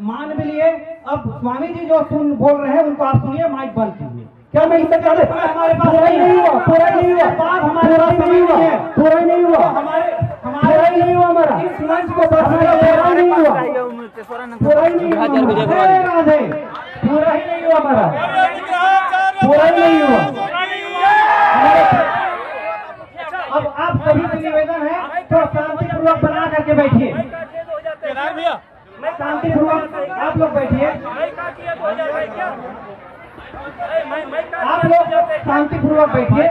मान भी लिए। अब स्वामी जी जो बोल रहे हैं उनको आप सुनिए, माइक बंद कीजिए। क्या मैं इससे हमारे पास पूरा ही नहीं हुआ, पूरा नहीं हुआ, हमारे पास नहीं हुआ, पूरा ही नहीं हुआ, हमारा पूरा ही नहीं हुआ, हमारा पूरा ही नहीं हुआ, पूरा ही नहीं हुआ, हमारा पूरा ही नहीं हुआ। अब आप सभी से निवेदन है तो शांतिपूर्वक बना करके बैठिए, शांतिपूर्वक आप लोग बैठिए, आप लोग शांतिपूर्वक बैठिए।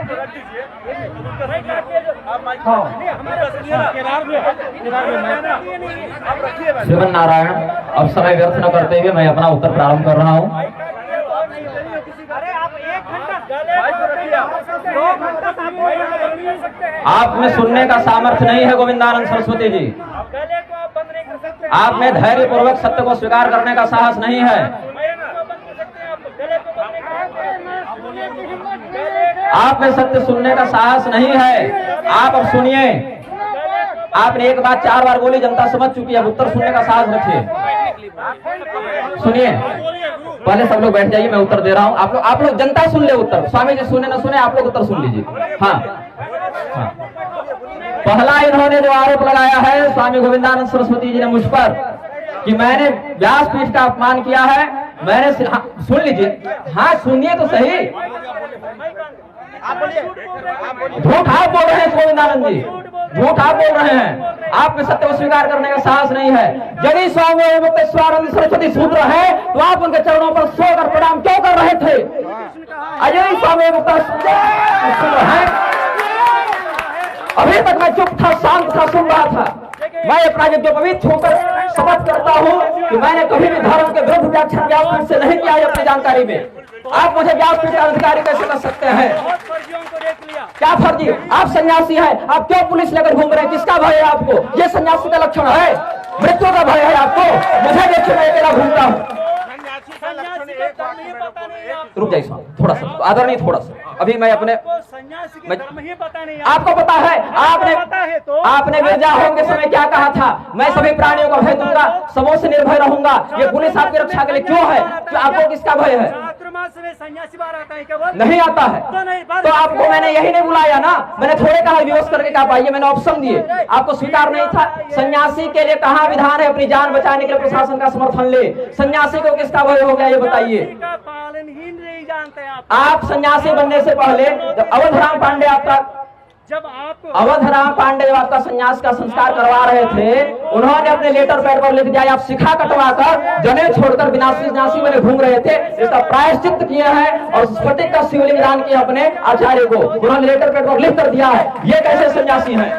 श्रीमन नारायण, अब समय व्यर्थ न करते हुए मैं अपना उत्तर प्रारंभ कर रहा हूँ। आप में सुनने का सामर्थ्य नहीं है गोविंदानंद सरस्वती जी, आप में धैर्य पूर्वक सत्य को स्वीकार करने का साहस नहीं है। आप में सत्य सुनने का साहस नहीं है। आप अब सुनिए, आपने एक बात 4 बार बोली, जनता समझ चुकी है, अब उत्तर सुनने का साहस रखिए। सुनिए, पहले सब लोग बैठ जाइए, मैं उत्तर दे रहा हूँ। आप लोग जनता सुन ले उत्तर, स्वामी जी सुने न सुने, आप लोग उत्तर सुन लीजिए। हाँ, पहला इन्होंने जो आरोप लगाया है स्वामी गोविंदानंद सरस्वती जी ने मुझ पर कि मैंने व्यासपीठ का अपमान किया है, मैंने सुन लीजिए, हाँ सुनिए तो सही। झूठ आप बोल रहे हैं गोविंदानंद जी, झूठ आप बोल रहे हैं। आप में सत्य को स्वीकार करने का साहस नहीं है। यदि स्वामी मुक्तेश्वरानंद सरस्वती शूद्र है तो आप उनके चरणों पर सोकर प्रणाम क्यों कर रहे थे? यदि स्वामी मुक्तेश्वर है, अभी तक मैं चुप था, शांत था, सुन रहा था। मैं अपना यज्ञोपवीत होकर शपथ करता हूँ कि मैंने कभी भी धर्म के विरुद्ध व्याख्यान व्यासपीठ से नहीं किया है अपनी जानकारी में। आप मुझे व्यासपीठ का अधिकारी कैसे कर सकते हैं? क्या फर्जी? आप सन्यासी हैं, आप क्यों पुलिस लेकर घूम रहे हैं? किसका भय है आपको? ये सन्यासी का लक्षण है? मृत्यु का भय है आपको? मुझे देखिए, मैं अकेला घूमता हूँ। रुक जाइए थोड़ा सा, आदरणीय थोड़ा सा, अभी मैं अपने आपको पता है, आपने मिर्जा होम के समय क्या कहा था? मैं सभी प्राणियों का भय दूंगा, सबों से निर्भय रहूंगा। ये पुलिस आपकी रक्षा के लिए क्यों है? कि आपको किसका भय है? नहीं आता है तो आपको मैंने यही नहीं बुलाया ना, मैंने थोड़े कहा विवश करके कहा पाइए, मैंने ऑप्शन दिए, आपको स्वीकार नहीं था। सन्यासी के लिए कहाँ विधान है अपनी जान बचाने के लिए प्रशासन का समर्थन ले? सन्यासी को किसका भय हो गया ये बताइए? आप सन्यासी बनने से पहले जब अवधराम पांडे आपका जब आप अवधराम पांडे जब आपका संन्यास का संस्कार करवा रहे थे, उन्होंने अपने लेटर पैड पर लिख दिया आप शिखा कटवाकर जने छोड़कर विनाशी विनाशी में घूम रहे थे, इसका प्रायश्चित किए हैं और स्फटिक का शिवलिंग दान किया अपने आचार्य को। उन्होंने लेटर पैड पर लिख कर दिया है। ये कैसे सन्यासी हैं?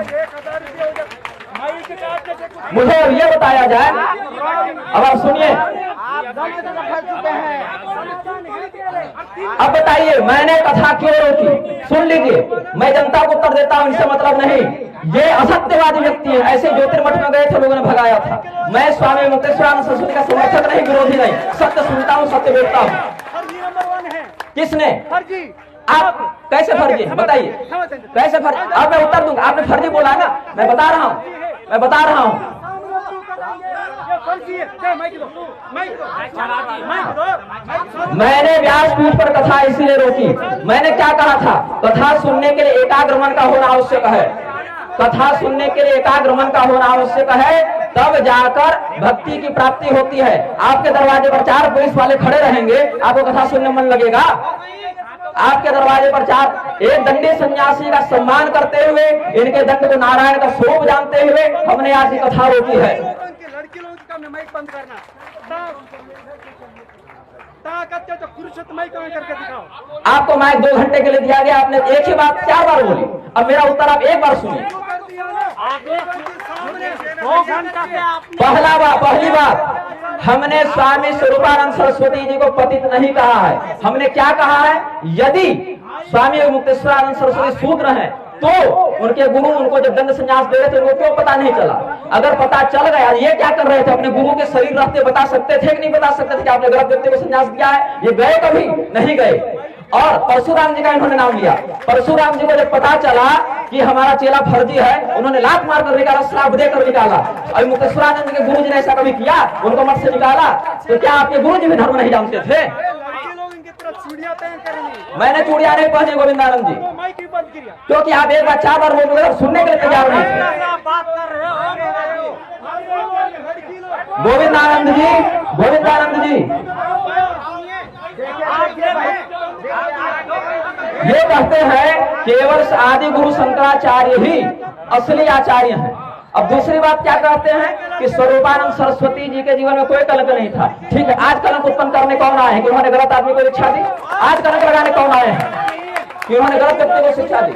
मुझे अब ये बताया जाए। अब आप सुनिए, अब बताइए मैंने कथा क्यों रोकी? सुन लीजिए, मैं जनता को उत्तर देता हूं, इनसे मतलब नहीं। ये असत्यवादी व्यक्ति है, ऐसे ज्योतिर्मठ में गए थे, लोगों ने भगाया था। मैं स्वामी मुक्तेश्वरानंद सरस्वती का समर्थक नहीं, विरोधी नहीं, सत्य सुनता हूँ, सत्य बेचता हूँ। किसने? आप कैसे फर्जी? बताइए कैसे फर्जी? अब मैं उत्तर दूंगा। आपने फर्जी बोला ना, मैं बता रहा हूँ। मैंने व्यासपीठ पर कथा इसीलिए रोकी। मैंने क्या कहा था? कथा सुनने के लिए एकाग्र मन का होना आवश्यक है। कथा सुनने के लिए एकाग्र मन का होना आवश्यक है, तब जाकर भक्ति की प्राप्ति होती है। आपके दरवाजे पर 4 पुलिस वाले खड़े रहेंगे, आपको कथा सुनने मन लगेगा? आपके दरवाजे पर 4 एक दंडी सन्यासी का सम्मान करते हुए, इनके दंड को नारायण का स्वरूप जानते हुए हमने आज की कथा रोकी है। लड़की लोगों का माइक बंद करना, करके दिखाओ। आपको माइक 2 घंटे के लिए दिया गया, आपने एक ही बात 4 बार बोली। अब मेरा उत्तर आप एक बार सुनिए। पहली बात हमने स्वामी स्वरूपानंद सरस्वती जी को पतित नहीं कहा है। हमने क्या कहा है? यदि स्वामी मुक्तेश्वरानंद सरस्वती शूद्र हैं तो उनके गुरु उनको जब दंड संन्यास दे रहे थे उनको क्यों पता नहीं चला? अगर पता चल गया, ये क्या कर रहे थे? अपने गुरु के शरीर रहते बता सकते थे कि नहीं बता सकते थे कि आपने गलत व्यक्ति को संन्यास दिया है? ये गए कभी नहीं गए। और परशुराम जी का इन्होंने नाम लिया। परशुराम जी को जब पता चला कि हमारा चेला फर्जी है, उन्होंने लात मार कर निकाला, श्राप देकर निकाला। और मुक्तेश्वरानंद जी के गुरु जी ने ऐसा कभी किया? उनको मठ से निकाला। तो क्या आपके गुरु जी भी धर्म नहीं जानते थे? मैंने चूड़िया नहीं पहनी गोविंदानंद जी, क्योंकि आप एक बार 4 बार बोल रहे सुनने के लिए तैयार नहीं थे। गोविंदानंद जी ये कहते हैं केवल आदि गुरु शंकराचार्य ही असली आचार्य हैं। अब दूसरी बात क्या कहते हैं कि स्वरूपानंद सरस्वती जी के जीवन में कोई कलंक नहीं था। ठीक है, आज कलंक उत्पन्न करने कौन आए हैं कि उन्होंने गलत आदमी को शिक्षा दी? आज कलंक लगाने कौन आए हैं कि उन्होंने गलत व्यक्ति को शिक्षा दी?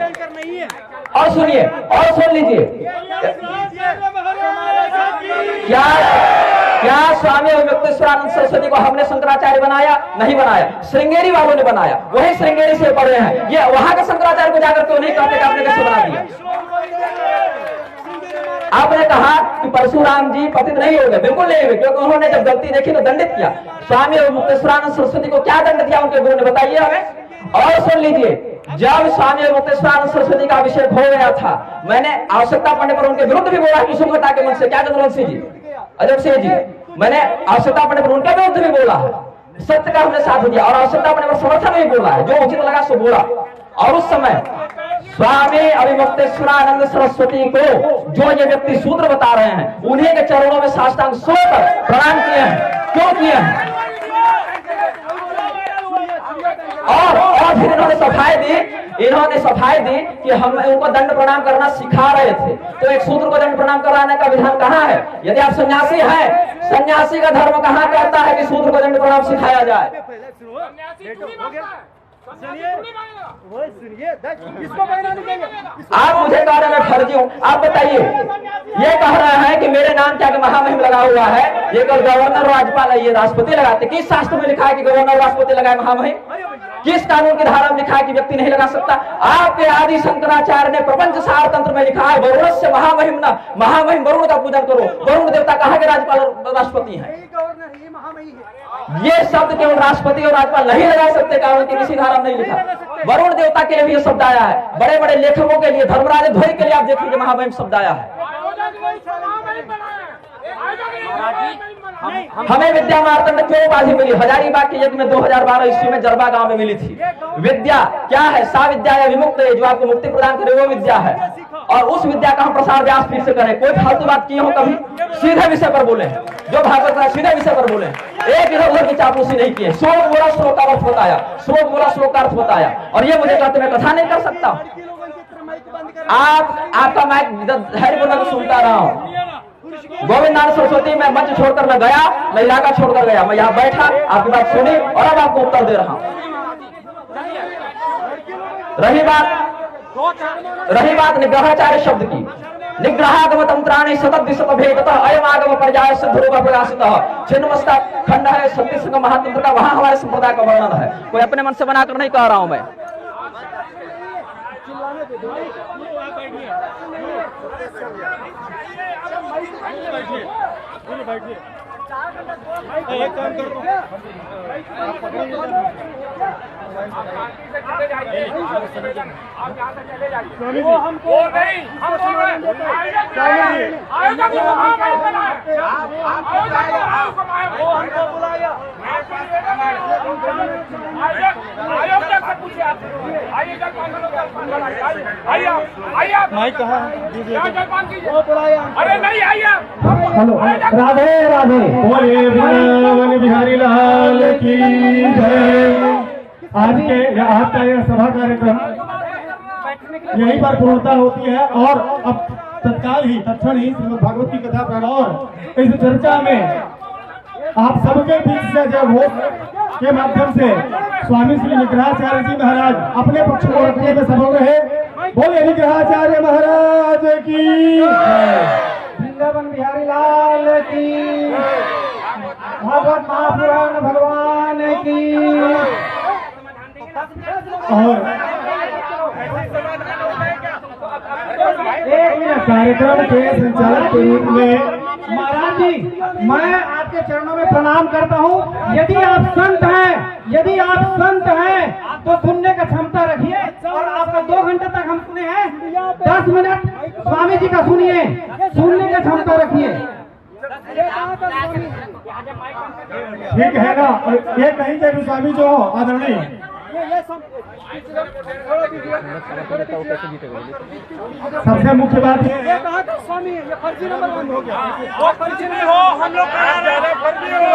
और सुनिए और सुन लीजिए, क्या स्वामी मुक्तेश्वरानंद सरस्वती को हमने शंकराचार्य बनाया? नहीं बनाया, श्रृंगेरी वालों ने बनाया। वही श्रृंगेरी से पढ़े हैं। ये वहां के शंकराचार्य को जाकर क्यों नहीं कहते कि आपने कैसे बना दिया? आपने कहा कि परशुराम जी पतित नहीं हो गए, बिल्कुल नहीं हुए, क्योंकि उन्होंने जब गलती देखी तो दंडित किया। स्वामी मुक्तेश्वरानंद सरस्वती को क्या दंड दिया उनके गुरु ने? बताइए हमें। और सुन लीजिए, जब स्वामी मुक्तेश्वरानंद सरस्वती का अभिषेक हो गया था, मैंने आवश्यकता पड़ने पर उनके विरुद्ध भी बोला कुसुम घटा के मन से। क्या चंद्रवंशी जी, अजब सिंह जी, मैंने आवश्यकता पड़ने पर उनके विरुद्ध भी बोला है। सत्य का हमने साथ दिया और आवश्यकता पड़ने पर समर्थन नहीं बोला है, जो उचित लगा सो बोला। और उस समय स्वामी अभिमुक्तेश्वरानंद सरस्वती को जो ये व्यक्ति सूत्र बता रहे हैं, उन्हीं के चरणों में साष्टांग सोकर प्रणाम किए हैं। क्यों किए हैं? और फिर इन्होंने सफाई दी कि हम उनको दंड प्रणाम करना सिखा रहे थे। तो एक शूद्र को दंड प्रणाम कराने का विधान कहाँ है? यदि आप सन्यासी हैं, सन्यासी का धर्म कहाँ कहता है कि शूद्र को दंड प्रणाम सिखाया जाए? आप मुझे कह रहे हैं मैं फर्जी हूँ। आप बताइए, ये कह रहे हैं कि मेरे नाम क्या महामहिम लगा हुआ है, ये कल गवर्नर राज्यपाल है, ये राष्ट्रपति लगाते। किस शास्त्र में लिखा है कि गवर्नर राष्ट्रपति लगाए महामहिम? किस कानून की धारा में लिखा है कि व्यक्ति नहीं लगा सकता? आपके आदि शंकराचार्य ने प्रपंच सार तंत्र में लिखा है वरुण से महामहिम न, महामहिम वरुण का पूजन करो। वरुण देवता कहाँ के राज्यपाल राष्ट्रपति है? ये शब्द केवल राष्ट्रपति और राज्यपाल नहीं लगा सकते, कानून की किसी धारा में नहीं लिखा। वरुण देवता के लिए भी ये शब्द आया है, बड़े बड़े लेखकों के लिए, धर्मराज ध्वज के लिए आप देखिए महामहिम शब्द आया है। हमें विद्या मार्तंड क्यों उपाधि मिली? हजारीबाग के यज्ञ में 2012 ईस्वी में जरबा गांव में मिली थी। विद्या क्या है? सा विद्या या विमुक्त है, जो आपको मुक्ति प्रदान करे वो विद्या है। और उस विद्या का हम प्रसार व्यासपीठ से करें। कोई फालतू बात किए हो कभी? सीधे विषय पर बोले, जो भागवत का सीधे विषय पर बोले, एक इधर उधर की चापलूसी नहीं किए। श्लोक बोला, श्लोक का अर्थ बताया, श्लोक बोला, श्लोक का अर्थ बताया। और ये मुझे कहते मैं कथा नहीं कर सकता। आपका मैं धैर्यपूर्वक सुनता रहा हूँ। गोविंद नारायण सरस्वती मैं मंच छोड़कर मैं गया, मैं इलाका छोड़कर गया, मैं यहाँ बैठा, आपकी बात सुनी और अब आपको उत्तर दे रहा हूँ। रही बात निग्रहाचार्य शब्द की, निग्रहागम तंत्राणि शतद्विशत भेदतः अयमागम पर्याय से ध्रुव प्रकाशितः छिन्नमस्ता खंड है सत्य संग महातंत्र का, वहां हमारे संप्रदाय का वर्णन है। कोई अपने मन से बनाकर नहीं कह रहा हूं मैं। एक काम कर वो हमको नहीं, हम हमको बुलाया, माइक कहाँ वो बुलाया। अरे नहीं आइए। हेलो, राधे राधे। बोले वृंदावन बिहारी लाल की जय। आज का यह सभा कार्यक्रम यहीं पर पूर्णता होती है और अब तत्काल ही तत्क्षण ही श्रीमद् भागवत की कथा प्रारंभ। इस चर्चा में आप सबके बीच से जब वोट के माध्यम से स्वामी श्री निग्रहाचार्य जी महाराज अपने पक्ष को रखने में सफल रहे। बोले निग्रहाचार्य महाराज की, वृंदावन बिहारी लाल की, भागवत महापुराण भगवान की। और एक मिनट, कार्यक्रम के संचालक के रूप में महाराज जी मैं आपके चरणों में प्रणाम करता हूँ। यदि आप संत हैं तो सुनने का क्षमता रखिए। और आपका 2 घंटे तक हम सुने हैं, 10 मिनट स्वामी जी का सुनिए, सुनने का क्षमता रखिए। ठीक है ना। और ये कहीं के भी स्वामी जो हो आदरणीय, सबसे मुख्य बात ये है, स्वामी ये फर्जी नंबर 1 हो गया। वो फर्जी नहीं हो, हम लोग फर्जी हो,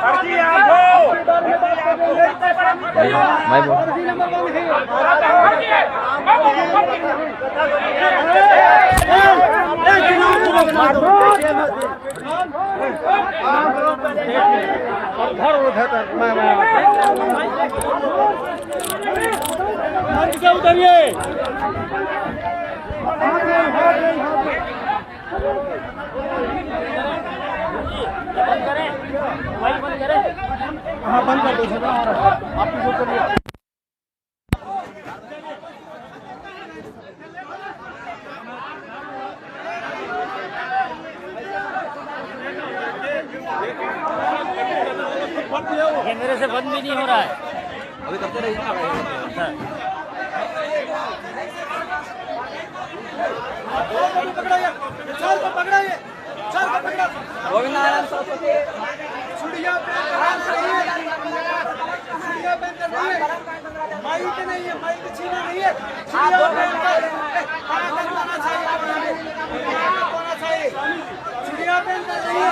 फर्जी आप हो। उतरिए। हाँ बंद कर दो, आपकी जो करिए। ये मेरे से बंद भी नहीं हो रहा है अभी, कब से रही गोविंद नारायण सरस्वती माइक नहीं है, माइक छीना नहीं है। चिड़िया पेन कर रही है,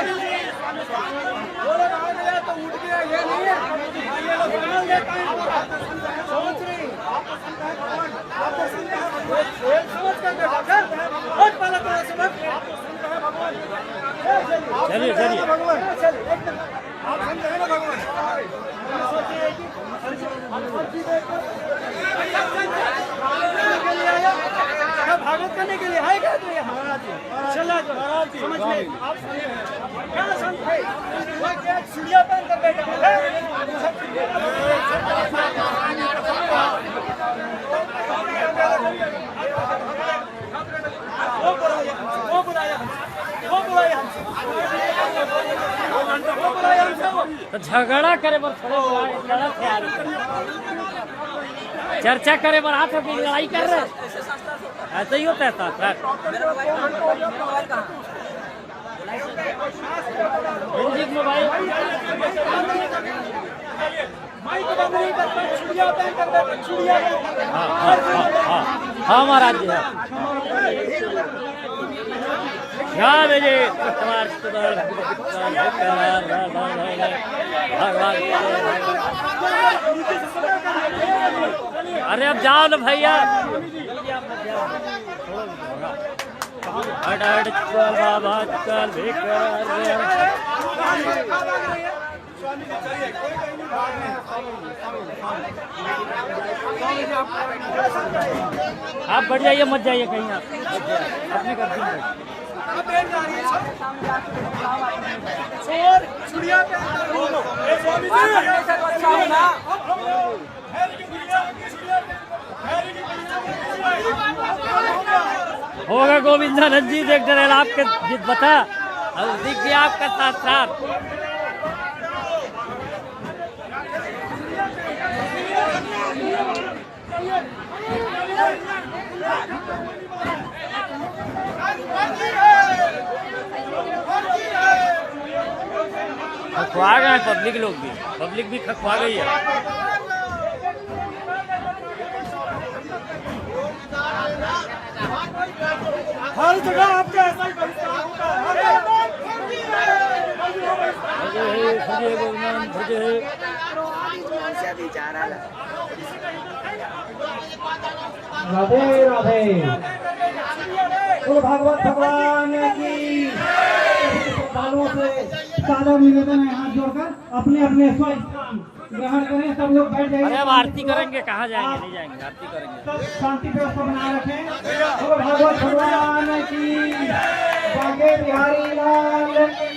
बोले भाग गया तो उठ गया, ये नहीं है। ये लोग समझ लेते हैं, सोच रही आपको समझ कर बैठा बहुत पहले तो समझ चलिए चलिए भगवान आप समझे ना भगवान। सोचिए कि भागवत करने के लिए है क्या? तो चला समझ में आप क्या समझे? क्या चिड़िया पहन कर बैठा तो झगड़ा करे पर लड़त है यार, चर्चा करे पर हाथ की लड़ाई कर रहे, ऐसा ही होता है सर। मोबाइल हाँ महाराज जी है। जय विजय भगवान। अरे अब जाओ ना भैया। हट हट चल बाबा चल आप बढ़ जाइए मत जाइए कहीं आप अपने घर होगा गोविंदानंद जी देख डरे आपके जित बता अब दिख गया आपका साथ साथ। खखवा गए पब्लिक लोग भी, पब्लिक भी खखवा गई है। हर जगह आपके ऐसा ही बहिष्कार होता राधे राधे। तो भागवत भगवान की श्रद्धालुओं से सादर निवेदन है, हाथ जोड़कर अपने अपने स्वस्थान ग्रहण करें। सब लोग बैठ जाइए। अरे अब आरती करेंगे, कहाँ जाएंगे? नहीं जाएंगे, आरती करेंगे। सब शांति व्यवस्था बनाए रखें। तो भागवत भगवान की, बांके बिहारी लाल की।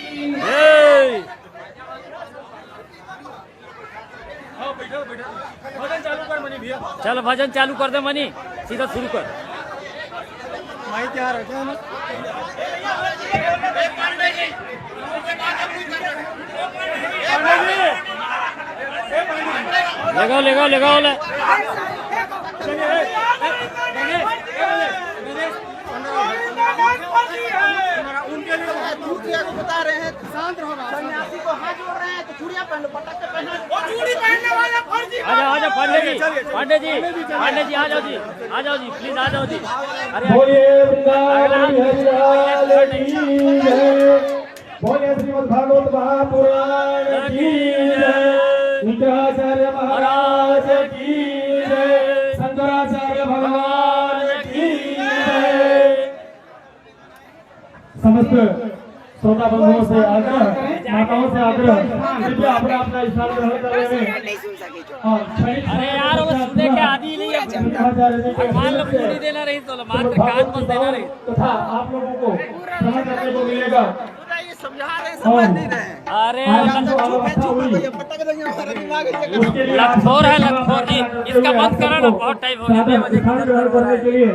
चलो भजन चालू कर दे मनी, सीधा शुरू कर। माइक यहाँ रखे ना। लगाओ लगाओ लगाओ ले। उनके लिए चूड़िया को बता रहे हैं शांत रहो। सन्यासी को हाथ जोड़ रहे हैं तो चूड़िया पहन लो, पटक के पहना। वो चूड़ी पहनने वाला फर्जी। आ जाओ पांडे जी, पांडे जी, पांडे जी आ जाओ जी, आ जाओ जी, प्लीज आ जाओ जी। अरे बोलिए वृंदावन बिहारी लाल की जय। बोलिए श्रीमद् भागवत महापुराण की जय। शंकराचार्य महाराज की जय। शंकराचार्य भगवान की जय। समस्त श्रोता बंधुओं से आग्रह, माताओं से आग्रह, कृपया अपना अपना स्थान ग्रहण कर रहे हैं। अरे यार वो सुनने के आदि नहीं है। भगवान लोग पूरी देना रही तो मात्र कान बंद देना रही। तथा आप लोगों को समझ करने को मिलेगा। अरे लखोर है लखोर जी, इसका बंद करो ना, बहुत टाइम हो गया। ग्रहण करने के लिए